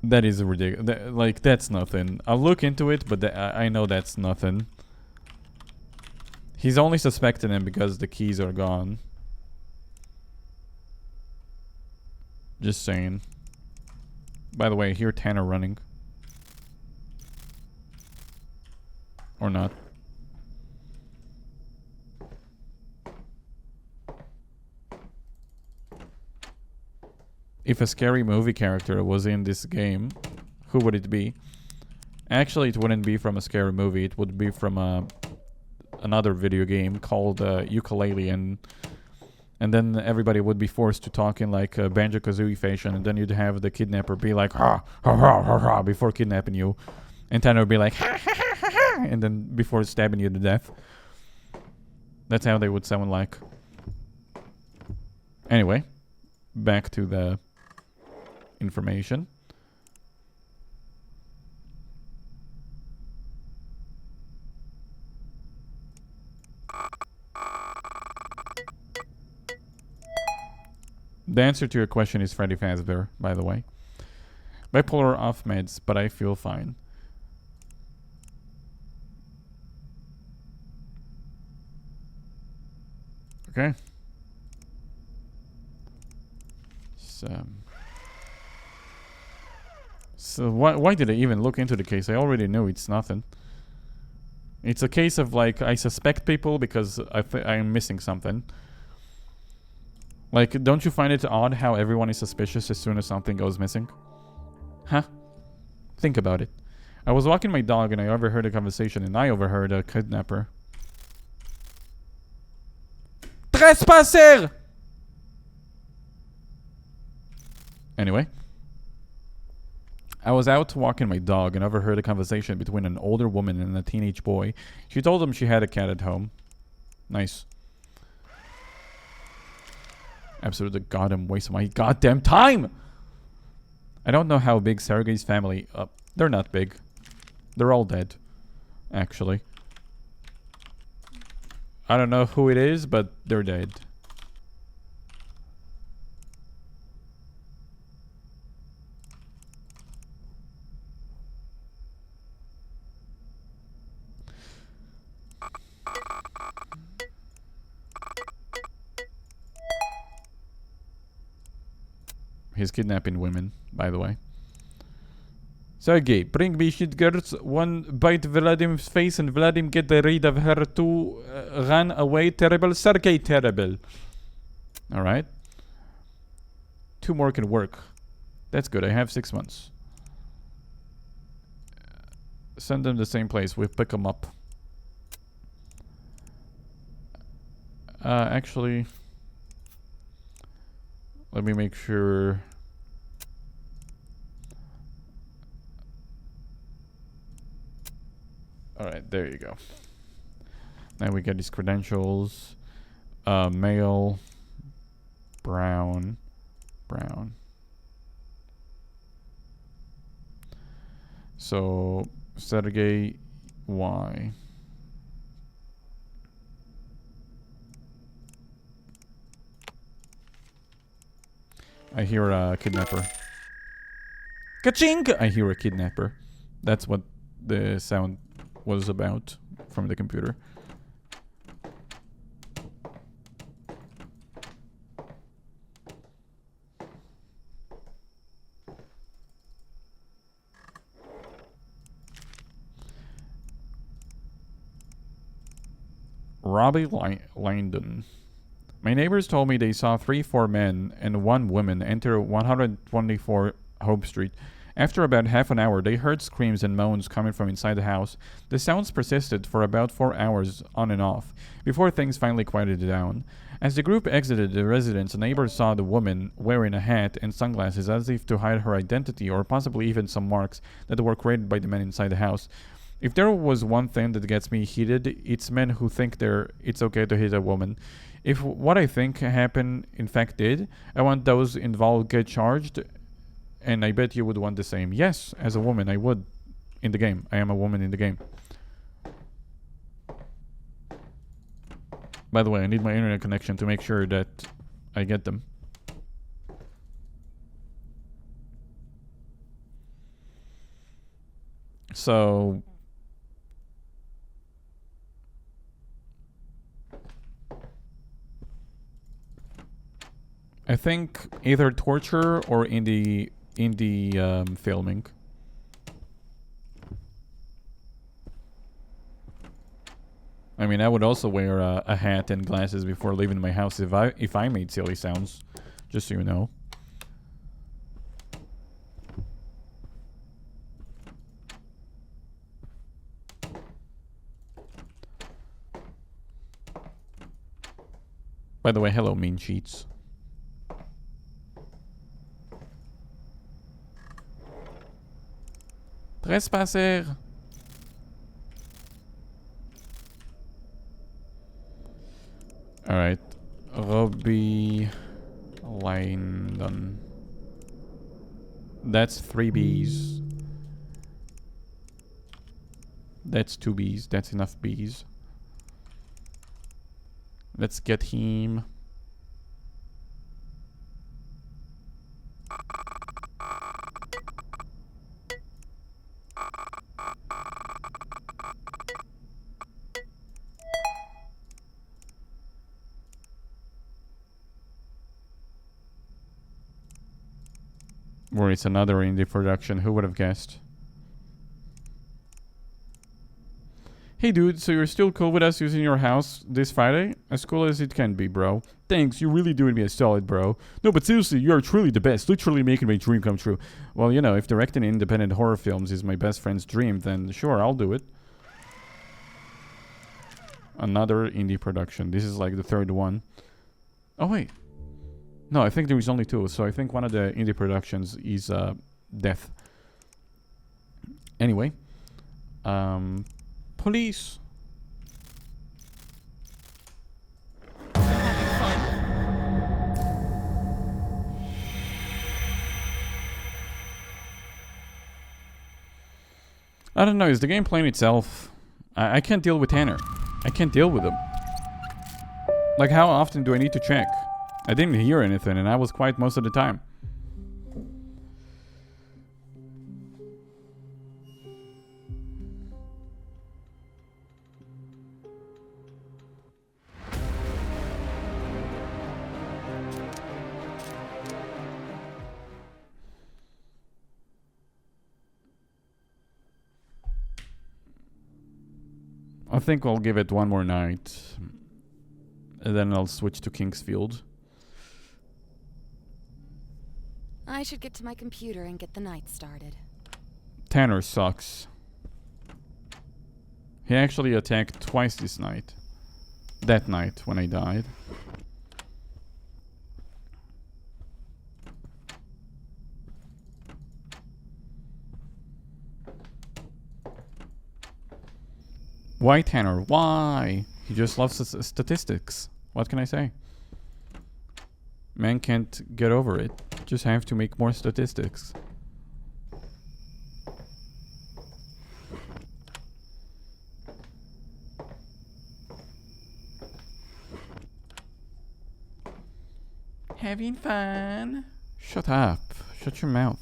That is ridiculous. Like, that's nothing. I'll look into it, but I know that's nothing. He's only suspecting him because the keys are gone. Just saying. By the way, I hear Tanner running. Or not. If a scary movie character was in this game, who would it be? Actually, it wouldn't be from a scary movie. It would be from another video game called Ukulele, and then everybody would be forced to talk in like a Banjo-Kazooie fashion, and then you'd have the kidnapper be like ha ha ha ha ha before kidnapping you, and Tanner would be like ha ha ha ha ha, and then before stabbing you to death. That's how they would sound like. Anyway, back to the information. The answer to your question is Freddy Fazbear, by the way. Bipolar off meds, but I feel fine. Okay. So why did I even look into the case? I already knew it's nothing. It's a case of like I suspect people because I'm missing something. Like, don't you find it odd how everyone is suspicious as soon as something goes missing? Huh? Think about it. I was walking my dog and I overheard a conversation, and I overheard a kidnapper. Trespasser! Anyway. I was out walking my dog and overheard a conversation between an older woman and a teenage boy. She told him she had a cat at home. Nice. Absolutely goddamn waste of my goddamn time! I don't know how big Sergei's family... they're not big. They're all dead. Actually. I don't know who it is, but they're dead. He's kidnapping women, by the way. Sergey, bring me shit girls. One bite Vladim's face and Vladim get rid of her too. Run away, terrible. Sergey, terrible. Alright. 2 more can work. That's good. I have 6 months. Send them the same place. We pick them up. Actually... let me make sure... Alright, there you go. Now we get these credentials. Male. Brown. So, Sergey Y. I hear a kidnapper. Ka-ching! I hear a kidnapper. That's what the sound was about from the computer. Robbie Langdon. My neighbors told me they saw 3-4 men and 1 woman enter 124 Hope Street After about half an hour, they heard screams and moans coming from inside the house. The sounds persisted for about 4 hours on and off, before things finally quieted down. As the group exited the residence, a neighbor saw the woman wearing a hat and sunglasses as if to hide her identity or possibly even some marks that were created by the men inside the house. If there was one thing that gets me heated, it's men who think it's okay to hit a woman. If what I think happened in fact did, I want those involved get charged, and I bet you would want the same. Yes, as a woman, I would. In the game. I am a woman in the game. By the way, I need my internet connection to make sure that I get them. So... I think either torture or in the filming. I mean, I would also wear a hat and glasses before leaving my house if I made silly sounds, just so you know. By the way, hello, mean cheats. Trespasser. Alright. Robbie Lyndon. That's 3 Bs. That's 2 Bs. That's enough Bs. Let's get him. Or it's another indie production. Who would have guessed? Hey dude, so you're still cool with us using your house this Friday? As cool as it can be, bro. Thanks, you're really doing me a solid, bro. No, but seriously, you are truly the best. Literally making my dream come true. Well, you know, if directing independent horror films is my best friend's dream, then sure, I'll do it. Another indie production. This is like the 3rd one. Oh, wait. No, I think there is only 2, so I think one of the indie productions is Death. Anyway. Police! I don't know, is the game playing itself? I can't deal with Tanner. I can't deal with him. Like, how often do I need to check? I didn't hear anything, and I was quiet most of the time. I think I'll give it one more night. And then I'll switch to Kingsfield. I should get to my computer and get the night started. Tanner sucks. He actually attacked twice this night. That night when I died. Why Tanner? Why? He just loves statistics. What can I say? Man can't get over it. Just have to make more statistics. Having fun? Shut up. Shut your mouth.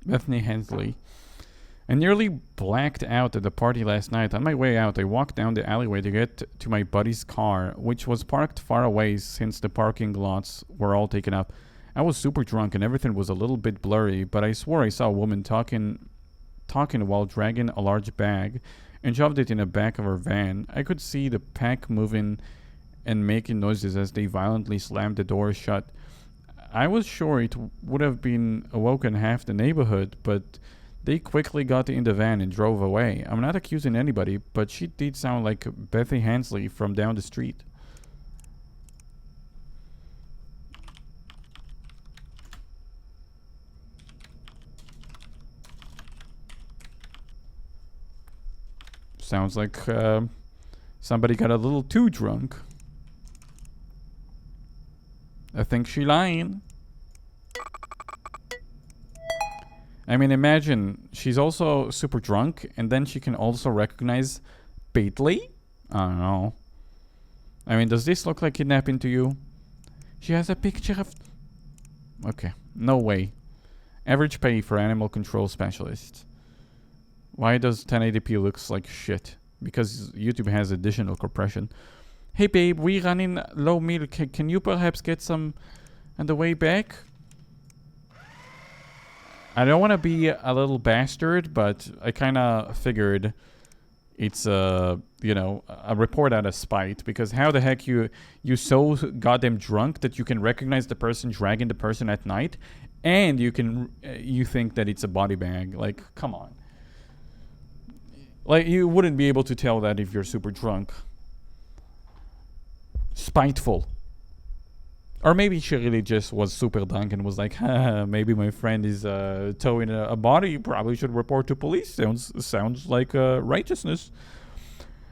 Bethany Hensley. I nearly blacked out at the party last night. On my way out, I walked down the alleyway to get to my buddy's car, which was parked far away since the parking lots were all taken up. I was super drunk and everything was a little bit blurry, but I swore I saw a woman talking while dragging a large bag and shoved it in the back of her van. I could see the pack moving and making noises as they violently slammed the door shut. I was sure it would have been awoken half the neighborhood, but they quickly got in the van and drove away. I'm not accusing anybody, but she did sound like Bethy Hansley from down the street. Sounds like somebody got a little too drunk. I think she lying. I mean, imagine she's also super drunk, and then she can also recognize Bately? I don't know. I mean, does this look like kidnapping to you? She has a picture of... Okay, no way. Average pay for animal control specialist. Why does 1080p looks like shit? Because YouTube has additional compression. Hey babe, we running low milk. Can you perhaps get some on the way back? I don't want to be a little bastard, but I kind of figured it's a report out of spite, because how the heck you so goddamn drunk that you can recognize the person dragging the person at night, and you think that it's a body bag? Like, come on. Like, you wouldn't be able to tell that if you're super drunk. Spiteful. Or maybe she really just was super drunk and was like, maybe my friend is towing a body. Probably should report to police. Sounds like righteousness.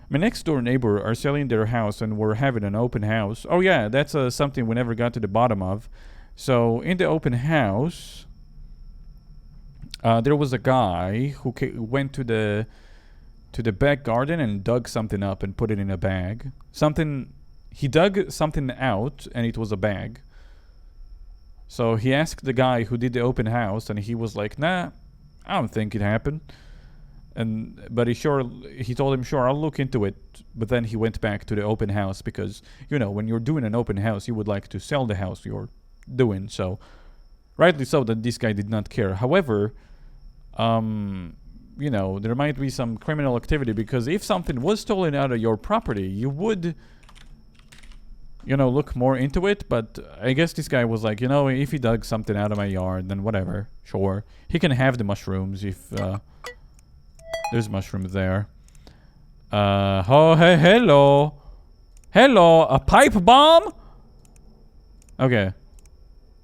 My next door neighbor are selling their house and we're having an open house. Oh yeah, that's something we never got to the bottom of. So in the open house, there was a guy who went to the back garden and dug something up and put it in a bag. He dug something out, and it was a bag. So he asked the guy who did the open house, and he was like, nah, I don't think it happened. But he told him, sure, I'll look into it. But then he went back to the open house because, when you're doing an open house, you would like to sell the house you're doing. So, rightly so that this guy did not care. However, there might be some criminal activity, because if something was stolen out of your property, you would... look more into it. But I guess this guy was like, if he dug something out of my yard, then whatever, sure. He can have the mushrooms if there's mushrooms there. Oh, hey, hello. Hello, a pipe bomb? Okay.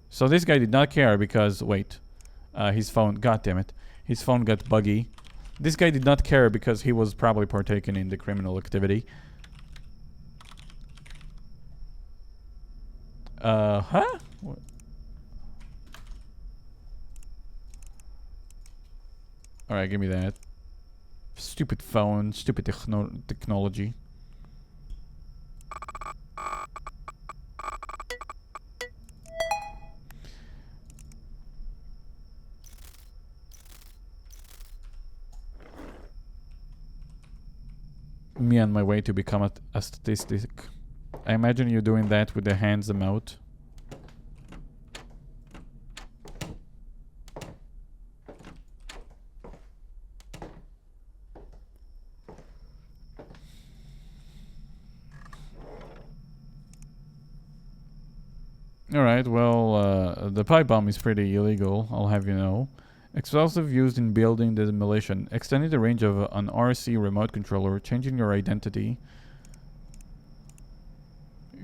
So this guy did not care because, wait. His phone, god damn it. His phone got buggy. This guy did not care because he was probably partaking in the criminal activity. Huh? What? Alright, give me that. Stupid phone, stupid technology. Me on my way to become a statistic. I imagine you doing that with the hands emote. Alright, well, the pipe bomb is pretty illegal, I'll have you know. Explosive used in building demolition. Extending the range of an RC remote controller. Changing your identity.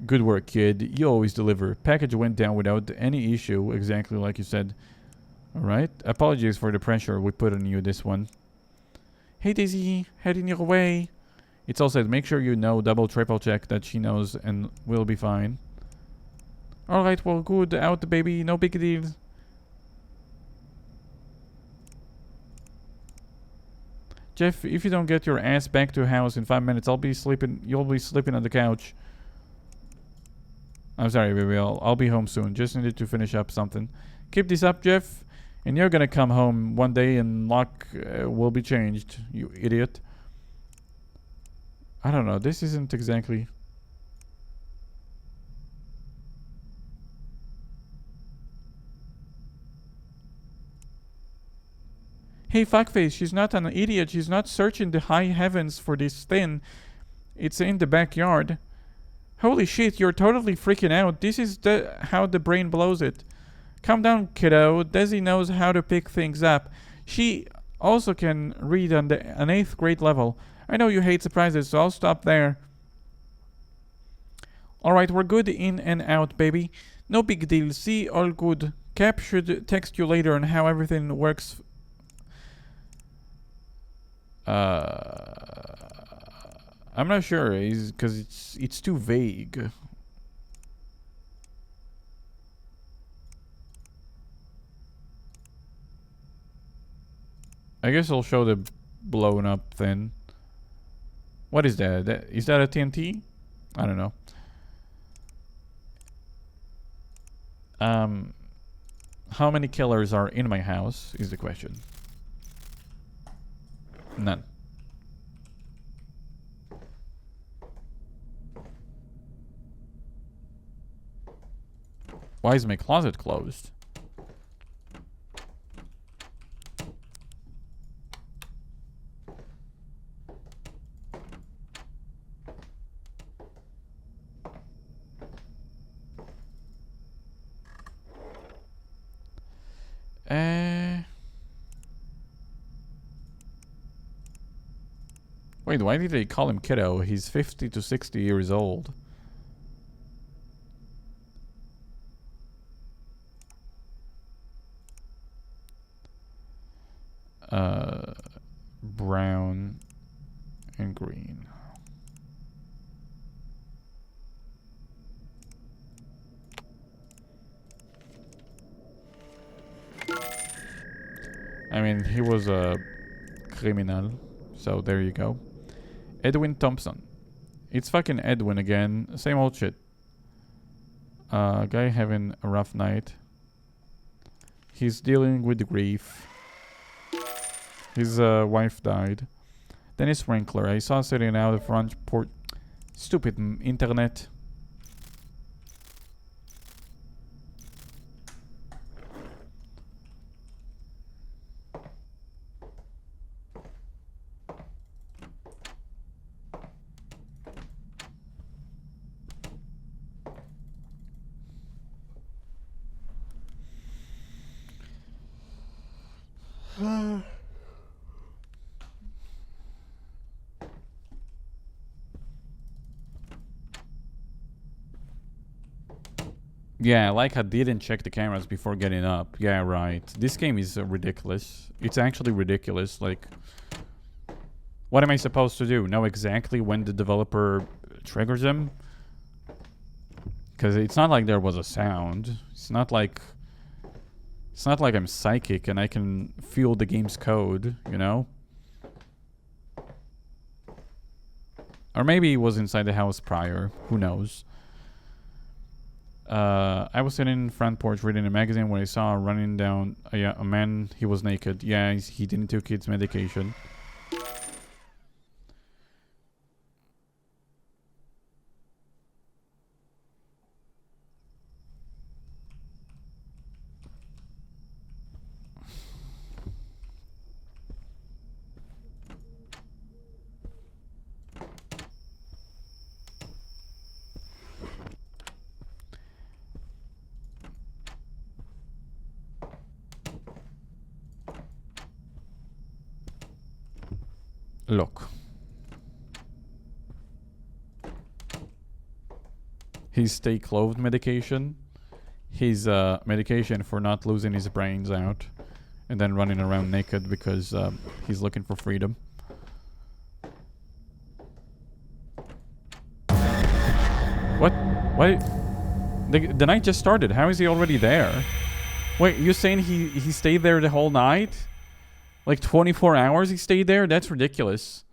Good work, kid. You always deliver. Package went down without any issue, exactly like you said. Alright. Apologies for the pressure we put on you this one. Hey Daisy, heading your way. It's all said. Make sure you know, double, triple check that she knows and we'll be fine. Alright, well, good. Out, baby. No big deal. Jeff, if you don't get your ass back to house in 5 minutes, you'll be sleeping on the couch. I'm sorry, baby. I'll be home soon. Just needed to finish up something. Keep this up, Jeff. And you're gonna come home one day and lock will be changed, you idiot. I don't know, this isn't exactly... Hey, fuckface, she's not an idiot. She's not searching the high heavens for this thing. It's in the backyard. Holy shit, you're totally freaking out. This is how the brain blows it. Calm down, kiddo. Desi knows how to pick things up. She also can read on an 8th grade level. I know you hate surprises, so I'll stop there. Alright, we're good in and out, baby. No big deal. See, all good. Cap should text you later on how everything works. I'm not sure, because it's too vague. I guess I'll show the blown up thing. What is that? Is that a TNT? I don't know. How many killers are in my house is the question. None. Why is my closet closed? Wait, why did they call him kiddo? He's 50 to 60 years old. Brown and green. I mean, he was a criminal, so there you go. Edwin Thompson. It's fucking Edwin again. Same old shit. Guy having a rough night. He's dealing with grief. His wife died. Dennis Winkler. I saw sitting out the front porch. Stupid internet. Yeah, like I didn't check the cameras before getting up. Yeah, right. This game is ridiculous. It's actually ridiculous. Like, what am I supposed to do? Know exactly when the developer triggers them? Because it's not like there was a sound. It's not like I'm psychic and I can feel the game's code, you know? Or maybe he was inside the house prior. Who knows? I was sitting in the front porch reading a magazine when I saw running down a man. He was naked. Yeah, he didn't took his medication. Look. His stay clothed medication. His medication for not losing his brains out. And then running around naked because he's looking for freedom. What? Why? The night just started. How is he already there? Wait, you're saying he stayed there the whole night? Like 24 hours he stayed there? That's ridiculous.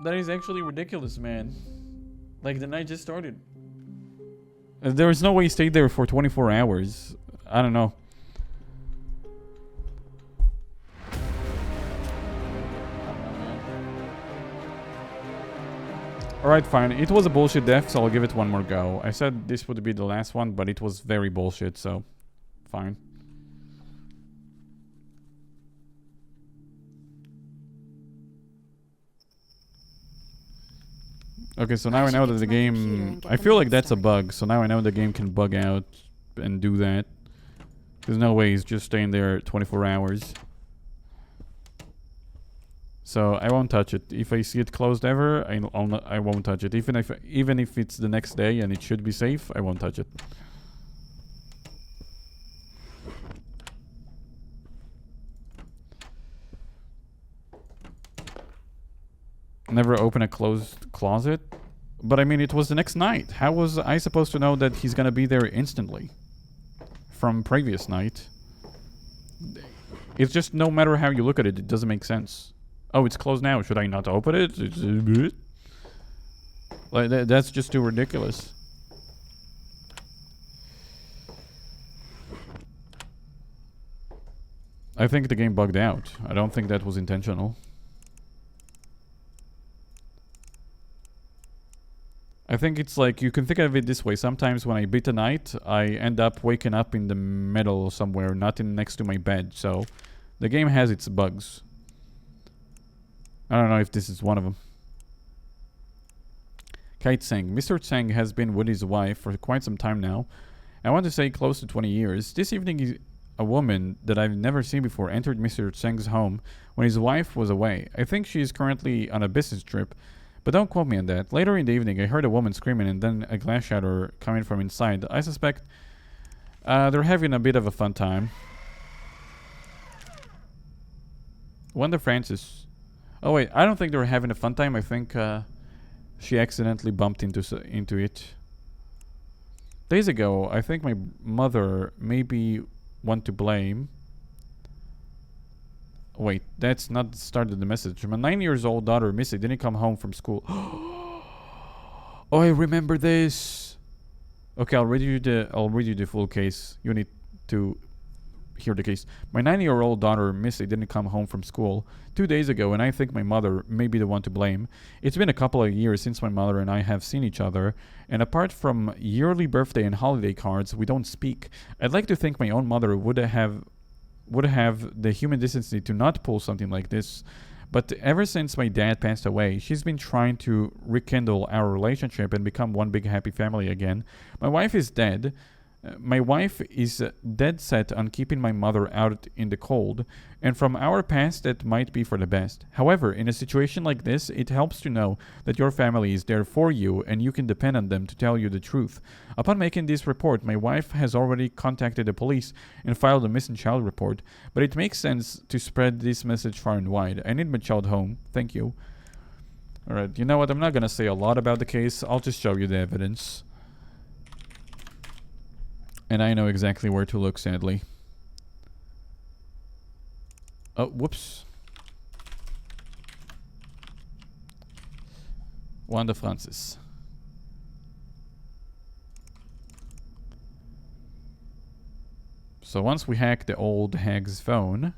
That is actually ridiculous, man. Like, the night just started. There is no way he stayed there for 24 hours. I don't know. Alright, fine. It was a bullshit death, so I'll give it one more go. I said this would be the last one, but it was very bullshit, so fine. Okay, so now I know that the game... I feel like that's a bug, so now I know the game can bug out and do that. There's no way he's just staying there 24 hours. So I won't touch it. If I see it closed ever, I won't touch it. Even if it's the next day and it should be safe, I won't touch it. Never open a closed closet. But I mean, it was the next night. How was I supposed to know that he's gonna be there instantly? From previous night. It's just no matter how you look at it, it doesn't make sense. Oh, it's closed now. Should I not open it? Like that's just too ridiculous. I think the game bugged out. I don't think that was intentional. I think it's like, you can think of it this way. Sometimes when I beat a night, I end up waking up in the middle somewhere, not next to my bed. So the game has its bugs. I don't know if this is one of them. Kite Tseng. Mr. Tseng has been with his wife for quite some time now. I want to say close to 20 years. This evening, a woman that I've never seen before entered Mr. Tseng's home when his wife was away. I think she is currently on a business trip, but don't quote me on that. Later in the evening, I heard a woman screaming and then a glass shatter coming from inside. I suspect they're having a bit of a fun time. Wanda Francis. Oh wait, I don't think they were having a fun time. I think she accidentally bumped into it. Days ago, I think my mother maybe want to blame. Wait, that's not the start of the message. My 9-year-old daughter, Missy, didn't come home from school. Oh, I remember this. Okay, I'll read you the full case. You need to hear the case. My 9-year-old daughter, Missy, didn't come home from school 2 days ago, and I think my mother may be the one to blame. It's been a couple of years since my mother and I have seen each other, and apart from yearly birthday and holiday cards, we don't speak. I'd like to think my own mother would have the human decency to not pull something like this. But ever since my dad passed away, she's been trying to rekindle our relationship and become one big happy family again. My wife is dead. My wife is dead set on keeping my mother out in the cold, and from our past that might be for the best. However, in a situation like this, it helps to know that your family is there for you and you can depend on them to tell you the truth. Upon making this report, my wife has already contacted the police and filed a missing child report, but it makes sense to spread this message far and wide. I need my child home. Thank you. Alright, you know what? I'm not gonna say a lot about the case. I'll just show you the evidence. And I know exactly where to look, sadly. Oh, whoops. Wanda Francis. So once we hack the old hag's phone...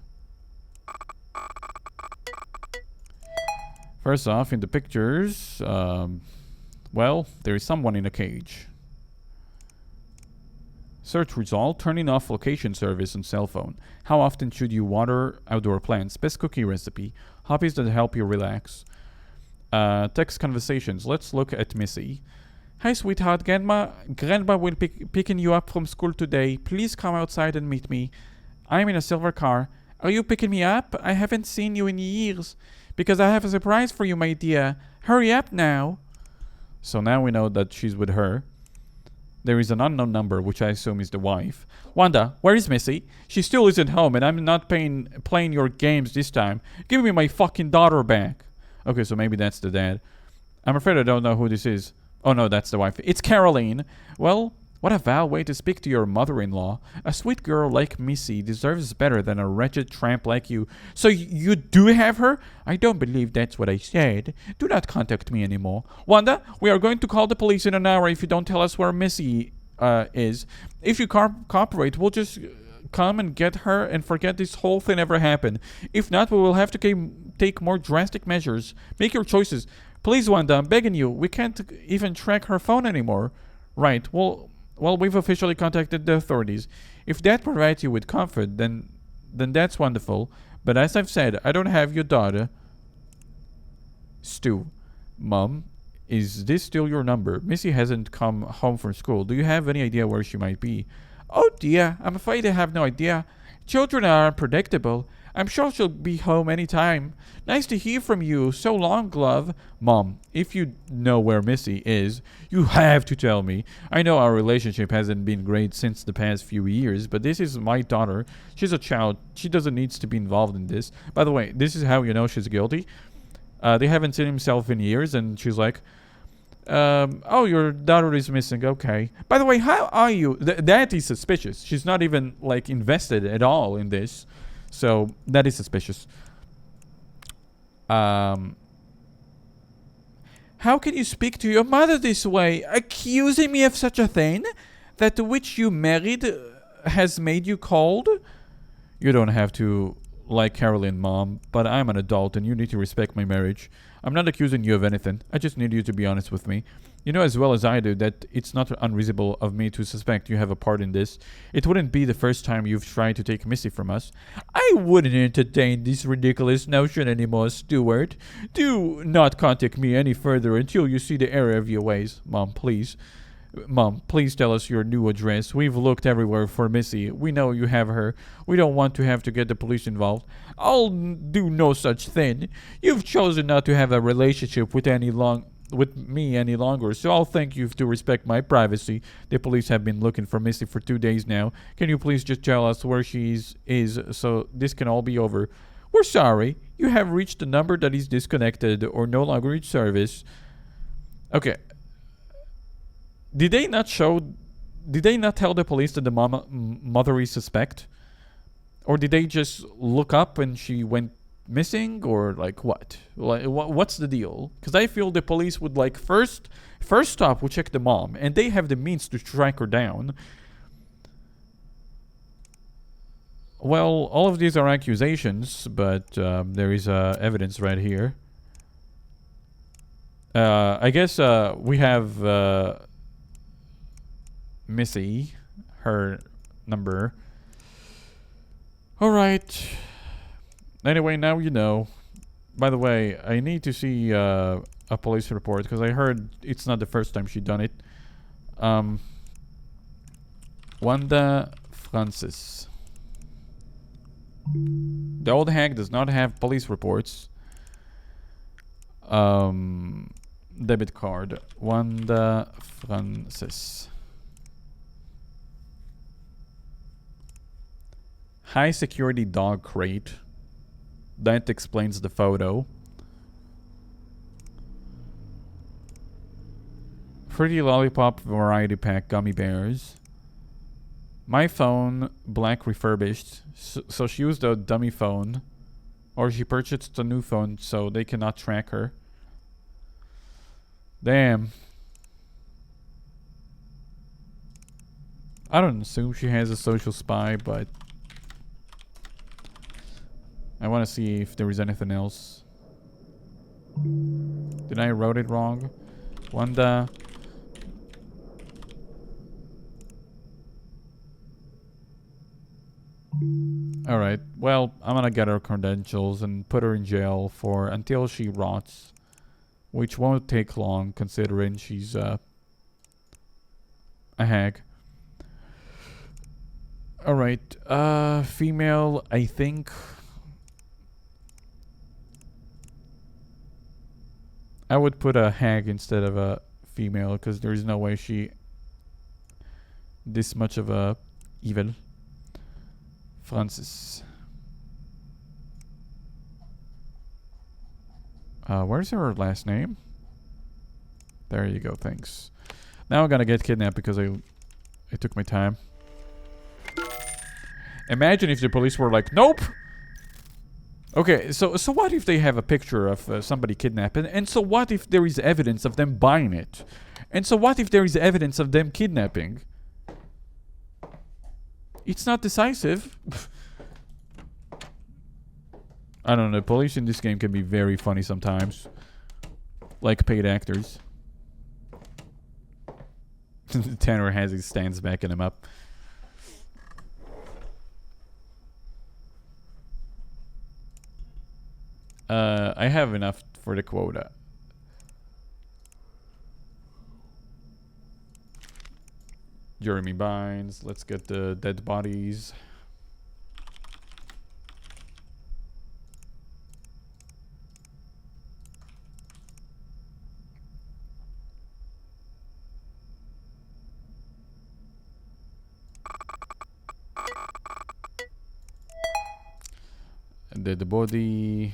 First off, in the pictures... well, there is someone in a cage. Search result, turning off location service on cell phone. How often should you water outdoor plants? Best cookie recipe. Hobbies that help you relax. Text conversations. Let's look at Missy. Hi, sweetheart. Grandma will picking you up from school today. Please come outside and meet me. I'm in a silver car. Are you picking me up? I haven't seen you in years. Because I have a surprise for you, my dear. Hurry up now. So now we know that she's with her. There is an unknown number, which I assume is the wife. Wanda, where is Missy? She still isn't home, and I'm not playing your games this time. Give me my fucking daughter back. Okay, so maybe that's the dad. I'm afraid I don't know who this is. Oh no, that's the wife. It's Caroline. Well, what a vile way to speak to your mother-in-law. A sweet girl like Missy deserves better than a wretched tramp like you. So you do have her? I don't believe that's what I said. Do not contact me anymore. Wanda, we are going to call the police in an hour if you don't tell us where Missy is. If you cooperate, we'll just come and get her and forget this whole thing ever happened. If not, we will have to take more drastic measures. Make your choices. Please, Wanda, I'm begging you. We can't even track her phone anymore. Right. Well, we've officially contacted the authorities. If that provides you with comfort, then that's wonderful. But as I've said, I don't have your daughter. Stu. Mom, is this still your number? Missy hasn't come home from school. Do you have any idea where she might be? Oh dear, I'm afraid I have no idea. Children are unpredictable. I'm sure she'll be home any time. Nice to hear from you. So long, Glove. Mom, if you know where Missy is, you have to tell me. I know our relationship hasn't been great since the past few years, but this is my daughter. She's a child. She doesn't need to be involved in this. By the way, this is how you know she's guilty. They haven't seen himself in years, and she's like, oh, your daughter is missing. Okay. By the way, how are you? That is suspicious. She's not even, like, invested at all in this. So, that is suspicious. How can you speak to your mother this way? Accusing me of such a thing? That the witch you married has made you cold? You don't have to like Carolyn, Mom, but I'm an adult and you need to respect my marriage. I'm not accusing you of anything. I just need you to be honest with me. You know as well as I do that it's not unreasonable of me to suspect you have a part in this. It wouldn't be the first time you've tried to take Missy from us. I wouldn't entertain this ridiculous notion anymore, Stuart. Do not contact me any further until you see the error of your ways. Mom, please. Mom, please tell us your new address. We've looked everywhere for Missy. We know you have her. We don't want to have to get the police involved. I'll do no such thing. You've chosen not to have a relationship with me any longer, so I'll thank you to respect my privacy. The police have been looking for Missy for 2 days now. Can you please just tell us where she is so this can all be over? We're sorry. You have reached a number that is disconnected or no longer in service. Okay. Did they not tell the police that the mother is suspect? Or did they just look up and she went missing? Or like what? Like what's the deal? Because I feel the police would like first stop would check the mom, and they have the means to track her down. Well, all of these are accusations, but there is evidence right here. I guess we have Missy, her number. Alright. Anyway, now you know. By the way, I need to see a police report because I heard it's not the first time she done it. Wanda Francis. The old hag does not have police reports. Debit card. Wanda Francis. High security dog crate. That explains the photo. Fruity Lollipop variety pack gummy bears. My phone, black refurbished. So she used a dummy phone. Or she purchased a new phone so they cannot track her. Damn. I don't assume she has a social spy, but I want to see if there is anything else. Did I wrote it wrong? Wanda. Alright, well, I'm gonna get her credentials and put her in jail for until she rots. Which won't take long considering she's a hag. Alright, female, I think. I would put a hag instead of a female because there is no way she this much of a evil. Francis. Where's her last name? There you go, thanks. Now I'm gonna get kidnapped because I took my time. Imagine if the police were like, nope! Okay, so what if they have a picture of somebody kidnapped? And so what if there is evidence of them buying it? And so what if there is evidence of them kidnapping? It's not decisive. I don't know. Police in this game can be very funny sometimes. Like paid actors. Tanner has his stands backing him up. I have enough for the quota. Jeremy Bynes. Let's get the dead bodies. Dead body.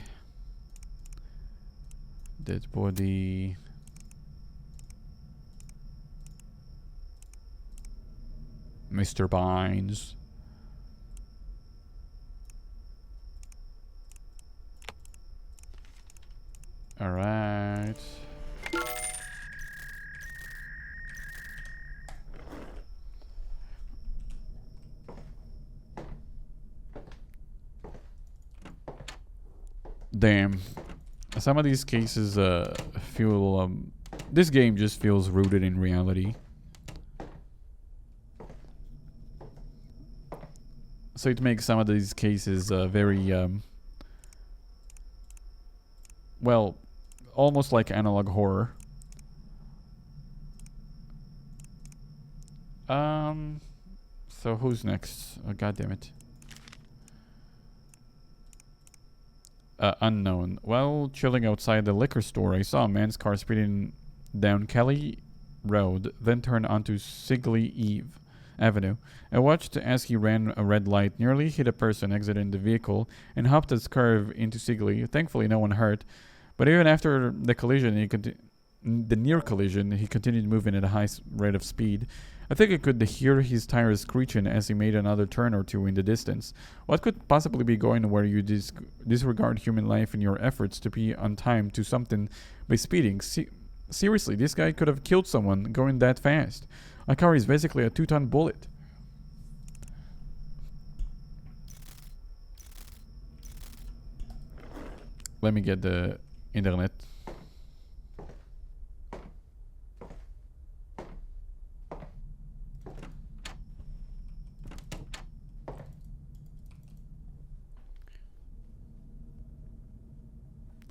Dead body. Mr. Bynes. All right. Damn. Some of these cases feel this game just feels rooted in reality. So it makes some of these cases very well, almost like analog horror. So who's next? Oh, God damn it. Unknown. While chilling outside the liquor store, I saw a man's car speeding down Kelly Road, then turn onto Sigley Eve Avenue. I watched as he ran a red light, nearly hit a person exiting the vehicle, and hopped its curve into Sigley. Thankfully, no one hurt. But even after the collision, the near collision, he continued moving at a high rate of speed. I think I could hear his tires screeching as he made another turn or two in the distance. What could possibly be going where you disregard human life in your efforts to be on time to something by speeding? Seriously, this guy could have killed someone going that fast. A car is basically a 2-ton bullet. Let me get the internet.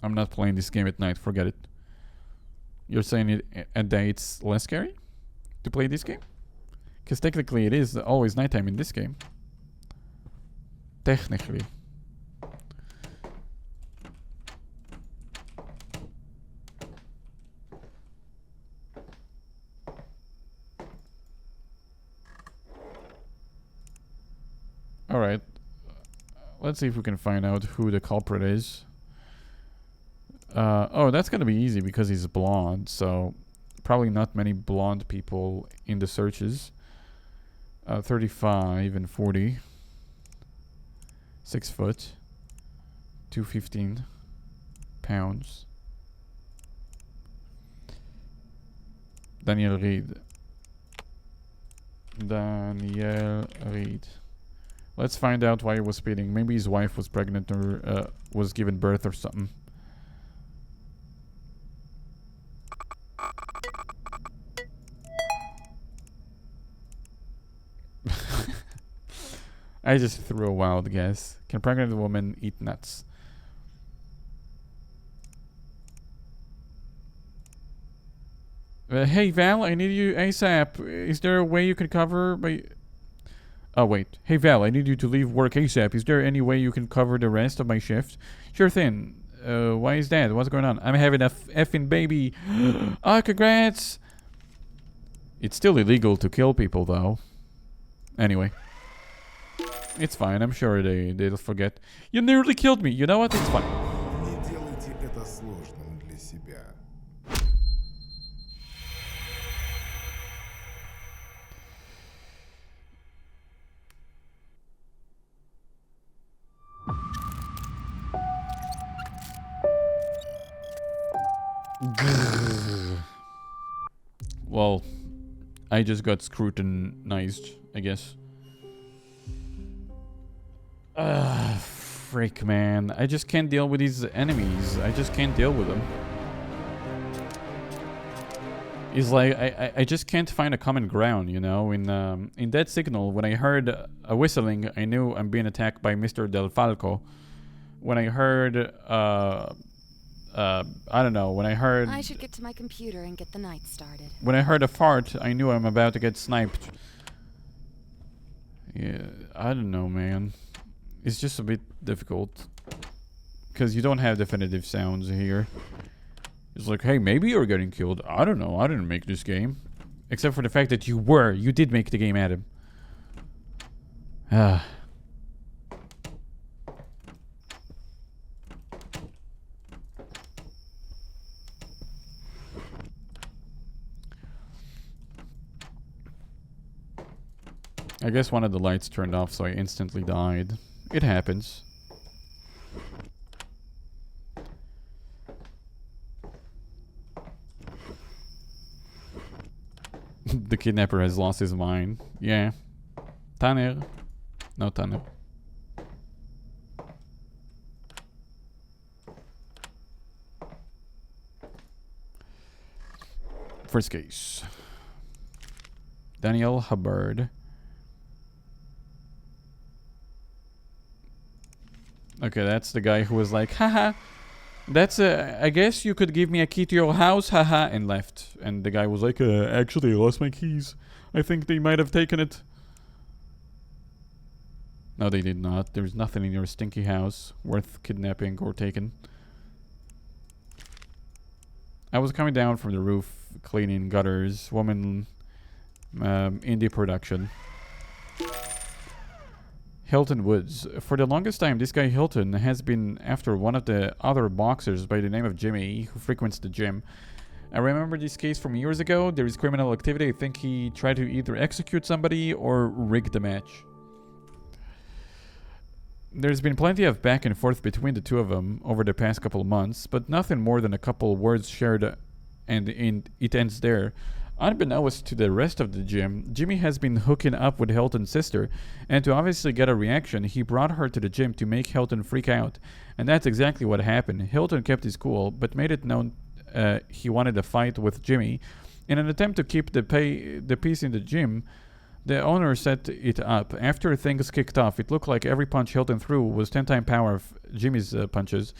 I'm not playing this game at night, forget it. You're saying it at day it's less scary to play this game? Because technically it is always nighttime in this game. Technically. Alright. Let's see if we can find out who the culprit is. Oh, that's gonna be easy because he's blonde, so probably not many blonde people in the searches. 35 and 40. 6 foot. 215 pounds. Daniel Reed. Daniel Reed. Let's find out why he was speeding. Maybe his wife was pregnant or was given birth or something. I just threw a wild guess. Can pregnant woman eat nuts? Hey Val, I need you ASAP. Is there a way you can cover my... Oh wait. Hey Val, I need you to leave work ASAP. Is there any way you can cover the rest of my shift? Sure thing. Why is that? What's going on? I'm having a effing baby. Ah, congrats. It's still illegal to kill people though. Anyway. It's fine. I'm sure they'll forget. You nearly killed me. You know what? It's fine. Не делайте это сложным для себя. Well, I just got scrutinized, I guess. Freak, man. I just can't deal with these enemies. I just can't deal with them. It's like I just can't find a common ground, you know. In that signal, when I heard a whistling, I knew I'm being attacked by Mr. Del Falco. When I heard I don't know. When I heard I should get to my computer and get the night started. when I heard a fart, I knew I'm about to get sniped. Yeah, I don't know, man. It's just a bit difficult because you don't have definitive sounds here. It's like, hey, maybe you're getting killed. I don't know. I didn't make this game. Except for the fact that you were. You did make the game, Adam. Ah. I guess one of the lights turned off, so I instantly died. It happens. The kidnapper has lost his mind. Yeah. Tanner. No, Tanner. First case. Daniel Hubbard. Okay, that's the guy who was like, haha. That's I guess you could give me a key to your house, haha, and left. And the guy was like, actually, I lost my keys. I think they might have taken it. No, they did not. There's nothing in your stinky house worth kidnapping or taking. I was coming down from the roof, cleaning gutters, woman, indie production. Hilton Woods. For the longest time, this guy Hilton has been after one of the other boxers by the name of Jimmy, who frequents the gym. I remember this case from years ago. There is criminal activity. I think he tried to either execute somebody or rig the match. There's been plenty of back and forth between the two of them over the past couple of months, but nothing more than a couple words shared, and it ends there. Unbeknownst to the rest of the gym, Jimmy has been hooking up with Hilton's sister, and to obviously get a reaction, he brought her to the gym to make Hilton freak out. And that's exactly what happened. Hilton kept his cool, but made it known he wanted a fight with Jimmy. In an attempt to keep the peace in the gym, the owner set it up. After things kicked off, it looked like every punch Hilton threw was 10 times power of Jimmy's punches.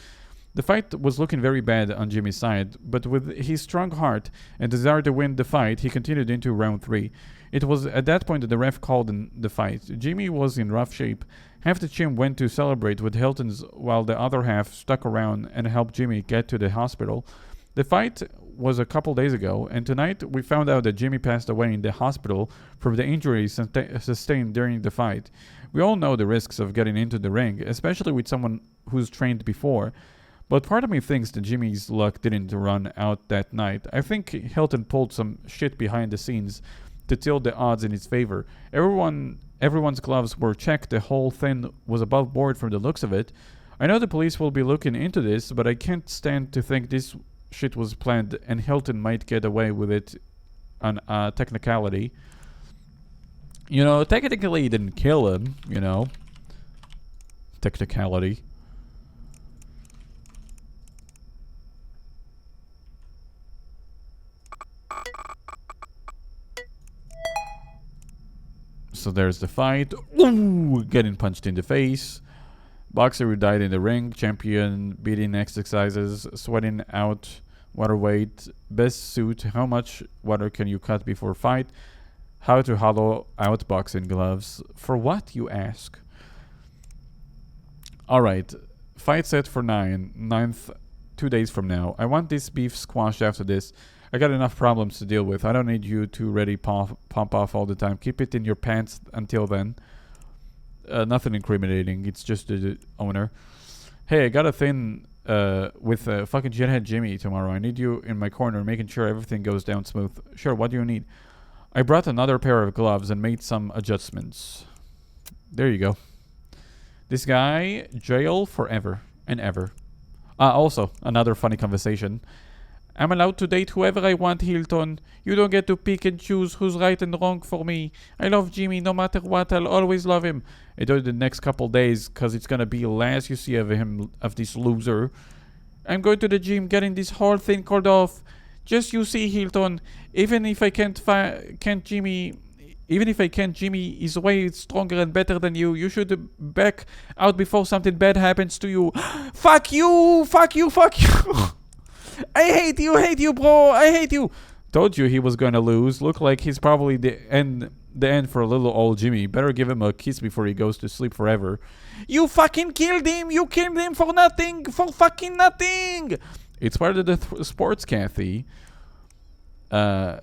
The fight was looking very bad on Jimmy's side, but with his strong heart and desire to win the fight, he continued into round 3. It was at that point that the ref called in the fight. Jimmy was in rough shape. Half the team went to celebrate with Hilton's, while the other half stuck around and helped Jimmy get to the hospital. The fight was a couple days ago, and tonight we found out that Jimmy passed away in the hospital from the injuries sustained during the fight. We all know the risks of getting into the ring, especially with someone who's trained before. But part of me thinks that Jimmy's luck didn't run out that night. I think Hilton pulled some shit behind the scenes to tilt the odds in his favor. Everyone's gloves were checked. The whole thing was above board from the looks of it. I know the police will be looking into this, but I can't stand to think this shit was planned and Hilton might get away with it on technicality. You know, technically he didn't kill him, you know. Technicality. So there's the fight. Ooh, getting punched in the face. Boxer who died in the ring. Champion beating exercises. Sweating out water weight. Best suit. How much water can you cut before fight? How to hollow out boxing gloves. For what, you ask? Alright. Fight set for 9th, 2 days from now. I want this beef squashed after this. I got enough problems to deal with. I don't need you to ready pump off all the time. Keep it in your pants until then. Nothing incriminating. It's just the owner. Hey, I got a thing with fucking Jethead Jimmy tomorrow. I need you in my corner, making sure everything goes down smooth. Sure, what do you need? I brought another pair of gloves and made some adjustments. There you go. This guy, jail forever and ever. Also, another funny conversation. I'm allowed to date whoever I want, Hilton. You don't get to pick and choose who's right and wrong for me. I love Jimmy no matter what. I'll always love him. Enjoy the next couple days, cause it's gonna be the last you see of him, of this loser. I'm going to the gym, getting this whole thing called off. Just you see, Hilton. Even if I can't Jimmy is way stronger and better than you. You should back out before something bad happens to you. Fuck you! Fuck you! Fuck you! I hate you, bro. I hate you. Told you he was gonna lose. Look like he's probably the end for a little old Jimmy. Better give him a kiss before he goes to sleep forever. You fucking killed him. You killed him for nothing. For fucking nothing. It's part of the sports, Kathy.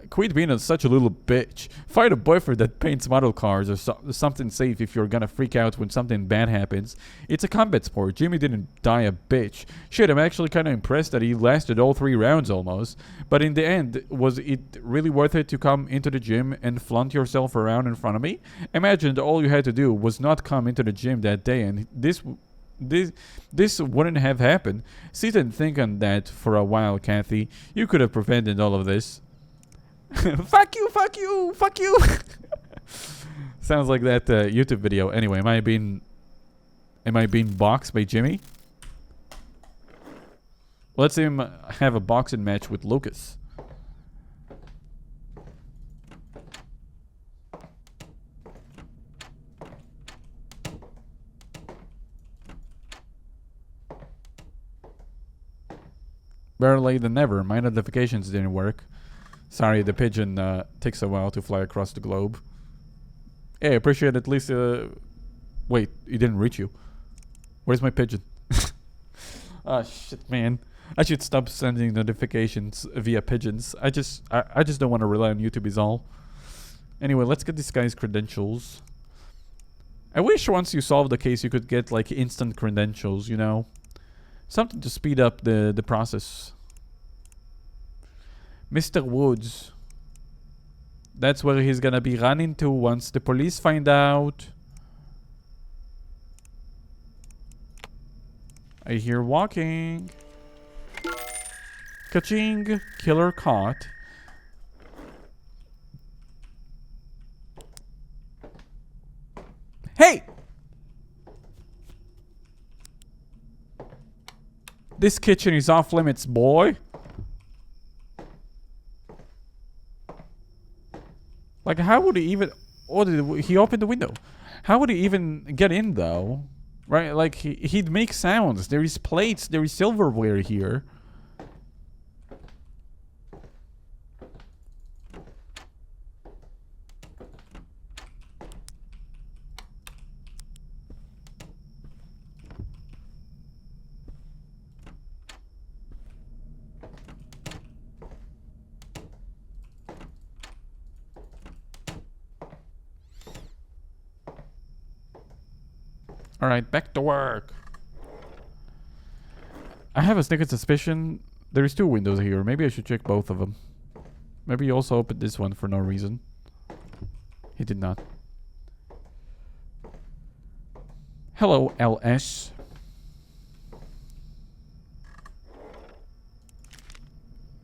Quit being such a little bitch. Find a boyfriend that paints model cars or something safe if you're gonna freak out when something bad happens. It's a combat sport. Jimmy didn't die a bitch. Shit, I'm actually kind of impressed that he lasted all 3 rounds almost. But in the end, was it really worth it to come into the gym and flaunt yourself around in front of me? Imagine all you had to do was not come into the gym that day, and this wouldn't have happened. Sit and think on that for a while, Kathy. You could have prevented all of this. Fuck you, fuck you, fuck you. Sounds like that YouTube video. Anyway, am I being boxed by Jimmy? Let's see him have a boxing match with Lucas. Better late than never. My notifications didn't work. Sorry, the pigeon takes a while to fly across the globe. Hey, I appreciate at least... Wait, it didn't reach you. Where's my pigeon? Oh, shit, man. I should stop sending notifications via pigeons. I just don't want to rely on YouTube is all. Anyway, let's get this guy's credentials. I wish once you solve the case you could get like instant credentials, you know? Something to speed up the process. Mr. Woods. That's where he's gonna be running to once the police find out. I hear walking. Ka-ching. Killer caught. Hey! This kitchen is off limits, boy. Like, how would he even... Oh, he opened the window. How would he even get in, though? Right? Like, he'd make sounds. There is plates. There is silverware here. Alright, back to work. I have a sneaking suspicion there is 2 windows here. Maybe I should check both of them. Maybe he also opened this one for no reason. He did not. Hello, LS.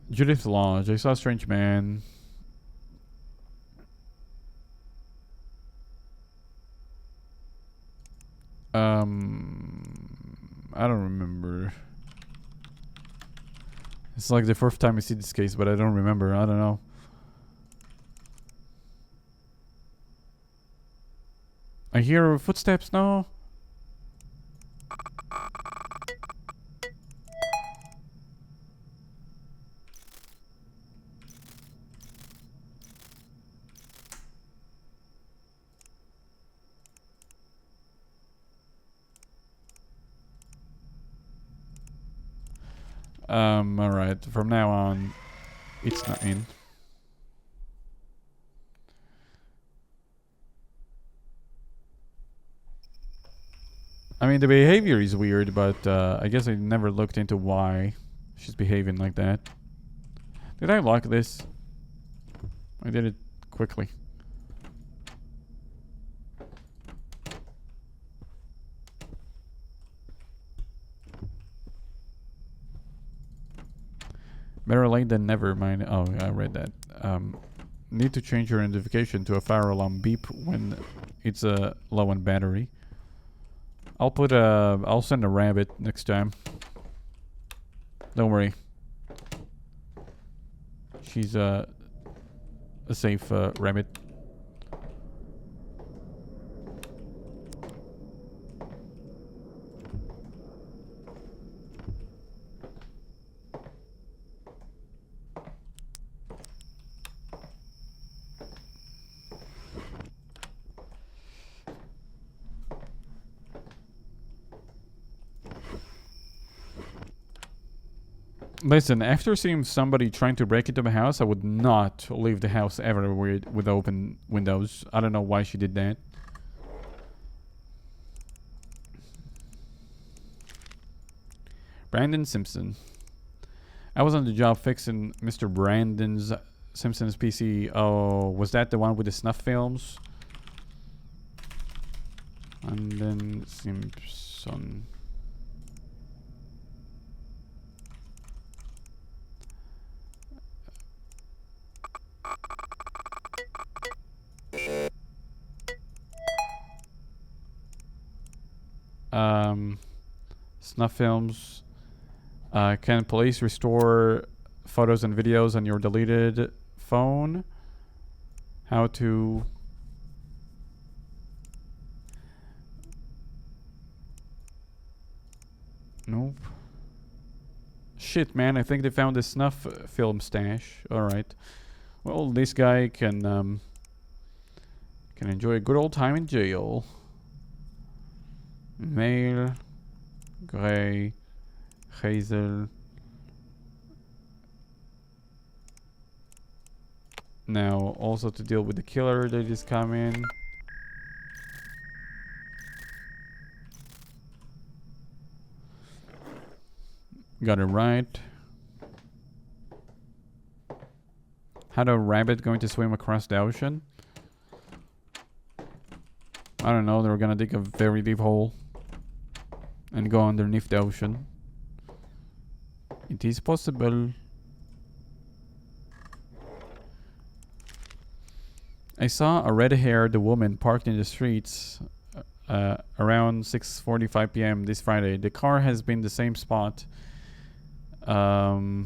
Judith Lodge. I saw a strange man. I don't remember. It's like the first time I see this case, but I don't remember. I don't know. I hear footsteps now. Alright, from now on, it's not in. I mean, the behavior is weird, but I guess I never looked into why she's behaving like that. Did I lock this? I did it quickly. Better late than never, mind. Oh, I read that. Need to change your notification to a fire alarm beep when it's low on battery. I'll send a rabbit next time. Don't worry. She's a safe rabbit. Listen, after seeing somebody trying to break into my house, I would not leave the house ever with open windows. I don't know why she did that. Brandon Simpson. I was on the job fixing Mr. Brandon's Simpson's PC. Oh, was that the one with the snuff films? Brandon Simpson. Snuff films. Can police restore photos and videos on your deleted phone? How to... Nope. Shit, man, I think they found the snuff film stash. Alright. Well, this guy can enjoy a good old time in jail. Male, Gray, Hazel. Now, also to deal with the killer that is coming. Got it right. How a rabbit going to swim across the ocean? I don't know, they're gonna dig a very deep hole and go underneath the ocean. It is possible. I saw a red-haired woman parked in the streets around 6:45 p.m. this Friday. The car has been the same spot. I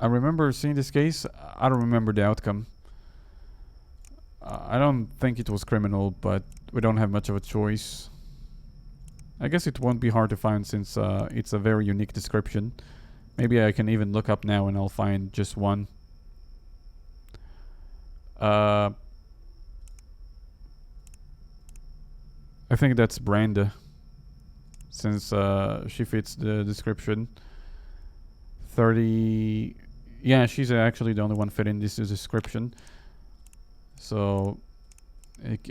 remember seeing this case. I don't remember the outcome. I don't think it was criminal, but we don't have much of a choice. I guess it won't be hard to find since it's a very unique description. Maybe I can even look up now and I'll find just one. I think that's Branda, since she fits the description. 30... Yeah, she's actually the only one fit in this description. So,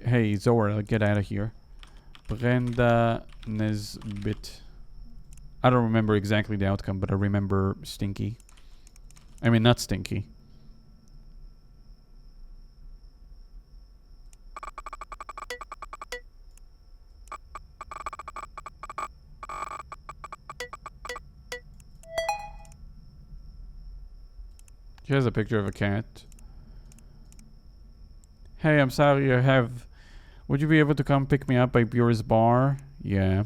hey, Zora, get out of here. Brenda Nesbit. I don't remember exactly the outcome, but I remember Stinky. I mean, not Stinky. She has a picture of a cat. Hey, I'm sorry, I have... Would you be able to come pick me up by Bure's bar? Yeah.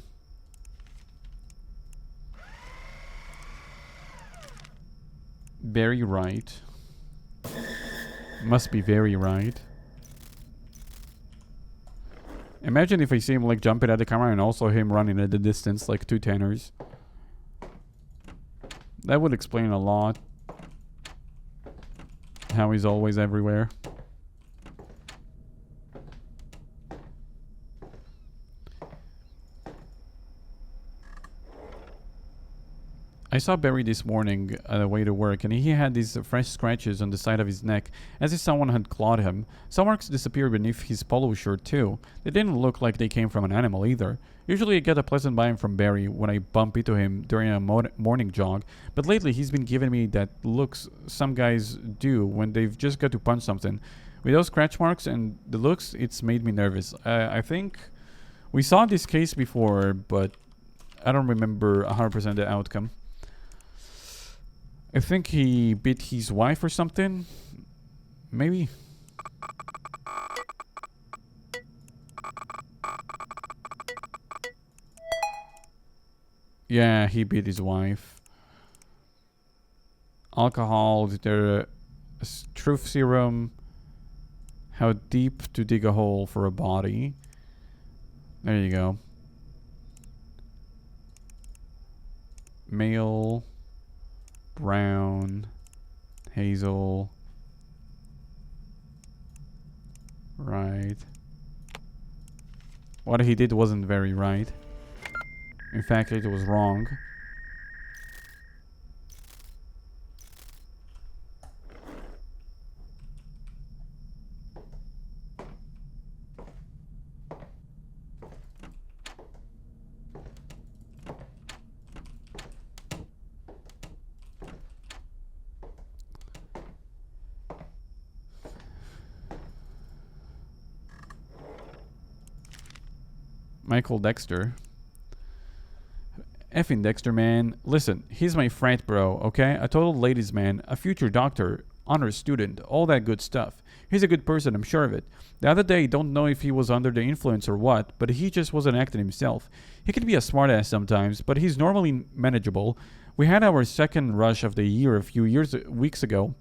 Very right. Must be very right. Imagine if I see him like jumping at the camera and also him running at the distance like two tanners. That would explain a lot. How he's always everywhere. I saw Barry this morning on the way to work, and he had these fresh scratches on the side of his neck, as if someone had clawed him. Some marks disappeared beneath his polo shirt too. They didn't look like they came from an animal either. Usually I get a pleasant vibe from Barry when I bump into him during a morning jog, but lately he's been giving me that looks some guys do when they've just got to punch something. With those scratch marks and the looks, it's made me nervous. I think we saw this case before, but I don't remember 100% the outcome. I think he beat his wife or something. Maybe. Yeah, he beat his wife. Alcohol, the truth serum. How deep to dig a hole for a body. There you go. Male. Brown. Hazel. Right. What he did wasn't very right. In fact, it was wrong. Michael Dexter. Effing Dexter, man. Listen, he's my frat bro, okay? A total ladies man, a future doctor, honor student, all that good stuff. He's a good person, I'm sure of it. The other day, don't know if he was under the influence or what, but he just wasn't acting himself. He can be a smartass sometimes, but he's normally manageable. We had our second rush of the year a few weeks ago,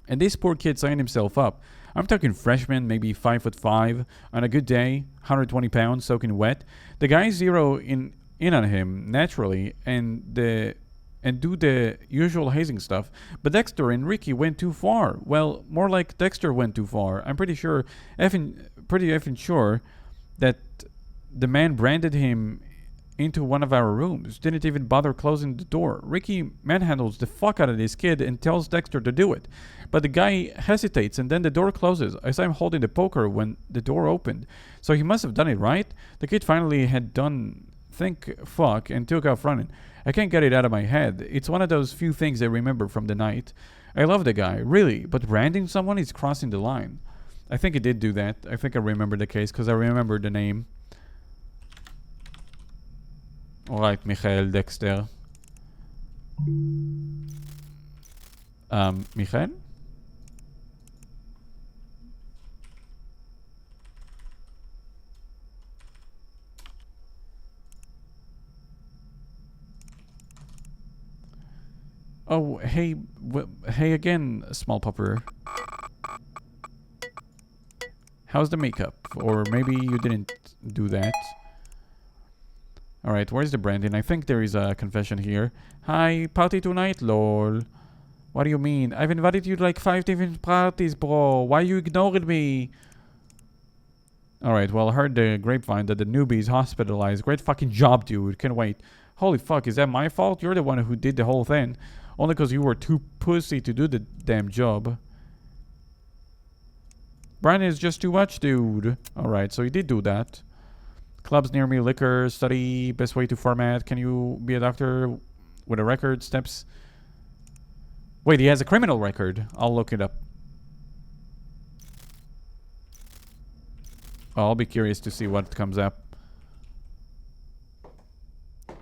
and this poor kid signed himself up. I'm talking freshman, maybe 5'5", on a good day, 120 pounds, soaking wet. The guy zero in on him naturally and do the usual hazing stuff. But Dexter and Ricky went too far. Well, more like Dexter went too far. I'm pretty sure, pretty effing sure, that the man branded him into one of our rooms. Didn't even bother closing the door. Ricky manhandles the fuck out of this kid and tells Dexter to do it. But the guy hesitates and then the door closes. I saw him holding the poker when the door opened. So he must have done it, right? The kid finally had done think fuck and took off running. I can't get it out of my head. It's one of those few things I remember from the night. I love the guy, really, but branding someone is crossing the line. I think he did do that. I think I remember the case because I remember the name. Alright, Michael Dexter. Michael? Oh, hey, hey again, small pupper. How's the makeup? Or maybe you didn't do that. Alright, where's the branding? I think there is a confession here. Hi, party tonight, lol. What do you mean? I've invited you to like 5 different parties, bro. Why you ignoring me? Alright, well, I heard the grapevine that the newbie is hospitalized. Great fucking job, dude. Can't wait. Holy fuck, is that my fault? You're the one who did the whole thing. Only because you were too pussy to do the damn job. Brian is just too much, dude. Alright, so he did do that. Clubs near me, liquor, study, best way to format. Can you be a doctor with a record? Steps. Wait, he has a criminal record. I'll look it up. I'll be curious to see what comes up.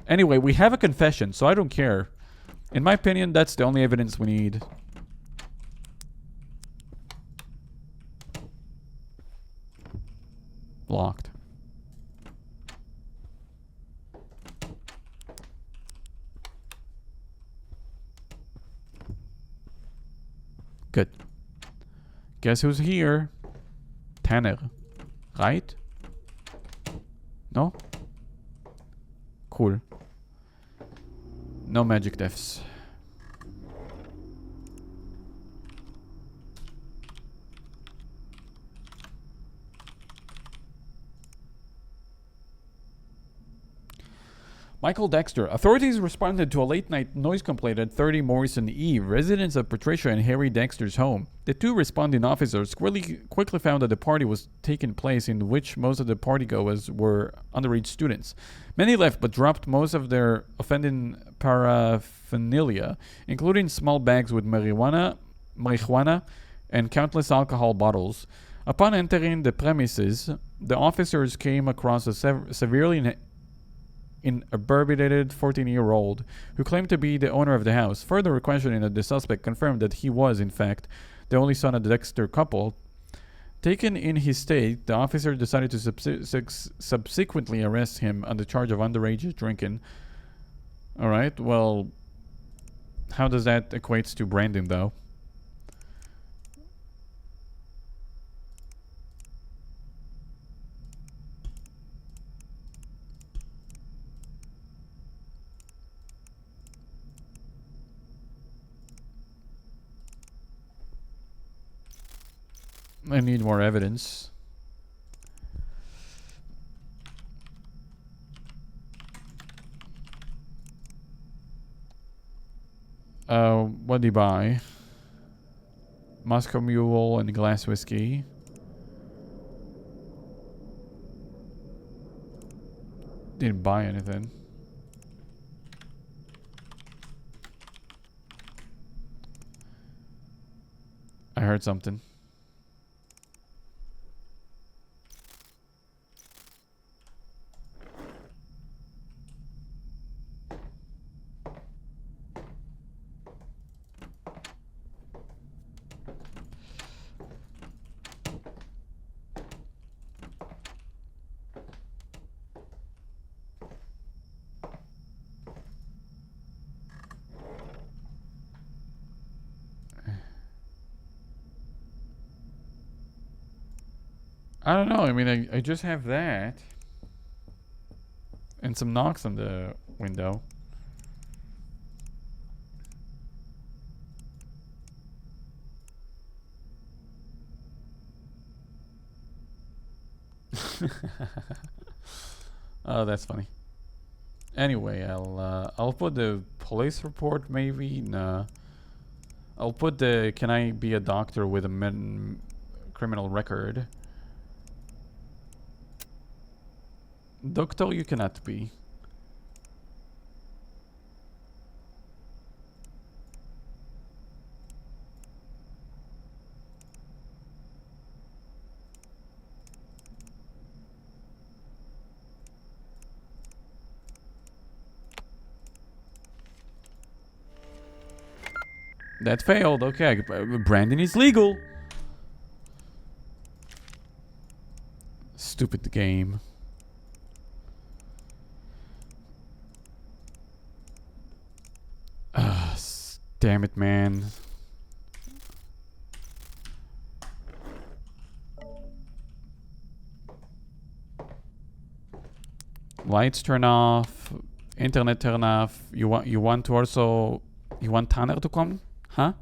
Anyway, we have a confession, so I don't care. In my opinion, that's the only evidence we need. Locked. Good. Guess who's here? Tanner. Right? No? Cool. No magic deaths. Michael Dexter. Authorities responded to a late-night noise complaint at 30 Morrison Eve, residents of Patricia and Harry Dexter's home. The two responding officers quickly found that the party was taking place in which most of the partygoers were underage students. Many left but dropped most of their offending paraphernalia, including small bags with marijuana and countless alcohol bottles. Upon entering the premises, the officers came across a severely in a barbidated 14-year-old who claimed to be the owner of the house. Further questioning of the suspect confirmed that he was, in fact, the only son of the Dexter couple. Taken in his state, the officer decided to subsequently arrest him on the charge of underage drinking. Alright, well, how does that equate to branding, though? I need more evidence. What did he buy? Moscow Mule and glass whiskey. Didn't buy anything. I heard something. I don't know. I mean, I just have that. And some knocks on the window. Oh, that's funny. Anyway, I'll put the police report maybe. Nah. I'll put the can I be a doctor with a criminal record. Doctor, you cannot be. That failed. Okay, branding is legal. Stupid game. Damn it, man. Lights turn off. Internet turn off. You want to also... You want Tanner to come? Huh?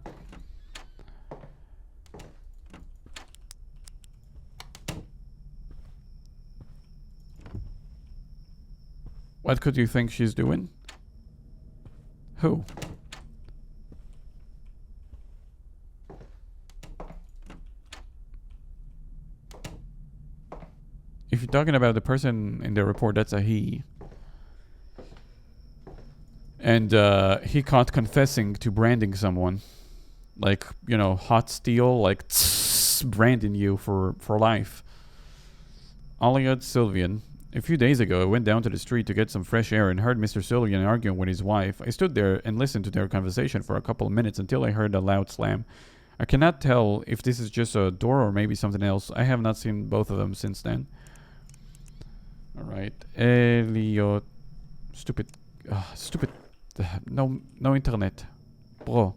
What could you think she's doing? Who? If you're talking about the person in the report, that's a he. And he caught confessing to branding someone. Like, you know, hot steel, like branding you for life. Aliot Sylvian. A few days ago, I went down to the street to get some fresh air and heard Mr. Sylvian arguing with his wife. I stood there and listened to their conversation for a couple of minutes until I heard a loud slam. I cannot tell if this is just a door or maybe something else. I have not seen both of them since then. Alright. Elliot. Stupid. Stupid. No internet. Bro.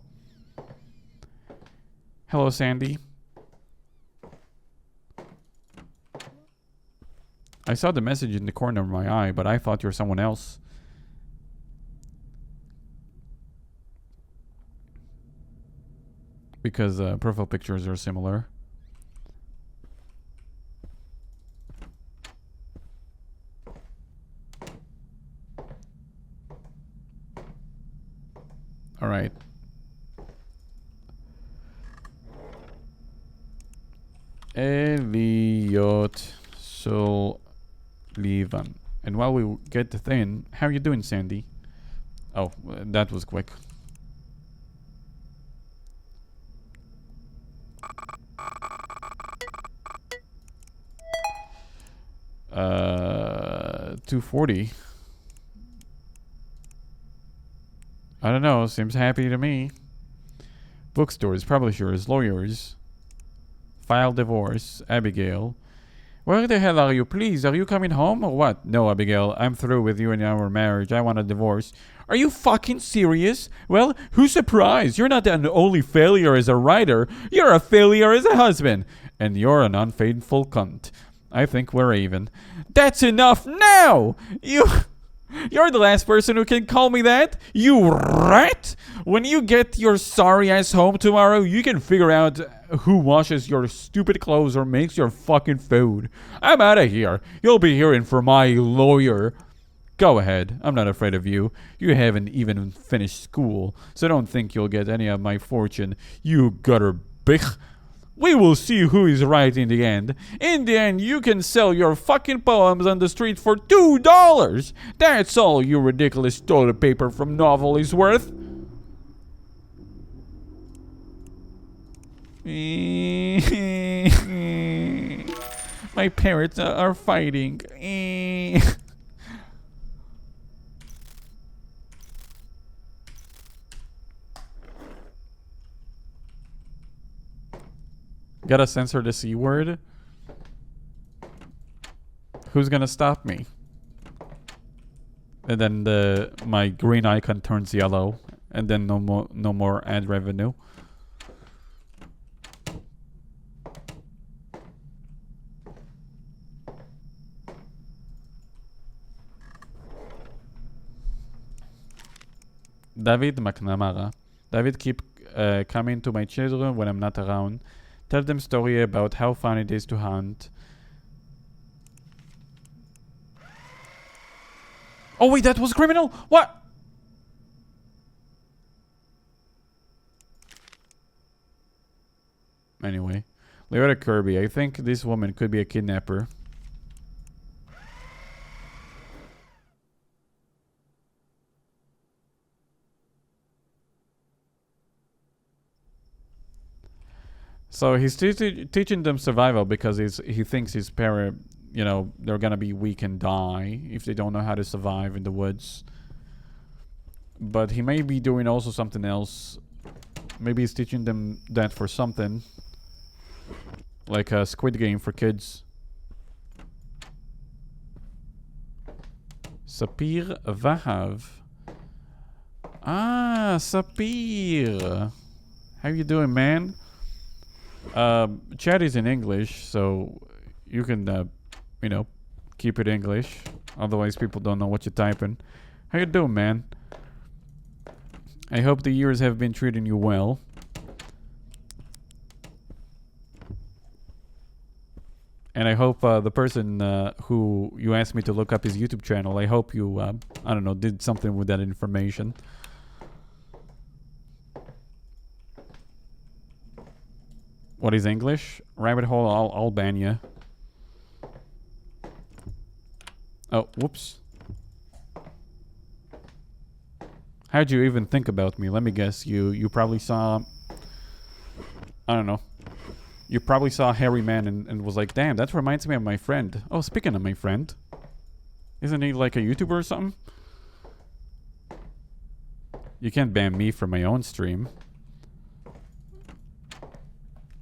Hello, Sandy. I saw the message in the corner of my eye, but I thought you were someone else. Because profile pictures are similar. All right. Elliot Sullivan. And while we get the thing, how you doing, Sandy? Oh, that was quick. $240. I don't know. Seems happy to me. Bookstores, publishers, lawyers. File divorce. Abigail. Where the hell are you? Please, are you coming home or what? No, Abigail. I'm through with you and our marriage. I want a divorce. Are you fucking serious? Well, who's surprised? You're not an only failure as a writer. You're a failure as a husband. And you're an unfaithful cunt. I think we're even. That's enough now! You're the last person who can call me that, you rat! When you get your sorry ass home tomorrow, you can figure out who washes your stupid clothes or makes your fucking food. I'm out of here. You'll be hearing from my lawyer. Go ahead. I'm not afraid of you. You haven't even finished school, so don't think you'll get any of my fortune, you gutter bitch. We will see who is right in the end. In the end, you can sell your fucking poems on the street for $2. That's all your ridiculous toilet paper from novel is worth. My parents are fighting. Gotta censor the C word. Who's gonna stop me? And then my green icon turns yellow, and then no more ad revenue. David McNamara. David keep coming to my children when I'm not around. Tell them story about how fun it is to hunt. Oh wait, that was criminal? What? Anyway. Leota Kirby. I think this woman could be a kidnapper. So he's teaching them survival because he thinks his parent, you know, they're gonna be weak and die if they don't know how to survive in the woods. But he may be doing also something else. Maybe he's teaching them that for something. Like a Squid Game for kids. Sapir Vahav. Ah, Sapir. How you doing, man? Chat is in English, so you can, you know, keep it English. Otherwise, people don't know what you're typing. How you doing, man? I hope the years have been treating you well. And I hope the person who you asked me to look up his YouTube channel, I hope you, I don't know, did something with that information. What is English? Rabbit hole, I'll ban you. Oh, whoops. How'd you even think about me? Let me guess. You probably saw... I don't know. You probably saw Hairy Man and was like, damn, that reminds me of my friend. Oh, speaking of my friend. Isn't he like a YouTuber or something? You can't ban me from my own stream.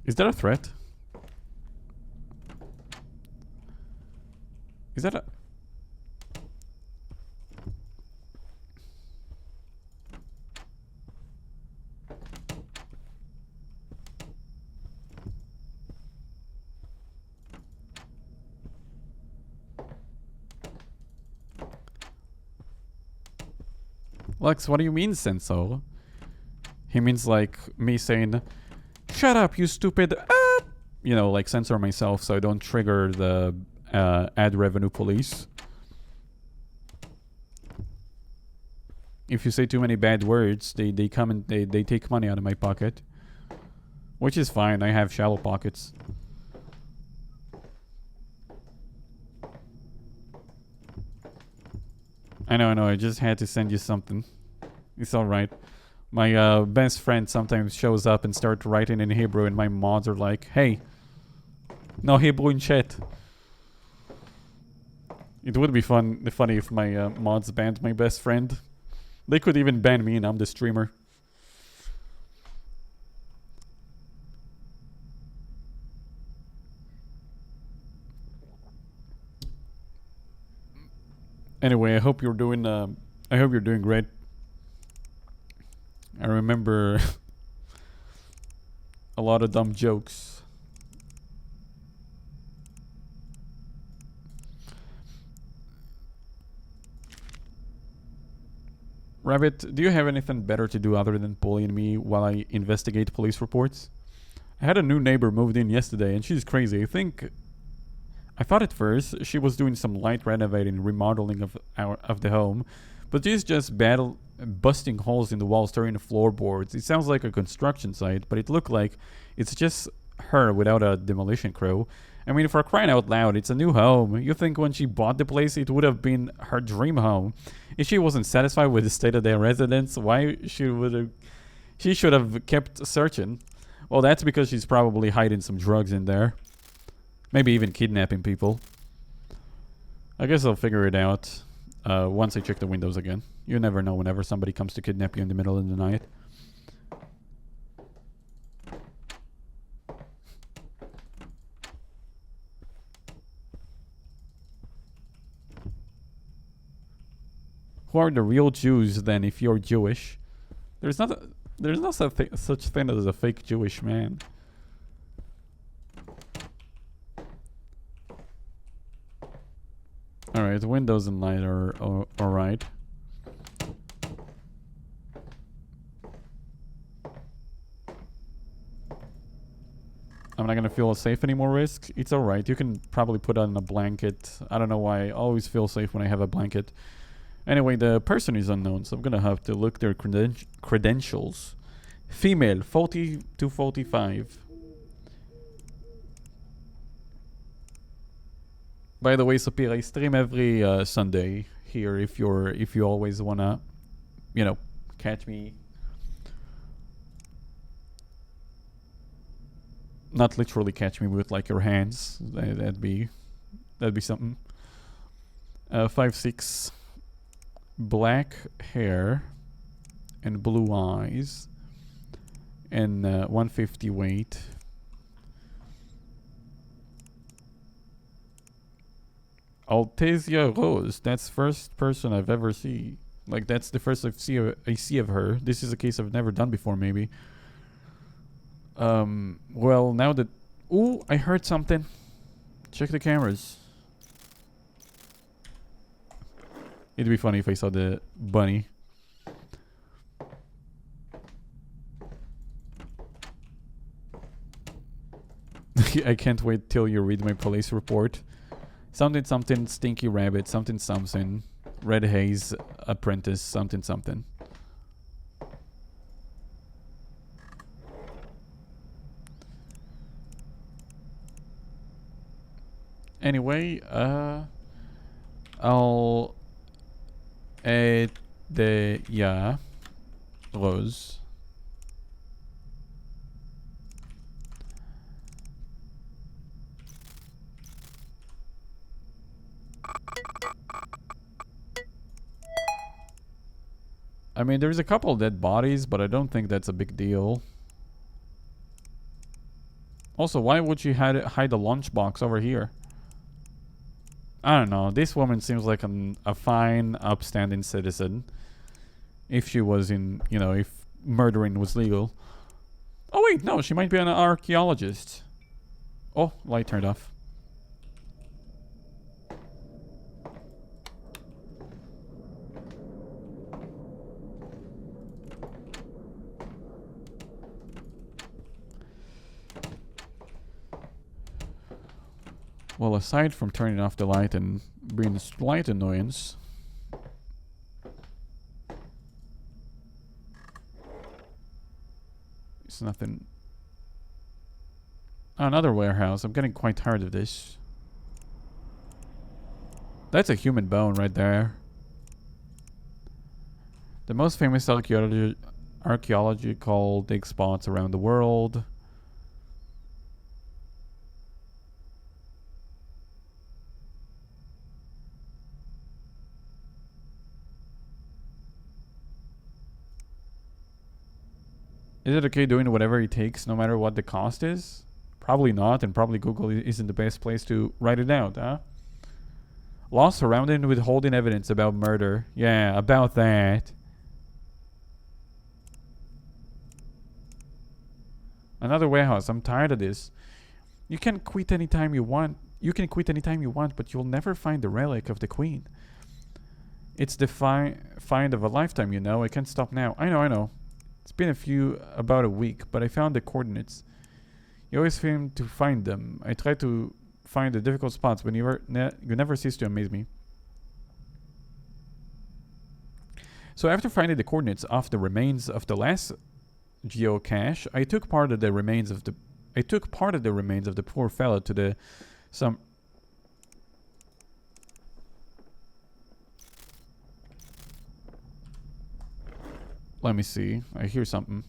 Is that a threat? Is that a... Lux, what do you mean, Senso? He means like me saying... Shut up, you stupid... You know, like censor myself so I don't trigger the ad revenue police. If you say too many bad words, they come and they take money out of my pocket. Which is fine, I have shallow pockets. I know, I just had to send you something. It's alright. My best friend sometimes shows up and starts writing in Hebrew and my mods are like, hey, no Hebrew in chat. It would be funny if my mods banned my best friend. They could even ban me and I'm the streamer. Anyway, I hope you're doing great. I remember a lot of dumb jokes. Rabbit, do you have anything better to do other than bullying me while I investigate police reports? I had a new neighbor moved in yesterday and she's crazy. I thought at first she was doing some light renovating, remodeling of the home, but she's just busting holes in the walls, tearing the floorboards. It sounds like a construction site, but it looked like it's just her without a demolition crew. I mean, for crying out loud, it's a new home. You think when she bought the place, it would have been her dream home. If she wasn't satisfied with the state of their residence, why she should have kept searching. Well, that's because she's probably hiding some drugs in there. Maybe even kidnapping people. I guess I'll figure it out once I check the windows again. You never know whenever somebody comes to kidnap you in the middle of the night. Who are the real Jews then if you're Jewish? There's no such thing as a fake Jewish man. Alright, the windows and light are alright. I'm not gonna feel safe anymore, Risk. It's alright. You can probably put on a blanket. I don't know why. I always feel safe when I have a blanket. Anyway, the person is unknown, so I'm gonna have to look their credentials. Female, 40 to 45. By the way, Sapir, I stream every Sunday here. If you always wanna, catch me. Not literally catch me with like your hands. That'd be something. 5'6", black hair, and blue eyes, and 150 weight. Altasia Rose. That's first person I've ever seen. Like that's the first I see of her. This is a case I've never done before, maybe. Well, now that... Ooh, I heard something. Check the cameras. It'd be funny if I saw the bunny. I can't wait till you read my police report. Something, something, stinky rabbit, something, something, red haze, apprentice, something, something. Anyway, I'll add the Rose. I mean, there's a couple dead bodies, but I don't think that's a big deal. Also, why would she hide the lunchbox over here? I don't know. This woman seems like a fine, upstanding citizen. If she was in, if murdering was legal. Oh wait, no, she might be an archaeologist. Oh, light turned off. Well, aside from turning off the light and being a slight annoyance, it's nothing. Another warehouse. I'm getting quite tired of this. That's a human bone right there. The most famous archaeological dig spots around the world. Is it okay doing whatever it takes, no matter what the cost is? Probably not, and probably Google isn't the best place to write it out, huh? Law surrounding withholding evidence about murder. Yeah, about that. Another warehouse. I'm tired of this. You can quit anytime you want. You can quit anytime you want, but you'll never find the relic of the queen. It's the find of a lifetime, you know. I can't stop now. I know. It's been about a week, but I found the coordinates. You always seem to find them. I try to find the difficult spots, but you never cease to amaze me. So after finding the coordinates of the remains of the last geocache, I took part of the remains of the poor fellow to some. Let me see. I hear something.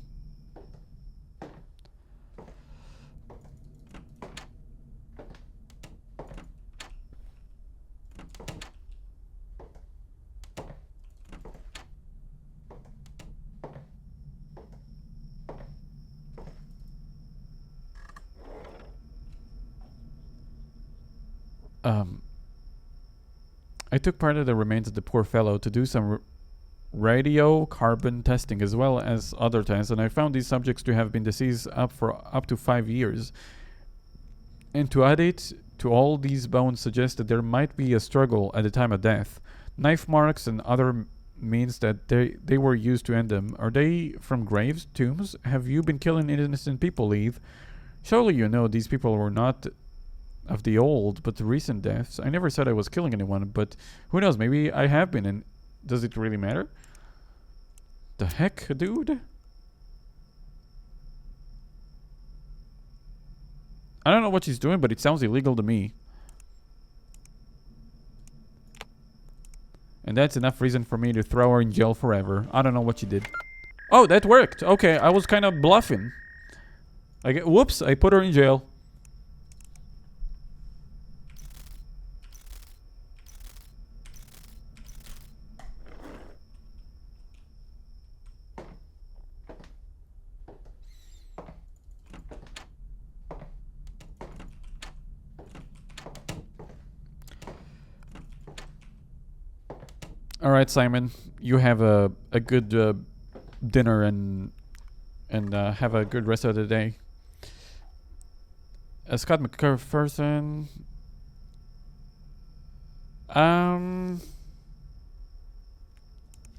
I took part of the remains of the poor fellow to do some radiocarbon testing as well as other tests, and I found these subjects to have been deceased for up to 5 years. And to add it to all these bones suggests that there might be a struggle at the time of death. Knife marks and other means that they were used to end them. Are they from graves, tombs? Have you been killing innocent people, Leith? Surely you know these people were not of the old, but the recent deaths. I never said I was killing anyone, but who knows, maybe I have been, and does it really matter? The heck, dude? I don't know what she's doing, but it sounds illegal to me. And that's enough reason for me to throw her in jail forever. I don't know what she did. Oh, that worked. Okay, I was kind of bluffing. Whoops, I put her in jail. All right, Simon, you have a good dinner and have a good rest of the day. Scott McPherson. I'm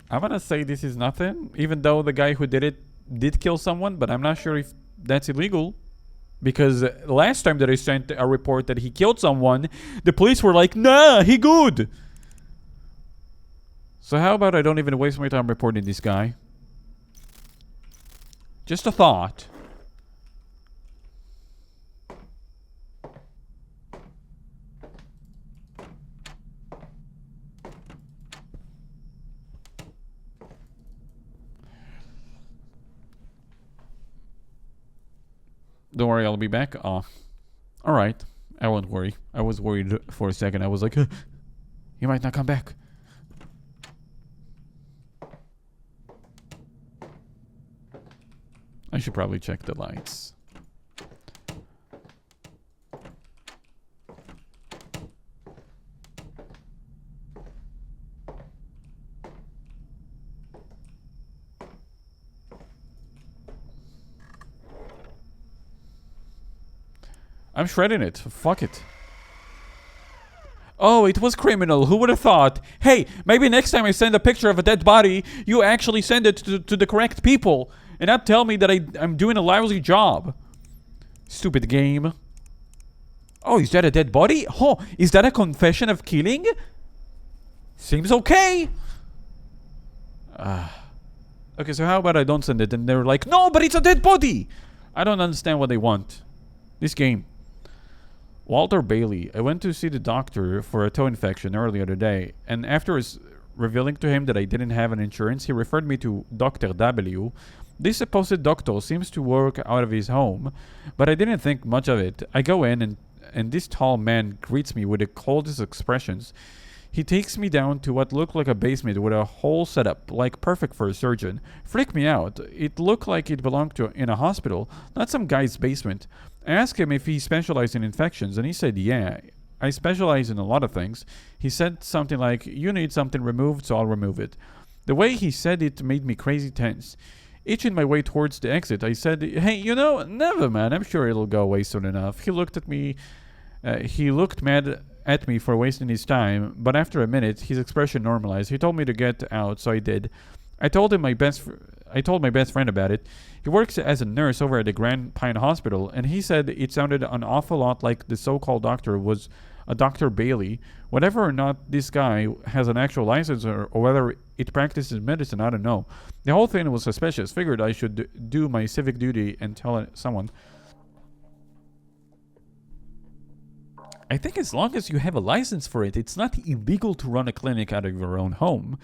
gonna say this is nothing, even though the guy who did it did kill someone, but I'm not sure if that's illegal. Because last time that I sent a report that he killed someone, the police were like, nah, he good. So how about I don't even waste my time reporting this guy? Just a thought. Don't worry, I'll be back. Oh. Alright. I won't worry. I was worried for a second. I was like, he might not come back. I should probably check the lights. I'm shredding it. Fuck it. Oh, it was criminal. Who would have thought? Hey, maybe next time I send a picture of a dead body, you actually send it to the correct people. And not tell me that I'm doing a lousy job. Stupid game. Oh, is that a dead body? Oh, is that a confession of killing? Seems okay. Okay, so how about I don't send it? And they're like, no, but it's a dead body. I don't understand what they want. This game. Walter Bailey. I went to see the doctor for a toe infection earlier today. And after revealing to him that I didn't have an insurance, he referred me to Dr. W. This supposed doctor seems to work out of his home, but I didn't think much of it. I go in and this tall man greets me with the coldest expressions. He takes me down to what looked like a basement with a whole setup, like perfect for a surgeon. Freaked me out. It looked like it belonged to in a hospital, not some guy's basement. I asked him if he specialized in infections, and he said, yeah, I specialize in a lot of things. He said something like, you need something removed, so I'll remove it. The way he said it made me crazy tense. Itching my way towards the exit, I said, hey, never, man. I'm sure it'll go away soon enough. He looked at me. He looked mad at me for wasting his time, but after a minute, his expression normalized. He told me to get out, so I did. I told my best friend about it. He works as a nurse over at the Grand Pine Hospital, and he said it sounded an awful lot like the so-called doctor was a Dr. Bailey. Whether or not this guy has an actual license or whether it practices medicine, I don't know. The whole thing was suspicious. Figured I should do my civic duty and tell someone. I think as long as you have a license for it, it's not illegal to run a clinic out of your own home,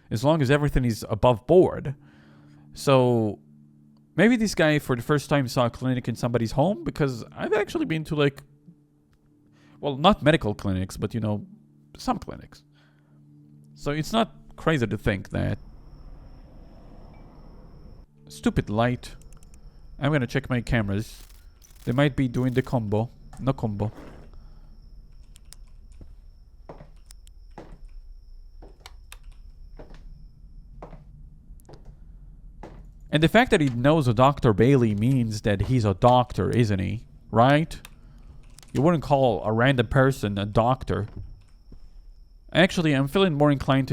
as long as everything is above board. So maybe this guy for the first time saw a clinic in somebody's home, because I've actually been to well, not medical clinics, but some clinics. So it's not crazy to think that. Stupid light. I'm gonna check my cameras. They might be doing the combo. No combo. And the fact that he knows a Dr. Bailey means that he's a doctor, isn't he? Right? You wouldn't call a random person a doctor. Actually, I'm feeling more inclined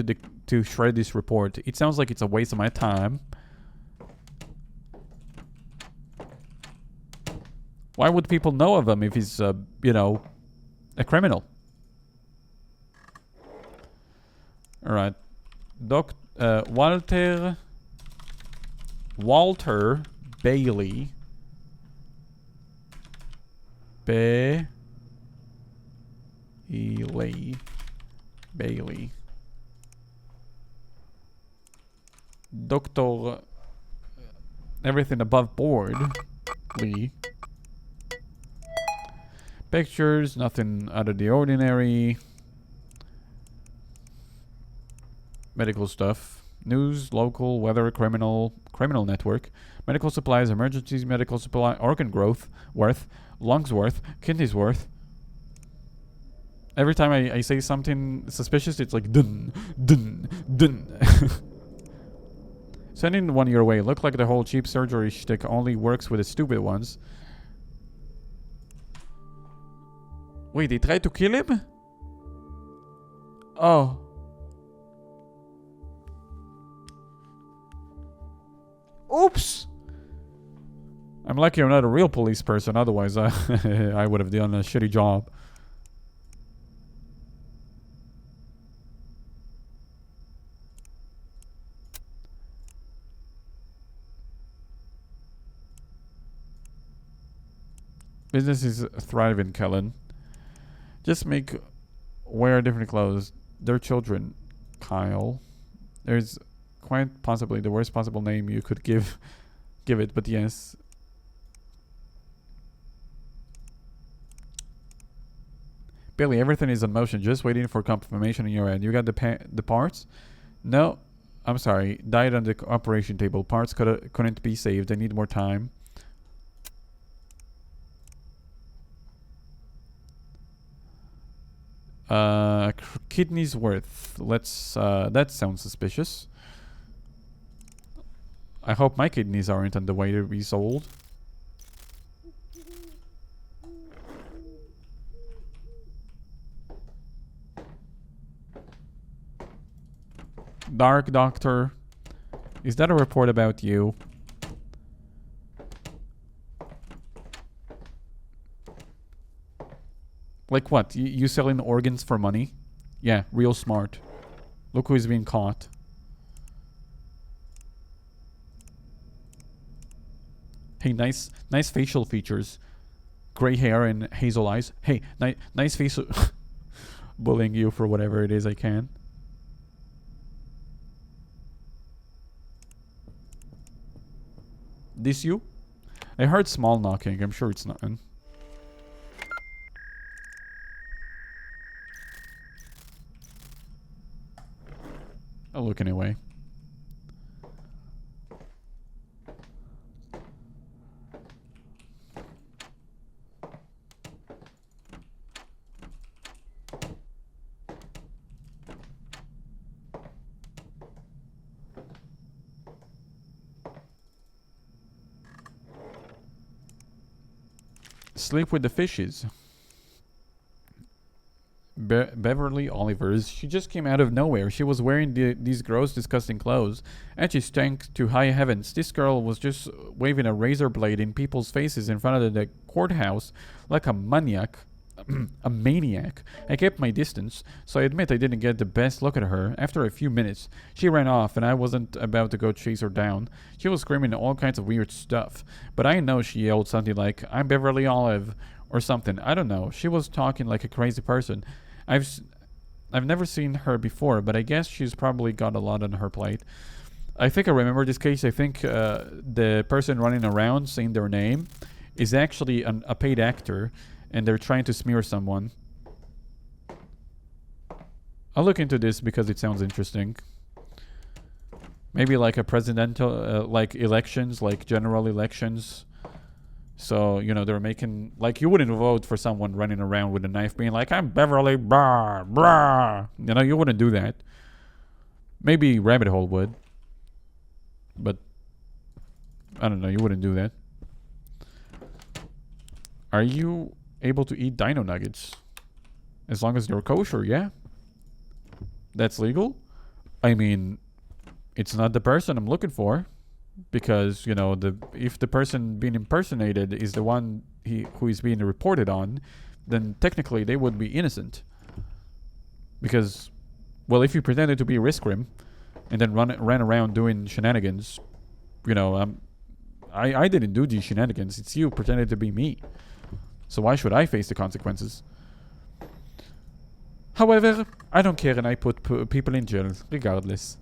to shred this report. It sounds like it's a waste of my time. Why would people know of him if he's, a criminal? Alright. Walter Bailey. Bailey. Doctor. Everything above board. Lee. Pictures, nothing out of the ordinary. Medical stuff. News, local, weather, criminal network. Medical supplies, emergencies, medical supply, organ growth, worth, lungs worth, kidneys worth. Every time I say something suspicious, it's like dun, dun, dun. Sending one your way. Look like the whole cheap surgery shtick only works with the stupid ones. Wait, they tried to kill him? Oh. Oops! I'm lucky I'm not a real police person, otherwise I would have done a shitty job. Business is thriving, Kellen. Just wear different clothes. They're children, Kyle. There's quite possibly the worst possible name you could give it, but yes. Billy, everything is in motion, just waiting for confirmation in your end. You got the parts? No, I'm sorry. Died on the operation table. Parts couldn't be saved. I need more time. Kidneys worth. Let's that sounds suspicious. I hope my kidneys aren't on the way to be sold. Dark Doctor. Is that a report about you? Like what? You selling organs for money? Yeah, real smart. Look who's being caught. Hey, nice facial features. Gray hair and hazel eyes. Hey, nice facial... Bullying you for whatever it is I can. This you? I heard small knocking. I'm sure it's nothing. I'll look anyway. Sleep with the fishes. Beverly Olivers. She just came out of nowhere. She was wearing these gross, disgusting clothes, and she stank to high heavens. This girl was just waving a razor blade in people's faces in front of the courthouse like a maniac. A maniac. I kept my distance, so I admit I didn't get the best look at her. After a few minutes, she ran off, and I wasn't about to go chase her down. She was screaming all kinds of weird stuff, but I know she yelled something like, "I'm Beverly Olive," or something. I don't know. She was talking like a crazy person. I've never seen her before, but I guess she's probably got a lot on her plate. I think I remember this case. I think the person running around saying their name is actually a paid actor, and they're trying to smear someone. I'll look into this because it sounds interesting. Maybe like a presidential, like elections, like general elections. So, you know, they're making... Like, you wouldn't vote for someone running around with a knife being like, "I'm Beverly, blah, blah." You know, you wouldn't do that. Maybe Rabbit Hole would. But, I don't know, you wouldn't do that. Are you able to eat dino nuggets? As long as they're kosher, yeah? That's legal? I mean, it's not the person I'm looking for. Because, you know, if the person being impersonated is the one who is being reported on, then technically they would be innocent. Because, well, if you pretended to be Riskrim and then ran around doing shenanigans, you know, I didn't do these shenanigans. It's you pretended to be me. So why should I face the consequences? However, I don't care, and I put people in jail regardless.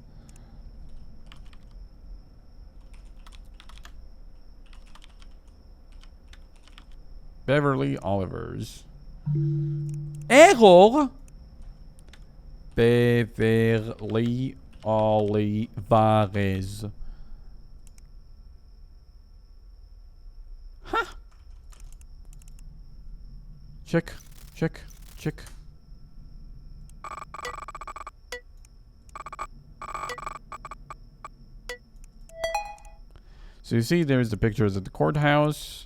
Beverly Olivers. Error! Beverly Olivares. Huh. Check. So you see there's the pictures at the courthouse.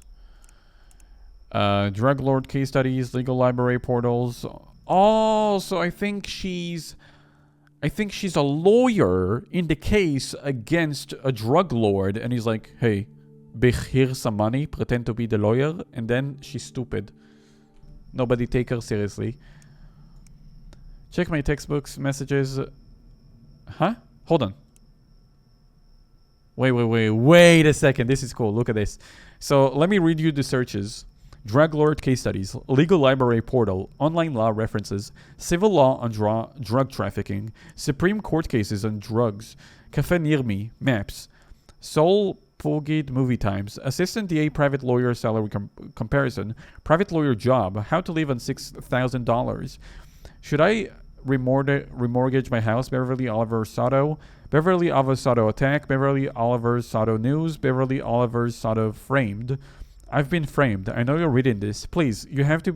Drug lord case studies, legal library portals. Oh, so I think she's a lawyer in the case against a drug lord, and he's like, "Hey, here's some money, pretend to be the lawyer," and then she's stupid. Nobody take her seriously. Check my textbooks, messages. Huh? Hold on. Wait a second. This is cool. Look at this. So let me read you the searches. Drug lord case studies, legal library portal, online law references, civil law on drug trafficking, Supreme Court cases on drugs, cafe near me, maps, Soul Pulgid movie times, assistant DA private lawyer salary comparison, private lawyer job, how to live on $6,000. Should I remortgage my house? Beverly Oliver Soto, Beverly Oliver Soto attack, Beverly Oliver Soto news, Beverly Oliver Soto framed. I've been framed. I know you're reading this. Please, you have to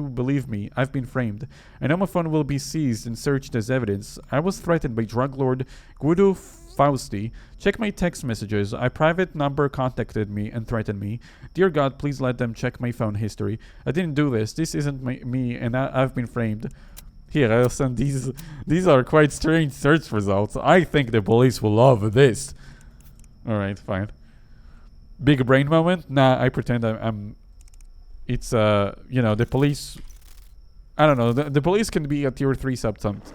believe me. I've been framed. I know my phone will be seized and searched as evidence. I was threatened by drug lord Guido Fausti. Check my text messages. A private number contacted me and threatened me. Dear God, please let them check my phone history. I didn't do this. This isn't me, and I've been framed. Here, I'll send these. These are quite strange search results. I think the police will love this. Alright, fine. Big brain moment? Nah, I pretend I'm it's you know, the police. I don't know. The police can be a tier 3 sometimes.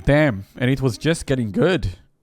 Damn, and it was just getting good.